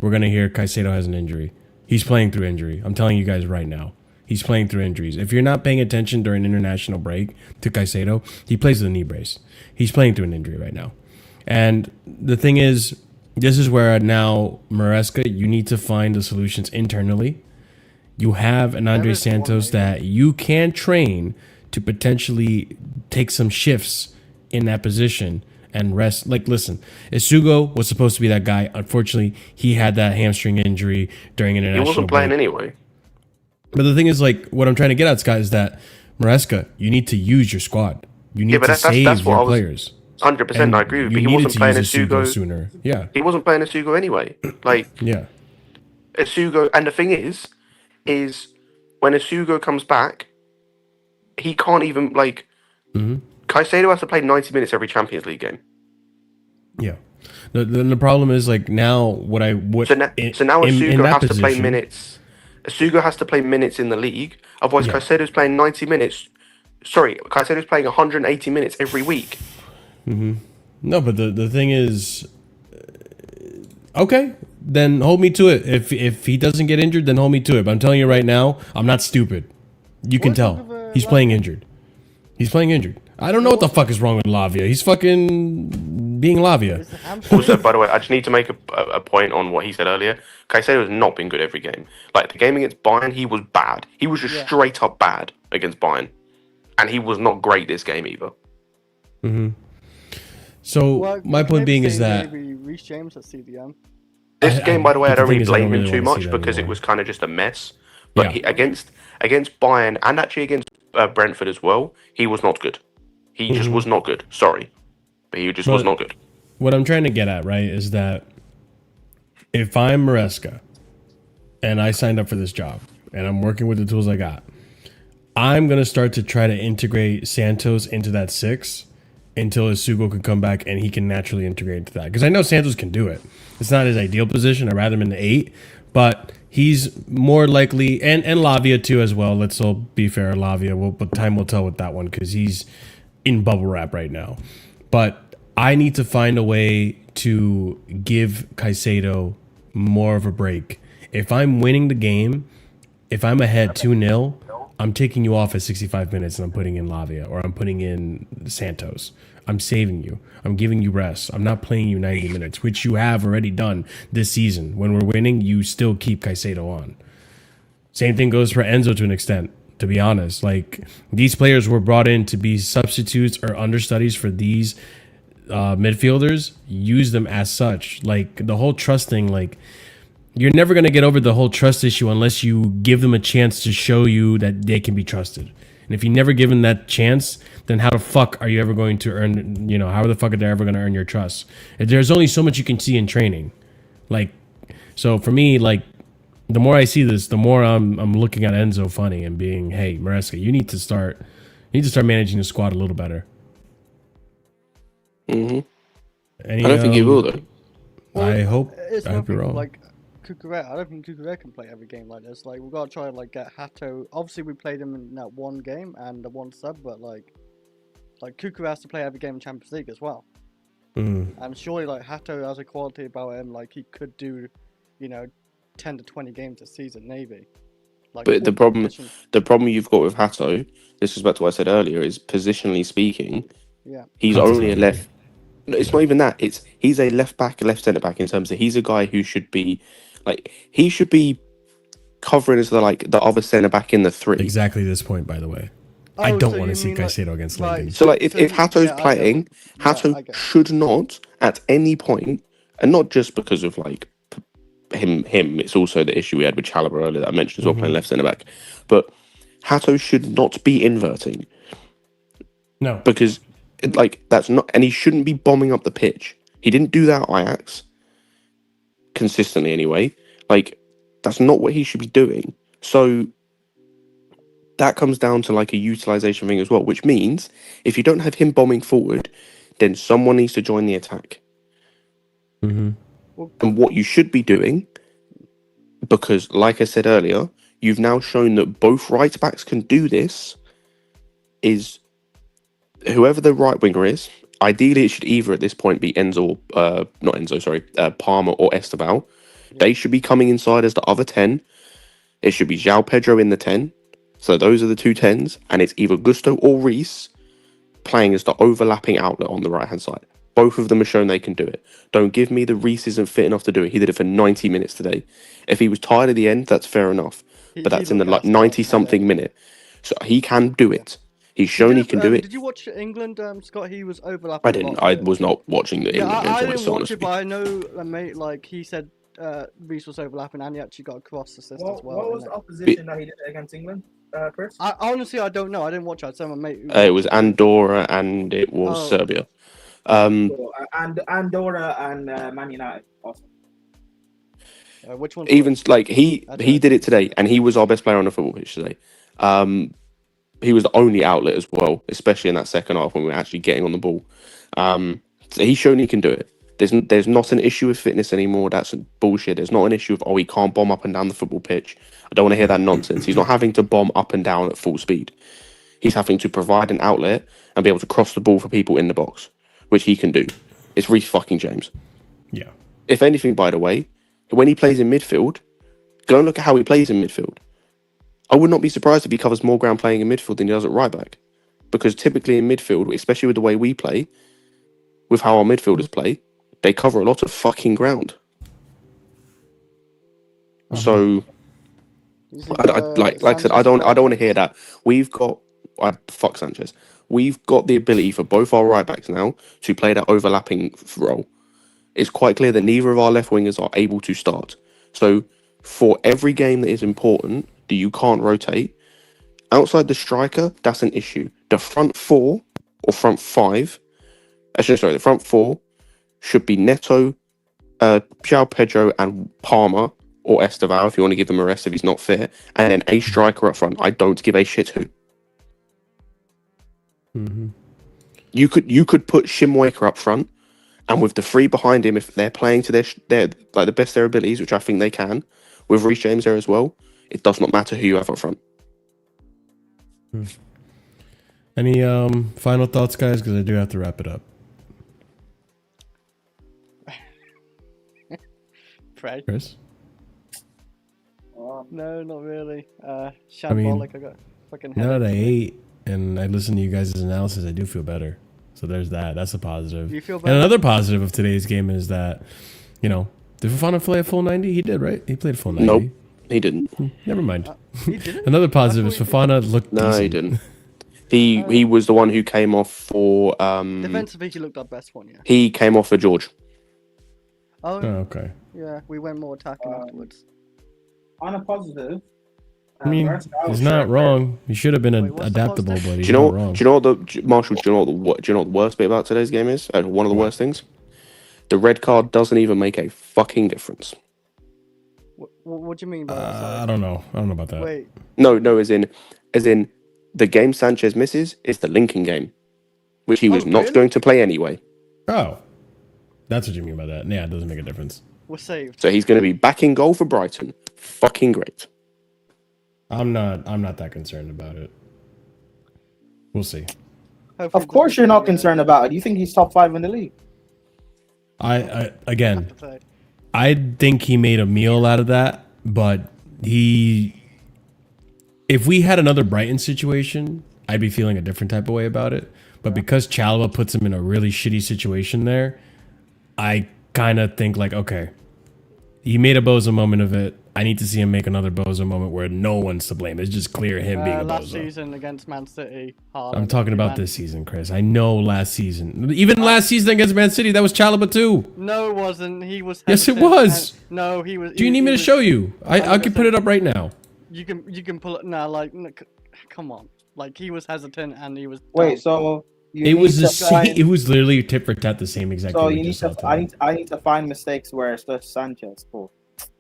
we're going to hear Caicedo has an injury. He's playing through injury. I'm telling you guys right now. He's playing through injuries. If you're not paying attention during international break to Caicedo, he plays with a knee brace. He's playing through an injury right now. And the thing is, this is where now, Maresca, you need to find the solutions internally. You have an Andre Santos that you can train to potentially take some shifts in that position and rest. Like, listen, Isugo was supposed to be that guy. Unfortunately, he had that hamstring injury during international break. He wasn't playing anyway. But the thing is, like, what I'm trying to get at, Scott, is that Maresca, you need to use your squad. You need to save your players. 100%, I agree with you. But he wasn't playing Isugo sooner. Yeah. He wasn't playing Isugo anyway. Like, yeah. Isugo, and the thing is when Isugo comes back, he can't even, like, Caicedo has to play 90 minutes every Champions League game. Yeah. The problem is, like, now so now Isugo has to play minutes. Isugo has to play minutes in the league. Otherwise, Caicedo's playing 90 minutes. Sorry, Caicedo's playing 180 minutes every week. No, but the thing is, okay, then hold me to it. If he doesn't get injured, then hold me to it. But I'm telling you right now, I'm not stupid. You can tell. He's playing injured. He's playing injured. I don't know what the fuck is wrong with Lavia. He's fucking being Lavia. Also, by the way, I just need to make a point on what he said earlier. Caicedo has not been good every game. Like, the game against Bayern, he was bad. He was just straight up bad against Bayern. And he was not great this game either. So, my point being is that... Maybe Reece James at CDM. This game, by the way, I don't really blame him too much because it was kind of just a mess. But against Bayern and actually against Brentford as well, he was not good. He just was not good. Sorry. But he just was not good. What I'm trying to get at, right, is that if I'm Maresca and I signed up for this job and I'm working with the tools I got, I'm going to start to try to integrate Santos into that 6 until Isugo can come back and he can naturally integrate into that. Because I know Santos can do it. It's not his ideal position. I'd rather him in the 8. But he's more likely, and Lavia too as well. Let's all be fair, Lavia. But time will tell with that one because he's in bubble wrap right now. But I need to find a way to give Caicedo more of a break. If I'm winning the game, if I'm ahead 2-0, I'm taking you off at 65 minutes and I'm putting in Lavia or I'm putting in Santos. I'm saving you. I'm giving you rest. I'm not playing you 90 minutes, which you have already done this season. When we're winning, you still keep Caicedo on. Same thing goes for Enzo to an extent, to be honest. Like, these players were brought in to be substitutes or understudies for these midfielders. Use them as such. Like, the whole trust thing, like, you're never going to get over the whole trust issue unless you give them a chance to show you that they can be trusted. And if you never give them that chance, then how the fuck are you ever going to earn, how the fuck are they ever going to earn your trust? There's only so much you can see in training. Like, so for me, like, the more I see this, the more I'm looking at Enzo funny and being, hey, Maresca, you need to start managing the squad a little better. I don't think he will, though. I hope you're wrong. Like, Cucurella, I don't think Cucurella can play every game like this. Like, we've got to try and, like, get Hato. Obviously, we played him in that one game and the one sub, but, like Cucurella has to play every game in Champions League as well. And surely, like, Hato has a quality about him, like, he could do, 10 to 20 games a season, maybe. Like, but the problem you've got with Hato, this is back to what I said earlier, is positionally speaking, he's only a left. No, it's not even that. He's a left back, left centre back in terms of he's a guy who should be, like, he should be covering as the other centre back in the 3. Exactly this point, by the way. I don't want to see Caicedo against London. So, like, if Hato's playing, Hato should not at any point, and not just because of, like, him. It's also the issue we had with Chalobah earlier that I mentioned as well, playing left centre back. But Hato should not be inverting. No, because that's not, and he shouldn't be bombing up the pitch. He didn't do that at Ajax consistently anyway. Like, that's not what he should be doing. So that comes down to, like, a utilization thing as well, which means if you don't have him bombing forward, then someone needs to join the attack. And what you should be doing, because like I said earlier, you've now shown that both right backs can do this, is whoever the right winger is, ideally it should either at this point be Palmer or Esteban, They should be coming inside as the other 10. It should be João Pedro in the 10. So those are the two 10s. And it's either Gusto or Reece playing as the overlapping outlet on the right-hand side. Both of them have shown they can do it. Don't give me the Reece isn't fit enough to do it. He did it for 90 minutes today. If he was tired at the end, that's fair enough. But that's in the 90-something minute. So he can do it. He's shown he can do it. Did you watch England, Scott? He was overlapping. I didn't. I was not watching the England games. I didn't watch it, but I know a mate, like, he said Reece was overlapping and he actually got a cross assist as well. What was the opposition that he did against England, Chris? I honestly, I don't know. I didn't watch it. I saw my mate. It was Andorra and it was Serbia. And Andorra and Man United. Awesome. Which one? Even like he did it today, and he was our best player on the football pitch today. He was the only outlet as well, especially in that second half when we were actually getting on the ball. So he's shown he can do it. There's not an issue with fitness anymore. That's bullshit. There's not an issue of he can't bomb up and down the football pitch. I don't want to hear that nonsense. He's not having to bomb up and down at full speed. He's having to provide an outlet and be able to cross the ball for people in the box, which he can do. It's Reece fucking James. Yeah. If anything, by the way, when he plays in midfield, go and look at how he plays in midfield. I would not be surprised if he covers more ground playing in midfield than he does at right back. Because typically in midfield, especially with the way we play, with how our midfielders play, they cover a lot of fucking ground. So, like I said, I don't want to hear that. We've got fuck Sanchez. We've got the ability for both our right backs now to play that overlapping role. It's quite clear that neither of our left wingers are able to start. So, for every game that is important that you can't rotate, outside the striker, that's an issue. The front four or front five, the front four should be Neto, João Pedro, and Palmer or Esteval if you want to give them a rest if he's not fit, and then a striker up front. I don't give a shit who. Mm-hmm. You could put Shimwaker up front, and with the three behind him, if they're playing to their like the best of their abilities, which I think they can, with Reece James there as well, it does not matter who you have up front. Any final thoughts, guys? Because I do have to wrap it up. Fred? Chris? No, not really. Shambolic, I got fucking head. Now that I ate and I listened to you guys' analysis, I do feel better. So there's that. That's a positive. You feel better? And another positive of today's game is that, did Fofana play a full 90? He did, right? He played a full 90. Nope, he didn't. Never mind. He didn't? Another positive is Fofana looked decent. He didn't. He was the one who came off for... defensively, he looked our best one, yeah. He came off for George. Oh, okay. Yeah, we went more attacking afterwards. On a positive, I mean, he's not wrong. He should have been adaptable, but he's not wrong. Do you know what the worst bit about today's game is? One of the worst things? The red card doesn't even make a fucking difference. What do you mean by that? I don't know. I don't know about that. Wait. No, as in the game Sanchez misses is the linking game, which he was not going to play anyway. Oh, that's what you mean by that. Yeah, it doesn't make a difference. We're saved. So he's going to be back in goal for Brighton. Fucking great. I'm not that concerned about it. We'll see. Hopefully of course you're not concerned about it. You think he's top 5 in the league? I think he made a meal out of that, but if we had another Brighton situation, I'd be feeling a different type of way about it. But because Chalobah puts him in a really shitty situation there, I kind of think like, okay, he made a bozo moment of it. I need to see him make another bozo moment where no one's to blame. It's just clear him being a bozo. Last season against Man City. I'm talking about this season, Chris. I know last season. Even last season against Man City, that was Chalobah too. No, it wasn't. He was. Yes, it was. No, he was. Do you need me to show you? I can put it up right now. You can pull it now. Like, come on. Like, he was hesitant and he was. Wait, so it was it was literally tit for tat the same exact. So you need to. I need to find mistakes where it's just Sanchez. Cool.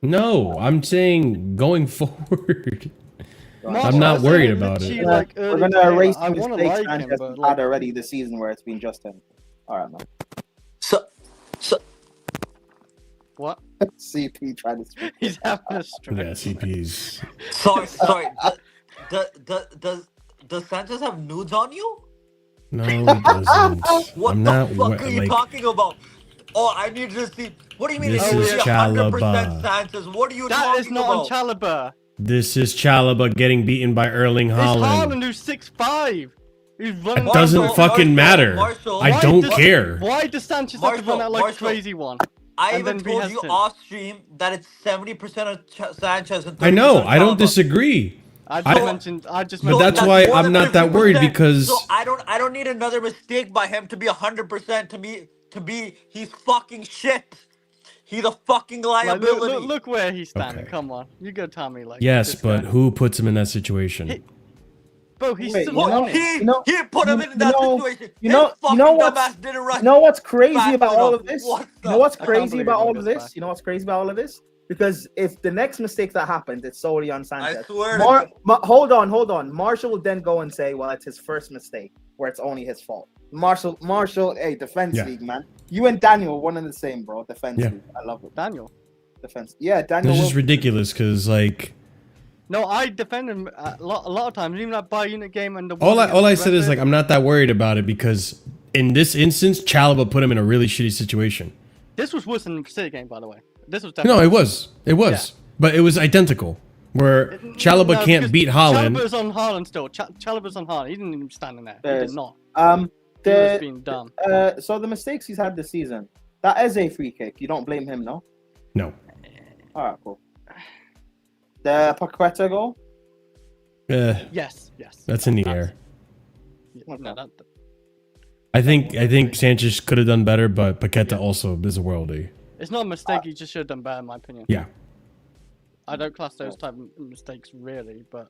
No, I'm saying going forward. I'm not worried about it. We're gonna erase the mistakes Sanchez had already this season where it's been just him. All right, man. So. What? CP trying to speak. He's having a stroke. Yeah, CP's. Sorry. Does Sanchez have nudes on you? No, he doesn't. What the fuck are you talking about? Oh, I need to see. What do you mean? This I need is to see 100% Chalobah. Sanchez. What are you That talking is not on about? Chalobah. This is Chalobah getting beaten by Erling It's Haaland. Haaland who's 6'5". He's running. It doesn't Marshall, fucking matter. Marshall. I Why don't does- care. Why does Sanchez have to run out like a crazy one? I and even then be told you hesitant? off stream that it's 70% of Sanchez and 30% I know. I don't Chalobah. disagree. I I- just But mentioned. that's So why more I'm than not that worried 50%. because So I don't need another mistake by him to be 100% to be he's fucking shit. He's a fucking Like, liability. look where he's standing. Okay. Come on, you go tell me like. yes, this but guy. who puts him in that situation? He- Bro, he's Wait, still you know- on it. He put him in that situation. you know His fucking what's- dumbass didn't rush. You know what's crazy fast about all enough. of this? What You know what's the- I can't crazy believe about he all goes of this? back. You know what's crazy about all of this? Because if the next mistake that happens, it's solely on Sanchez. I swear. Hold on. Marshall will then go and say, well, it's his first mistake, where it's only his fault. Marshall, hey, defense Yeah. league, man. You and Daniel, one and the same, bro. Defense Yeah. league. I love it. Daniel. Defense. Yeah, Daniel. It's just will- ridiculous because like No, I defend him a lot of times, even that unit game and the. all one I against said is Brentford. like I'm not that worried about it because in this instance, Chalobah put him in a really shitty situation. This was worse than the City game, by the way. This was No, definitely. it was, but it was identical. Where Chalobah No, can't because beat Haaland. Chalobah's on Haaland still. Chalobah's on Haaland. He didn't even stand in there. He Yes. did not. He was The being dumb. so the mistakes he's had this season, that is a free kick. You don't blame him, no? No, All right, cool. The Paqueta goal. Yes. that's in the air. No, that, I think Sanchez could have done better, but Paqueta also is a worldie. it's not a mistake. He just should have done better, in my opinion. Yeah. I don't class those type of mistakes really, but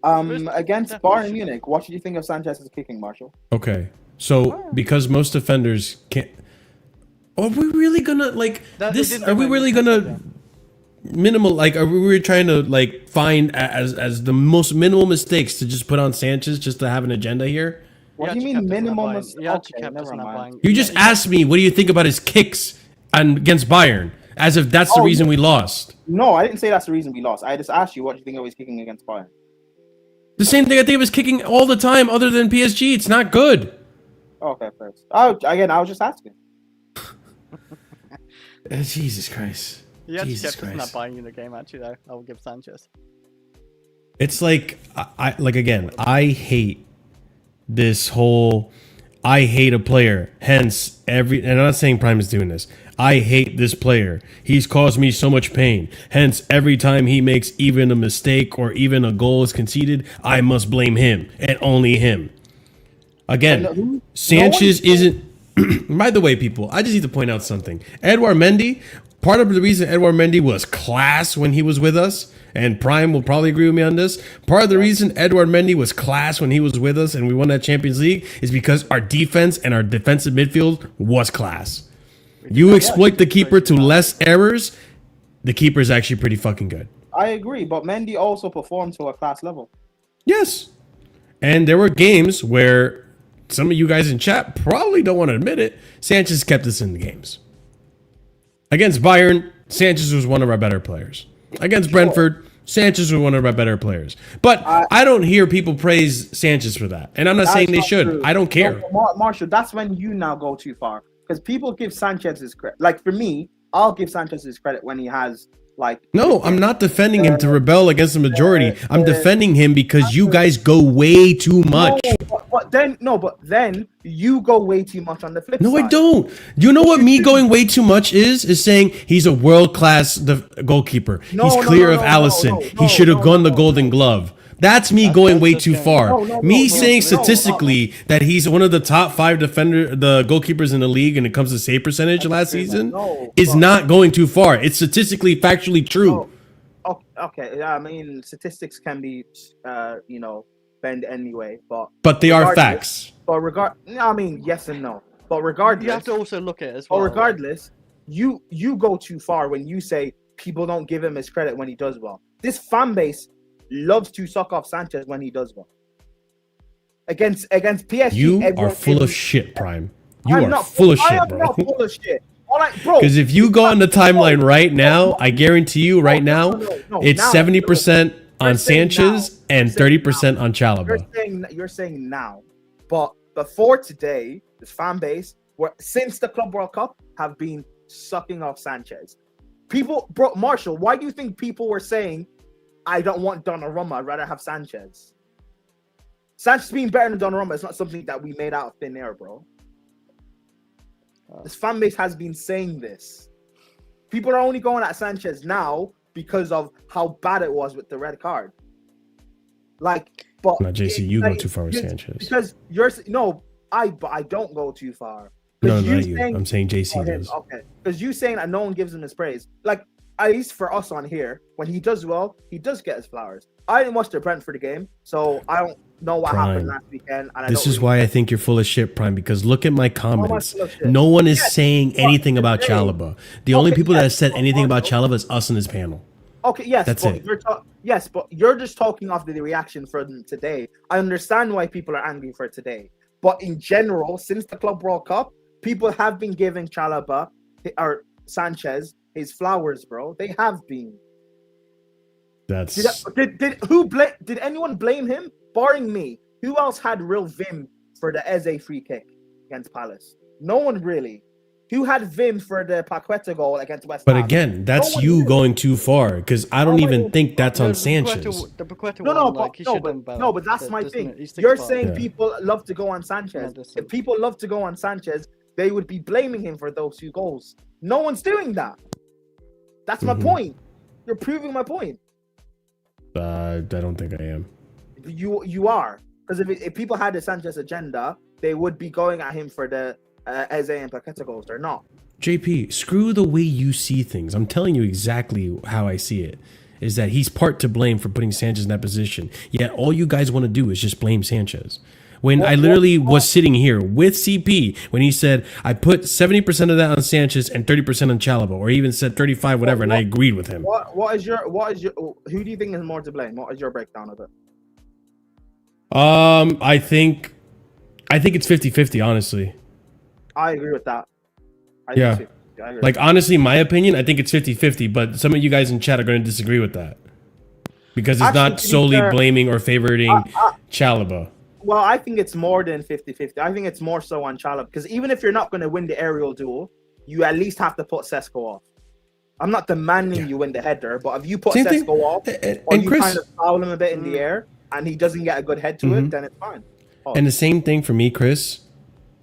Against definitely Bayern should- Munich, what did you think of Sanchez's kicking, Marshall? Okay. So because most defenders can't. Are we really gonna like That- this? it didn't Are we make really sense, gonna minimal? Like, are we really trying to like find as the most minimal mistakes to just put on Sanchez just to have an agenda here? What He do you actually mean kept us in that minimum? buying- he actually kept us never in that mind. buying- You just asked me, what do you think about his kicks against Bayern? As if that's the Oh, reason we lost. No, I didn't say that's the reason we lost. I just asked you what do you think of his kicking against Bayern. The same thing I think of his kicking all the time, other than PSG. It's not good. Okay, first. Oh, again, I was just asking. Jesus Christ. He actually Jesus kept us in that Christ. buying unit game. Actually, though, I will give Sanchez. It's like I like again. I hate this whole. I hate a player. Hence, and I'm not saying Prime is doing this. I hate this player. He's caused me so much pain. Hence, every time he makes even a mistake or even a goal is conceded, I must blame him and only him. Again, Sanchez isn't. By the way, people, I just need to point out something. Edouard Mendy, part of the reason Edouard Mendy was class when he was with us, and Prime will probably agree with me on this, part of the reason Edouard Mendy was class when he was with us and we won that Champions League is because our defense and our defensive midfield was class. You exploit the keeper to less errors, the keeper is actually pretty fucking good. I agree, but Mendy also performed to a class level. Yes. And there were games where some of you guys in chat probably don't want to admit it. Sanchez kept us in the games. Against Bayern, Sanchez was one of our better players. Against Brentford, Sanchez was one of our better players. But I don't hear people praise Sanchez for that. And I'm not saying they should. True. I don't care. No, Marshall, that's when you now go too far. Because people give Sanchez his credit. Like, for me, I'll give Sanchez his credit when he has, like... No, I'm not defending him to rebel against the majority. I'm defending him because you guys go way too much. But then you go way too much on the flip side. No, I don't. You know what me going way too much is saying he's a world-class goalkeeper. He's clear of Allison. He should have won the Golden Glove. That's me going way too far. Me saying statistically that he's one of the top 5 the goalkeepers in the league when it comes to save percentage last season is not going too far. It's statistically, factually true. Okay, yeah, I mean, statistics can be, bend anyway, but they are facts. But yes and no. But regardless, You have to also look at it as but well. regardless, you go too far when you say people don't give him his credit when he does well. This fan base loves to suck off Sanchez when he does well. Against PSG, You are full of shit, Prime. You are full of shit, bro. I'm not full of shit. All right, bro. Because if you go on the timeline right now, I guarantee you right now, it's 70% on Sanchez and 30% on Chalobah. You're saying now, but before today, this fan base since the Club World Cup have been sucking off Sanchez. People, bro, Marshall, why do you think people were saying, I don't want Donnarumma, I'd rather have Sanchez? Sanchez being better than Donnarumma is not something that we made out of thin air, bro. This fan base has been saying this. People are only going at Sanchez now because of how bad it was with the red card. Like, but no, JC, you go too far with Sanchez. Because I don't go too far. No, not you. I'm saying JC does. Okay, because you saying that no one gives him his praise. Like, at least for us on here, when he does well, he does get his flowers. I didn't watch the Brentford game, so I don't know what happened last weekend. And this is why I think you're full of shit, Prime, because look at my comments. No one is saying anything about Chalobah. The only people that have said anything about Chalobah is us in this panel. Okay, yes, that's it. Yes, but you're just talking off the reaction from today. I understand why people are angry for today. But in general, since the Club World Cup, people have been giving Chalobah or Sanchez his flowers, bro. They have been. That's did anyone blame him? Barring me, who else had real vim for the Eze free kick against Palace? No one really. Who had vim for the Paqueta goal against West Ham? But again, that's you going too far, because I don't even think that's on Sanchez. But that's my thing. You're saying people love to go on Sanchez. If people love to go on Sanchez, they would be blaming him for those 2 goals. No one's doing that. That's my point. You're proving my point. I don't think I am. You are, because if people had the Sanchez agenda, they would be going at him for the Eze and Paqueta goals. They're not. JP, screw the way you see things. I'm telling you exactly how I see it. Is that he's part to blame for putting Sanchez in that position. Yet all you guys want to do is just blame Sanchez. When I literally was sitting here with CP, when he said, I put 70% of that on Sanchez and 30% on Chalobah, or even said 35, whatever, and I agreed with him. What is your, who do you think is more to blame? What is your breakdown of it? I think it's 50-50, honestly. I agree with that. I agree. Like, honestly, my opinion, I think it's 50-50, but some of you guys in chat are going to disagree with that. Because it's not solely blaming or favoriting Chalobah. Well, I think it's more than 50-50. I think it's more so on Chalobah, because even if you're not going to win the aerial duel, you at least have to put Sesko off. I'm not demanding you win the header, but if you put Sesko off, or you kind of foul him a bit in the air, and he doesn't get a good head to it, then it's fine. And the same thing for me, Chris.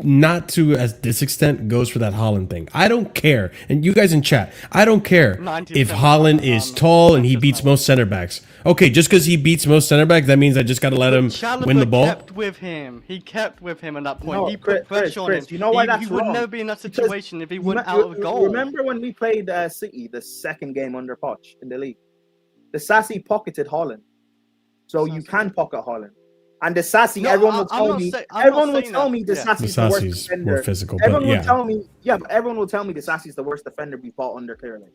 Not to as this extent goes for that Haaland thing. I don't care. And you guys in chat, I don't care if Haaland is tall and he beats most center backs. Okay, just because he beats most center backs, that means I just got to let him win the ball. He kept with him at that point. He put pressure on him. You know why that's wrong? He would never be in that situation if he went out of goal. Remember when we played City, the second game under Poch in the league? The Sassy pocketed Haaland. So you can pocket Haaland. And the Sassy, everyone will tell me. Everyone will tell me the Sassy's the worst defender. More physical, everyone will tell me. Yeah, but everyone will tell me the Sassy's the worst defender we fought under clearly.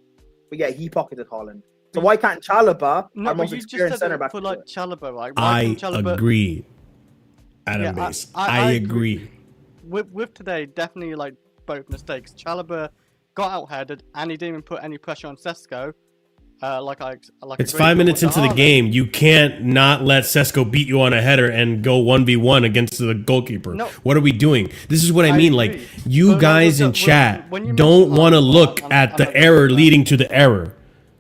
But yeah, he pocketed Haaland. So why can't Chalobah, our most experienced centre back, for like Chalobah, right? I agree. Adam Base. I agree. With today, definitely like both mistakes. Chalobah got out-headed, and he didn't even put any pressure on Sesko. It's 5 minutes into the game. You can't not let Sesko beat you on a header and go 1v1 against the goalkeeper. No. What are we doing? This is what I mean. Like, you guys in chat don't want to look at the error leading to the error.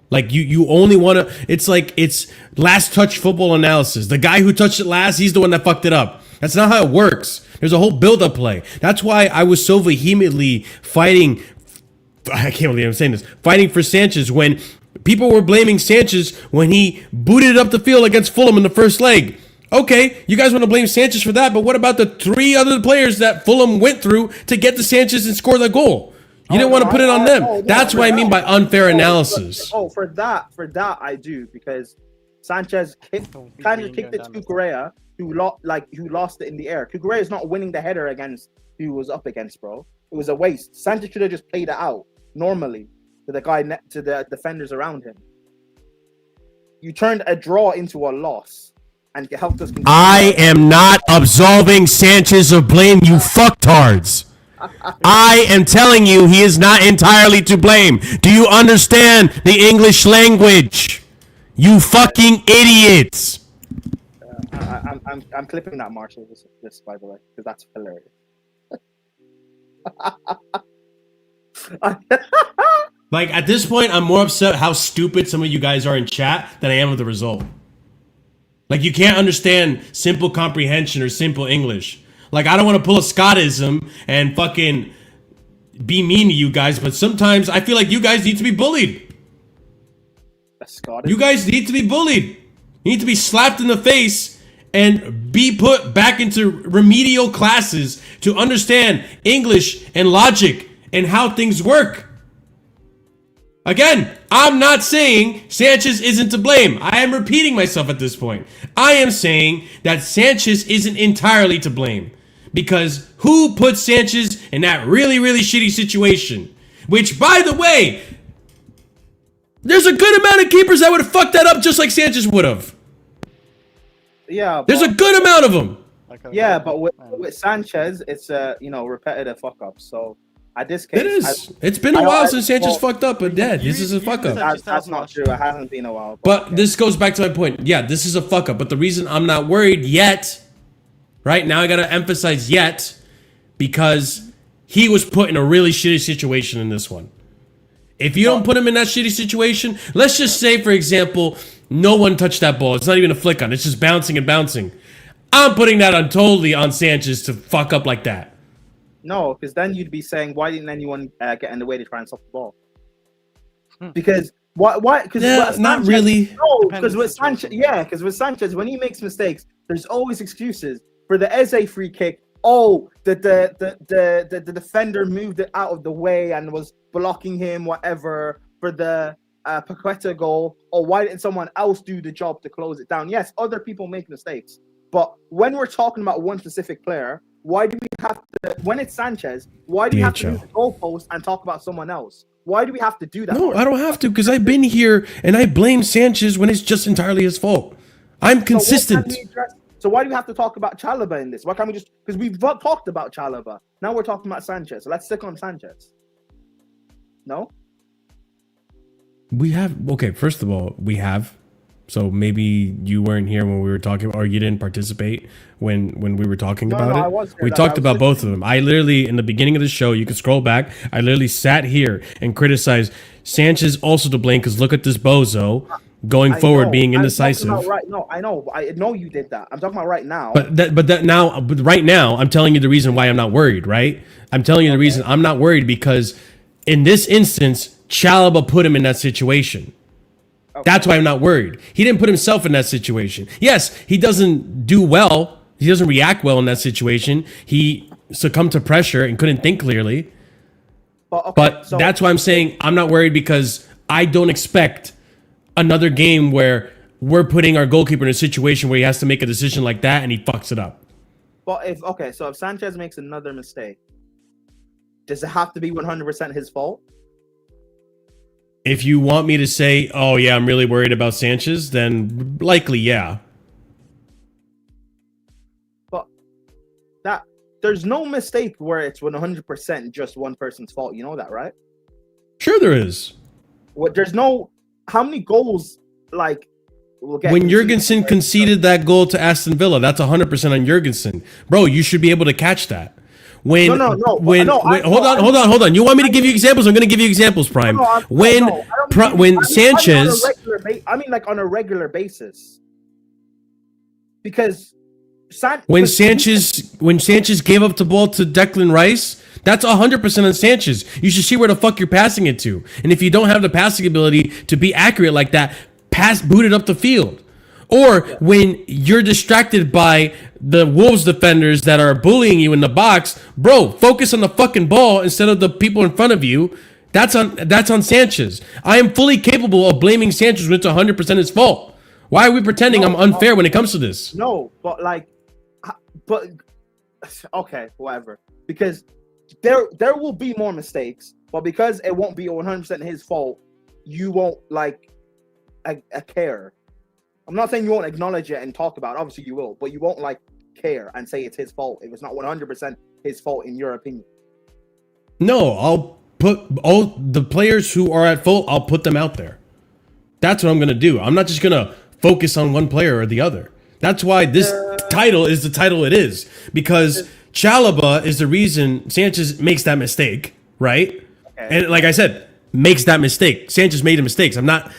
Like, you only want to... It's like, it's last touch football analysis. The guy who touched it last, he's the one that fucked it up. That's not how it works. There's a whole build-up play. That's why I was so vehemently fighting... I can't believe I'm saying this. Fighting for Sanchez when... People were blaming Sanchez when he booted up the field against Fulham in the first leg. Okay, you guys want to blame Sanchez for that, but what about the 3 other players that Fulham went through to get to Sanchez and score the goal? You didn't want to put it on them. That's what I mean by unfair analysis. For that I do, because Sanchez kind of kicked it to Cucurella, who lost it in the air. Cucurella is not winning the header against who was up against, bro. It was a waste. Sanchez should have just played it out normally to the defenders around him. You turned a draw into a loss and helped us. I am not absolving Sanchez of blame, you fucktards. I am telling you he is not entirely to blame. Do you understand the English language? You fucking idiots. I'm clipping that, Marshall, this by the way, because that's hilarious. Like, at this point, I'm more upset how stupid some of you guys are in chat than I am with the result. Like, you can't understand simple comprehension or simple English. Like, I don't want to pull a Scottism and fucking be mean to you guys, but sometimes I feel like you guys need to be bullied. You guys need to be bullied. You need to be slapped in the face and be put back into remedial classes to understand English and logic and how things work. Again, I'm not saying Sanchez isn't to blame. I am repeating myself at this point. I am saying that Sanchez isn't entirely to blame. Because who put Sanchez in that really, really shitty situation? Which, by the way, there's a good amount of keepers that would have fucked that up just like Sanchez would have. Yeah. There's a good amount of them. Yeah, but with Sanchez, it's repetitive fuck up. So at this case, it is. It's been a while since Sanchez fucked up, but this is a fuck up. That's not true. It hasn't been a while. But this goes back to my point. Yeah, this is a fuck up. But the reason I'm not worried yet, right now, I gotta emphasize yet, because he was put in a really shitty situation in this one. If you don't put him in that shitty situation, let's just say, for example, no one touched that ball. It's not even a flick on. It's just bouncing and bouncing. I'm putting that on totally on Sanchez to fuck up like that. No, because then you'd be saying, why didn't anyone get in the way to try and stop the ball? Because why? Because not really. No, because with Sanchez, because with Sanchez, when he makes mistakes, there's always excuses for the Eze free kick. Oh, the defender moved it out of the way and was blocking him, whatever. For the Paqueta goal, or why didn't someone else do the job to close it down? Yes, other people make mistakes, but when we're talking about one specific player, why do we have to? When it's Sanchez, why do we have to do the goalpost and talk about someone else? Why do we have to do that? No, I don't have to, because I've been here and I blame Sanchez when it's just entirely his fault. I'm consistent. So why do we have to talk about Chalobah in this? Why can't we just... Because we've talked about Chalobah. Now we're talking about Sanchez. So let's stick on Sanchez. No? We have... Okay, first of all, we have. So maybe you weren't here when we were talking, or you didn't participate when we were talking about it. I was here. We talked about both of them. I literally, in the beginning of the show, you can scroll back, I literally sat here and criticized Sanchez also to blame, because look at this bozo going forward being indecisive. I know you did that. I'm talking about right now. But right now, I'm telling you the reason why I'm not worried, right? I'm telling you the reason I'm not worried, because in this instance, Chalobah put him in that situation. Okay. That's why I'm not worried. He didn't put himself in that situation. Yes, he doesn't do well. He doesn't react well in that situation. He succumbed to pressure and couldn't think clearly. But that's why I'm saying I'm not worried, because I don't expect another game where we're putting our goalkeeper in a situation where he has to make a decision like that and he fucks it up. But if Sanchez makes another mistake, does it have to be 100% his fault? If you want me to say, oh yeah, I'm really worried about Sanchez, then likely yeah. But there's no mistake where it's 100% just one person's fault. You know that, right? Sure there is. There's no... How many goals, will get... When Jurgensen conceded that goal to Aston Villa, that's 100% on Jurgensen. Bro, you should be able to catch that. Hold on. You want me to give you examples? I'm going to give you examples, Prime. Sanchez... I mean, on a regular basis. Because... When Sanchez gave up the ball to Declan Rice, that's 100% on Sanchez. You should see where the fuck you're passing it to. And if you don't have the passing ability to be accurate like that, boot it up the field. Or when you're distracted by the Wolves defenders that are bullying you in the box, bro, focus on the fucking ball instead of the people in front of you. That's on Sanchez. I am fully capable of blaming Sanchez when it's 100% his fault. Why are we pretending I'm unfair when it comes to this? No, but okay, whatever. Because there will be more mistakes, but because it won't be 100% his fault, you won't care. I'm not saying you won't acknowledge it and talk about it. Obviously you will, but you won't care and say it's his fault if it's not 100% his fault in your opinion. No, I'll put all the players who are at fault, I'll put them out there. That's what I'm going to do. I'm not just going to focus on one player or the other. That's why this title is the title it is, because Chalobah is the reason Sanchez makes that mistake, right? Okay. And like I said, makes that mistake. Sanchez made a mistake. I'm not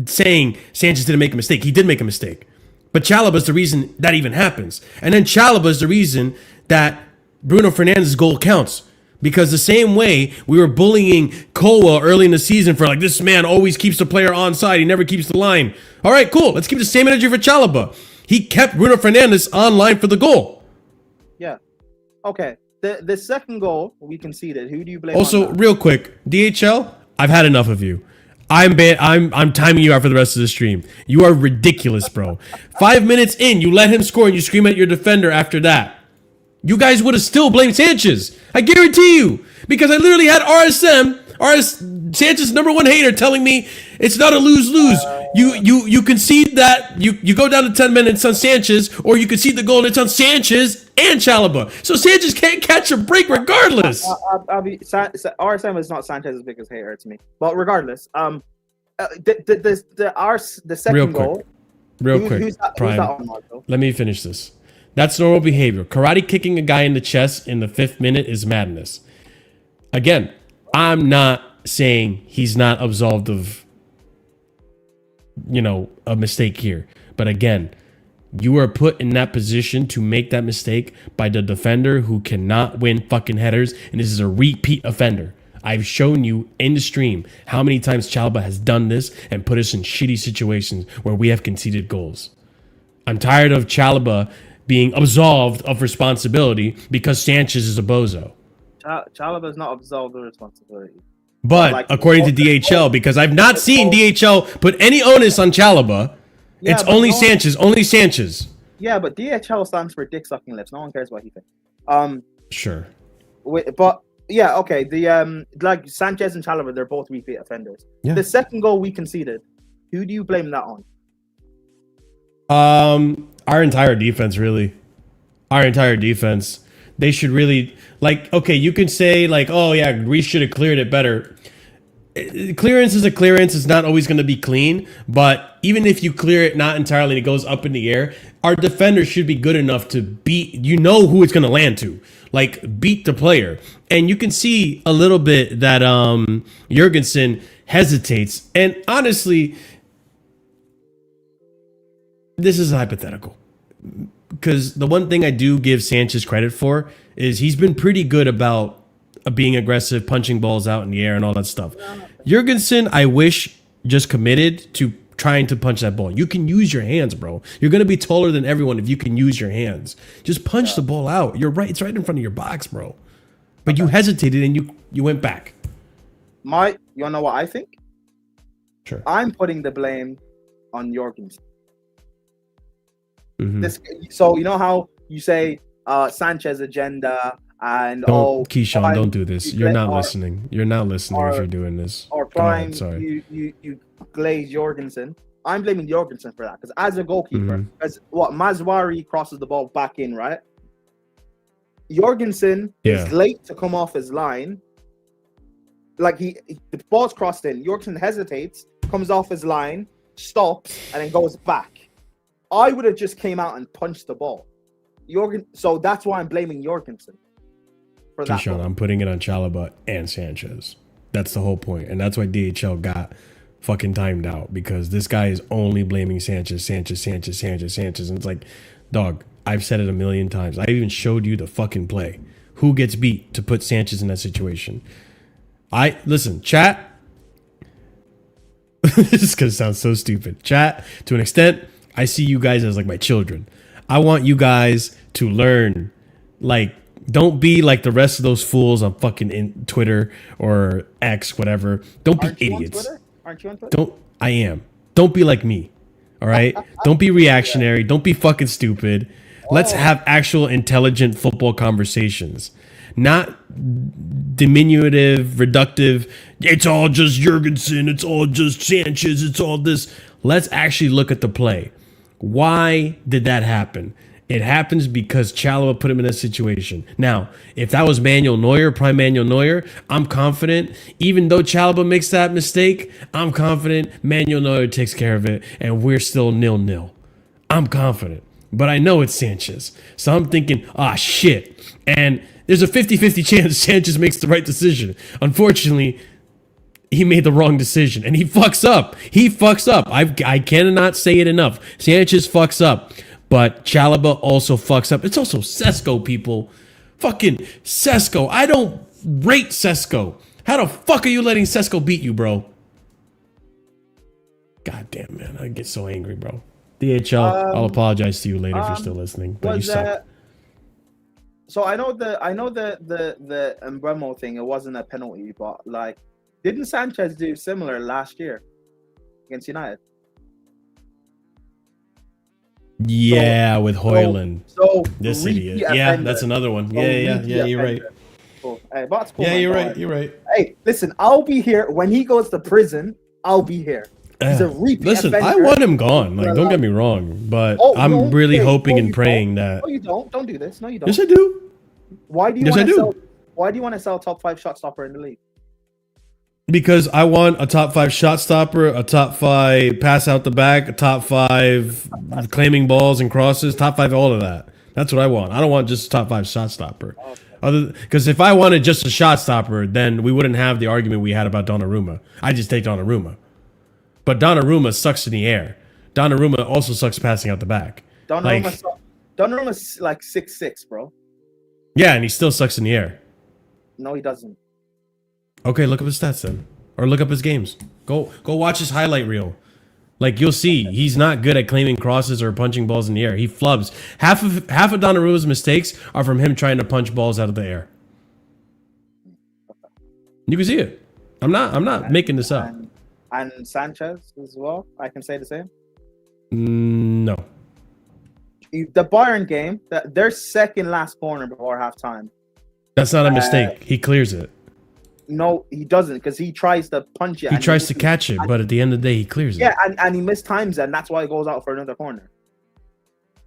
saying Sanchez didn't make a mistake. He did make a mistake. But Chalobah is the reason that even happens. And then Chalobah is the reason that Bruno Fernandes' goal counts. Because the same way we were bullying Koa early in the season for like, this man always keeps the player onside. He never keeps the line. All right, cool. Let's keep the same energy for Chalobah. He kept Bruno Fernandes on line for the goal. Yeah. Okay. The second goal we conceded. Who do you blame? Also, real quick, DHL, I've had enough of you. I'm timing you out for the rest of the stream. You are ridiculous, bro. 5 minutes in, you let him score and you scream at your defender after that. You guys would have still blamed Sanchez. I guarantee you. Because I literally had Sanchez's number one hater telling me it's not a lose-lose. You concede that, you go down to 10 minutes on Sanchez, or you concede the goal and it's on Sanchez and Chalobah. So Sanchez can't catch a break regardless. RSM is not Sanchez's biggest hater to me. But regardless, the second goal. Real quick, who's that on, let me finish this. That's normal behavior. Karate kicking a guy in the chest in the 5th minute is madness. Again, I'm not saying he's not absolved of, a mistake here. But again, you are put in that position to make that mistake by the defender who cannot win fucking headers. And this is a repeat offender. I've shown you in the stream how many times Chalobah has done this and put us in shitty situations where we have conceded goals. I'm tired of Chalobah being absolved of responsibility because Sanchez is a bozo. Chalobah is not absolved of responsibility. But according to DHL, because I've not seen DHL put any onus on Chalobah, it's only Sanchez. Yeah, but DHL stands for dick sucking lips. No one cares what he thinks. Sure. But yeah, okay. The like Sanchez and Chalobah, they're both repeat offenders. Yeah. The second goal we conceded, who do you blame that on? Our entire defense, really. Our entire defense. They should really, okay, you can say, oh, yeah, Reece should have cleared it better. Clearance is a clearance. It's not always going to be clean. But even if you clear it not entirely and it goes up in the air, our defender should be good enough to beat, who it's going to land to. Beat the player. And you can see a little bit that Jurgensen hesitates. And honestly, this is hypothetical. Because the one thing I do give Sanchez credit for is he's been pretty good about being aggressive, punching balls out in the air and all that stuff. Jurgensen, I wish, just committed to trying to punch that ball. You can use your hands, bro. You're going to be taller than everyone if you can use your hands. Just punch the ball out. You're right. It's right in front of your box, bro. But you hesitated and you went back. You want to know what I think? Sure. I'm putting the blame on Jurgensen. Mm-hmm. So you know how you say Sanchez agenda and Keyshawn, don't do this. You're not listening. You're not listening if you're doing this. Or prime, you glaze Jurgensen. I'm blaming Jurgensen for that because as a goalkeeper, as Mazwari crosses the ball back in, right? Jurgensen is late to come off his line. The ball's crossed in. Jurgensen hesitates, comes off his line, stops, and then goes back. I would have just came out and punched the ball. So that's why I'm blaming Jurgensen for that. Keyshawn, I'm putting it on Chalobah and Sanchez. That's the whole point. And that's why DHL got fucking timed out because this guy is only blaming Sanchez. And it's like, dog, I've said it a million times. I even showed you the fucking play. Who gets beat to put Sanchez in that situation? Listen, chat. This is going to sound so stupid. Chat, to an extent, I see you guys as my children. I want you guys to learn. Don't be like the rest of those fools on fucking Twitter or X, whatever. Don't be idiots. Aren't you on Twitter? I am. Don't be like me. All right? Don't be reactionary. Don't be fucking stupid. Let's have actual intelligent football conversations. Not diminutive, reductive. It's all just Jurgensen. It's all just Sanchez. It's all this. Let's actually look at the play. Why did that happen? It happens because Chalobah put him in that situation. Now, if that was prime Manuel Neuer, I'm confident, even though Chalobah makes that mistake, I'm confident Manuel Neuer takes care of it, and we're still 0-0. I'm confident. but I know it's Sanchez. So I'm thinking, shit. And there's a 50-50 chance Sanchez makes the right decision. Unfortunately, he made the wrong decision, and he fucks up. He fucks up. I cannot say it enough. Sanchez fucks up, but Chalobah also fucks up. It's also Sesko, people. Fucking Sesko. I don't rate Sesko. How the fuck are you letting Sesko beat you, bro? God damn, man. I get so angry, bro. DHL, I'll apologize to you later if you're still listening, but you suck. So I know the Embremo thing, it wasn't a penalty, but like, didn't Sanchez do similar last year against United? Yeah, with Hoyland. So this idiot. Yeah, that's another one. Yeah, you're right. Cool. Hey, but yeah, you're right. You're right. Hey, listen, I'll be here when he goes to prison. I'll be here. He's a repeat Listen, offender. I want him gone. Like, don't get me wrong, but I'm really hoping and praying that. No, you don't. Don't do this. No, you don't. Yes, I do. Why do you want to sell? Why do you want to sell top 5 shot stopper in the league? Because I want a top 5 shot stopper, a top 5 pass out the back, a top 5 claiming balls and crosses, top 5 all of that. That's what I want. I don't want just a top 5 shot stopper. Because if I wanted just a shot stopper, then we wouldn't have the argument we had about Donnarumma. I just take Donnarumma. But Donnarumma sucks in the air. Donnarumma also sucks passing out the back. Donnarumma's like 6'6", bro. Yeah, and he still sucks in the air. No, he doesn't. Okay, look up his stats then. Or look up his games. Go watch his highlight reel. Like, you'll see, he's not good at claiming crosses or punching balls in the air. He flubs. Half of Donnarumma's mistakes are from him trying to punch balls out of the air. You can see it. I'm not making this up. And Sanchez as well. I can say the same. No. The Bayern game, their second last corner before halftime. That's not a mistake. He clears it. No, he doesn't, because he tries to punch it. He tries to catch it, but at the end of the day, he clears it. Yeah, and he mistimes it, and that's why he goes out for another corner.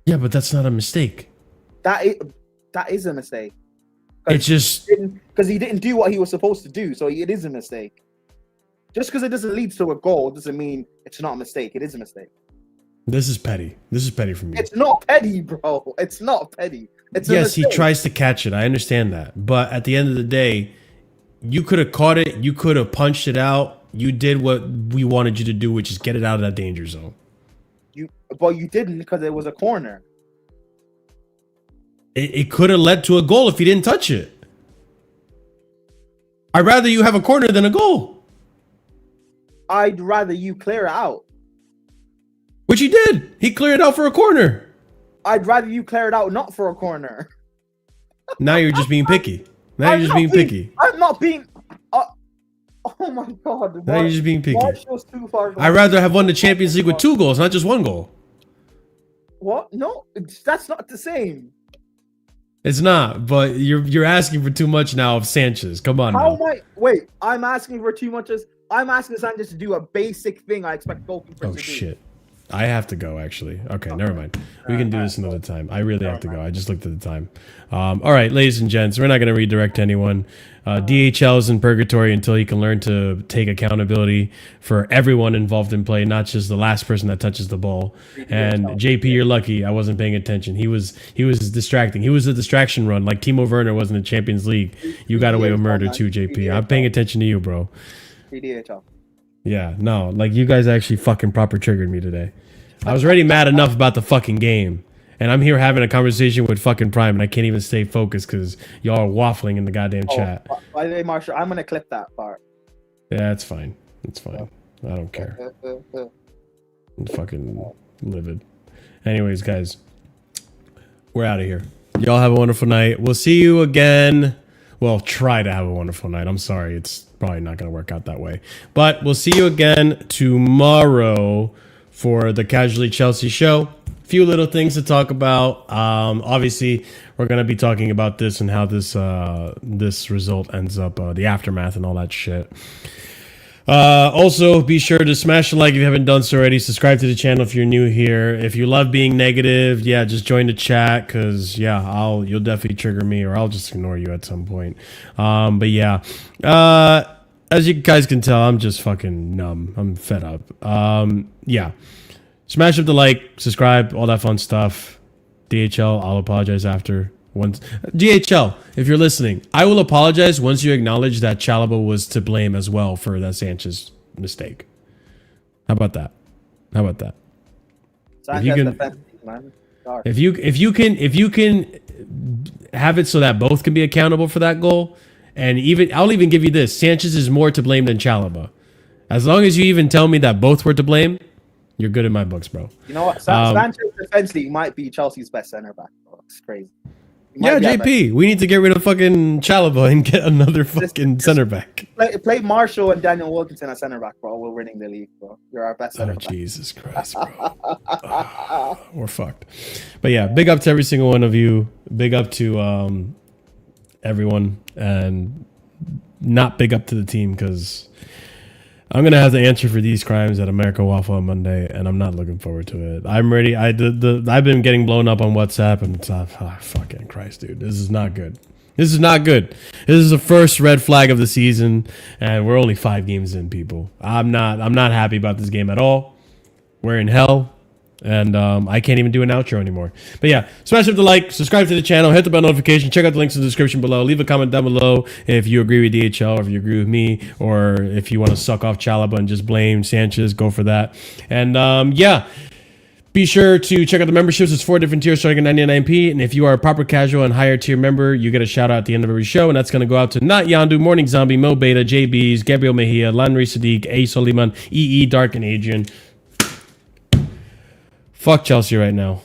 Yeah, but that's not a mistake. That is a mistake. It's just because he didn't do what he was supposed to do, so it is a mistake. Just because it doesn't lead to a goal doesn't mean it's not a mistake. It is a mistake. This is petty. This is petty from you. It's not petty, bro. It's not petty. It's a yes, mistake. he tries to catch it. I understand that, but at the end of the day, you could have caught it. You could have punched it out. You did what we wanted you to do, which is get it out of that danger zone. But you didn't, because it was a corner. It could have led to a goal if he didn't touch it. I'd rather you have a corner than a goal. I'd rather you clear it out. Which he did. He cleared it out for a corner. I'd rather you clear it out not for a corner. Now you're just being picky. Now you're just being picky. I'm not being... oh my God. Now you're just being picky. Too far I'd rather have won the Champions League with 2 goals, not just 1 goal. What? No, that's not the same. It's not, but you're asking for too much now of Sanchez. Come on. How am I? Wait, I'm asking for too much. I'm asking Sanchez to do a basic thing I expect goalkeeper to do. Oh shit. I have to go, actually. Okay, never mind. We can do this another time. I really have to go. I just looked at the time. All right, ladies and gents, we're not going to redirect anyone. DHL is in purgatory until he can learn to take accountability for everyone involved in play, not just the last person that touches the ball. And JP, you're lucky I wasn't paying attention. He was distracting. He was a distraction run, like Timo Werner was in the Champions League. You got away with murder too, JP. I'm paying attention to you, bro. DHL. Yeah, no, like you guys actually fucking proper triggered me today. I was already mad enough about the fucking game, and I'm here having a conversation with fucking Prime, and I can't even stay focused because y'all are waffling in the goddamn chat. By the way, Marshall, I'm gonna clip that part. Yeah, it's fine. It's fine. I don't care. I'm fucking livid. Anyways, guys, we're out of here. Y'all have a wonderful night. We'll see you again. Well, try to have a wonderful night. I'm sorry. It's probably not going to work out that way. But we'll see you again tomorrow for the Casually Chelsea show. A few little things to talk about. Obviously, we're going to be talking about this and how this result ends up, the aftermath and all that shit. Also, be sure to smash the like if you haven't done so already. Subscribe to the channel if you're new here. If you love being negative, yeah, just join the chat because, yeah, you'll definitely trigger me or I'll just ignore you at some point. But yeah, as you guys can tell, I'm just fucking numb. I'm fed up. Yeah, smash up the like, subscribe, all that fun stuff. DHL, I'll apologize after. Once DHL, if you're listening, I will apologize once you acknowledge that Chalobah was to blame as well for that Sanchez mistake. How about that? How about that? If you can have it so that both can be accountable for that goal, and even I'll even give you this: Sanchez is more to blame than Chalobah. As long as you even tell me that both were to blame, you're good in my books, bro. You know what? Sanchez defensively might be Chelsea's best center back. Bro. It's crazy. Yeah, JP, we need to get rid of fucking Chalobah and get another fucking center back. Play Marshall and Daniel Wilkinson at center back, bro. We're winning the league, bro. You're our best center back. Jesus Christ, bro. We're fucked. But yeah, big up to every single one of you. Big up to everyone. And not big up to the team, because I'm going to have to answer for these crimes at American Waffle on Monday, and I'm not looking forward to it. I'm ready. I've been getting blown up on WhatsApp, and fucking Christ, dude. This is not good. This is not good. This is the first red flag of the season, and we're only 5 games in, people. I'm not happy about this game at all. We're in hell. And I can't even do an outro anymore. But yeah, smash up the like, subscribe to the channel, hit the bell notification, check out the links in the description below. Leave a comment down below if you agree with DHL, or if you agree with me, or if you want to suck off Chalobah and just blame Sanchez, go for that. And yeah, be sure to check out the memberships. It's 4 different tiers starting at 99p. And if you are a proper casual and higher tier member, you get a shout out at the end of every show. And that's going to go out to Not Yandu, Morning Zombie, Mo Beta, JBs, Gabriel Mejia, Lanri Sadiq, A. Soliman, EE, Dark, and Adrian. Fuck Chelsea right now.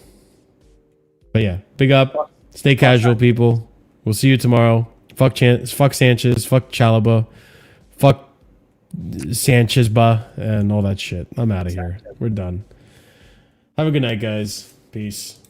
But yeah, big up. Stay casual, people. We'll see you tomorrow. Fuck Sanchez. Fuck Chalobah. Fuck Sanchez, and all that shit. I'm out of here. We're done. Have a good night, guys. Peace.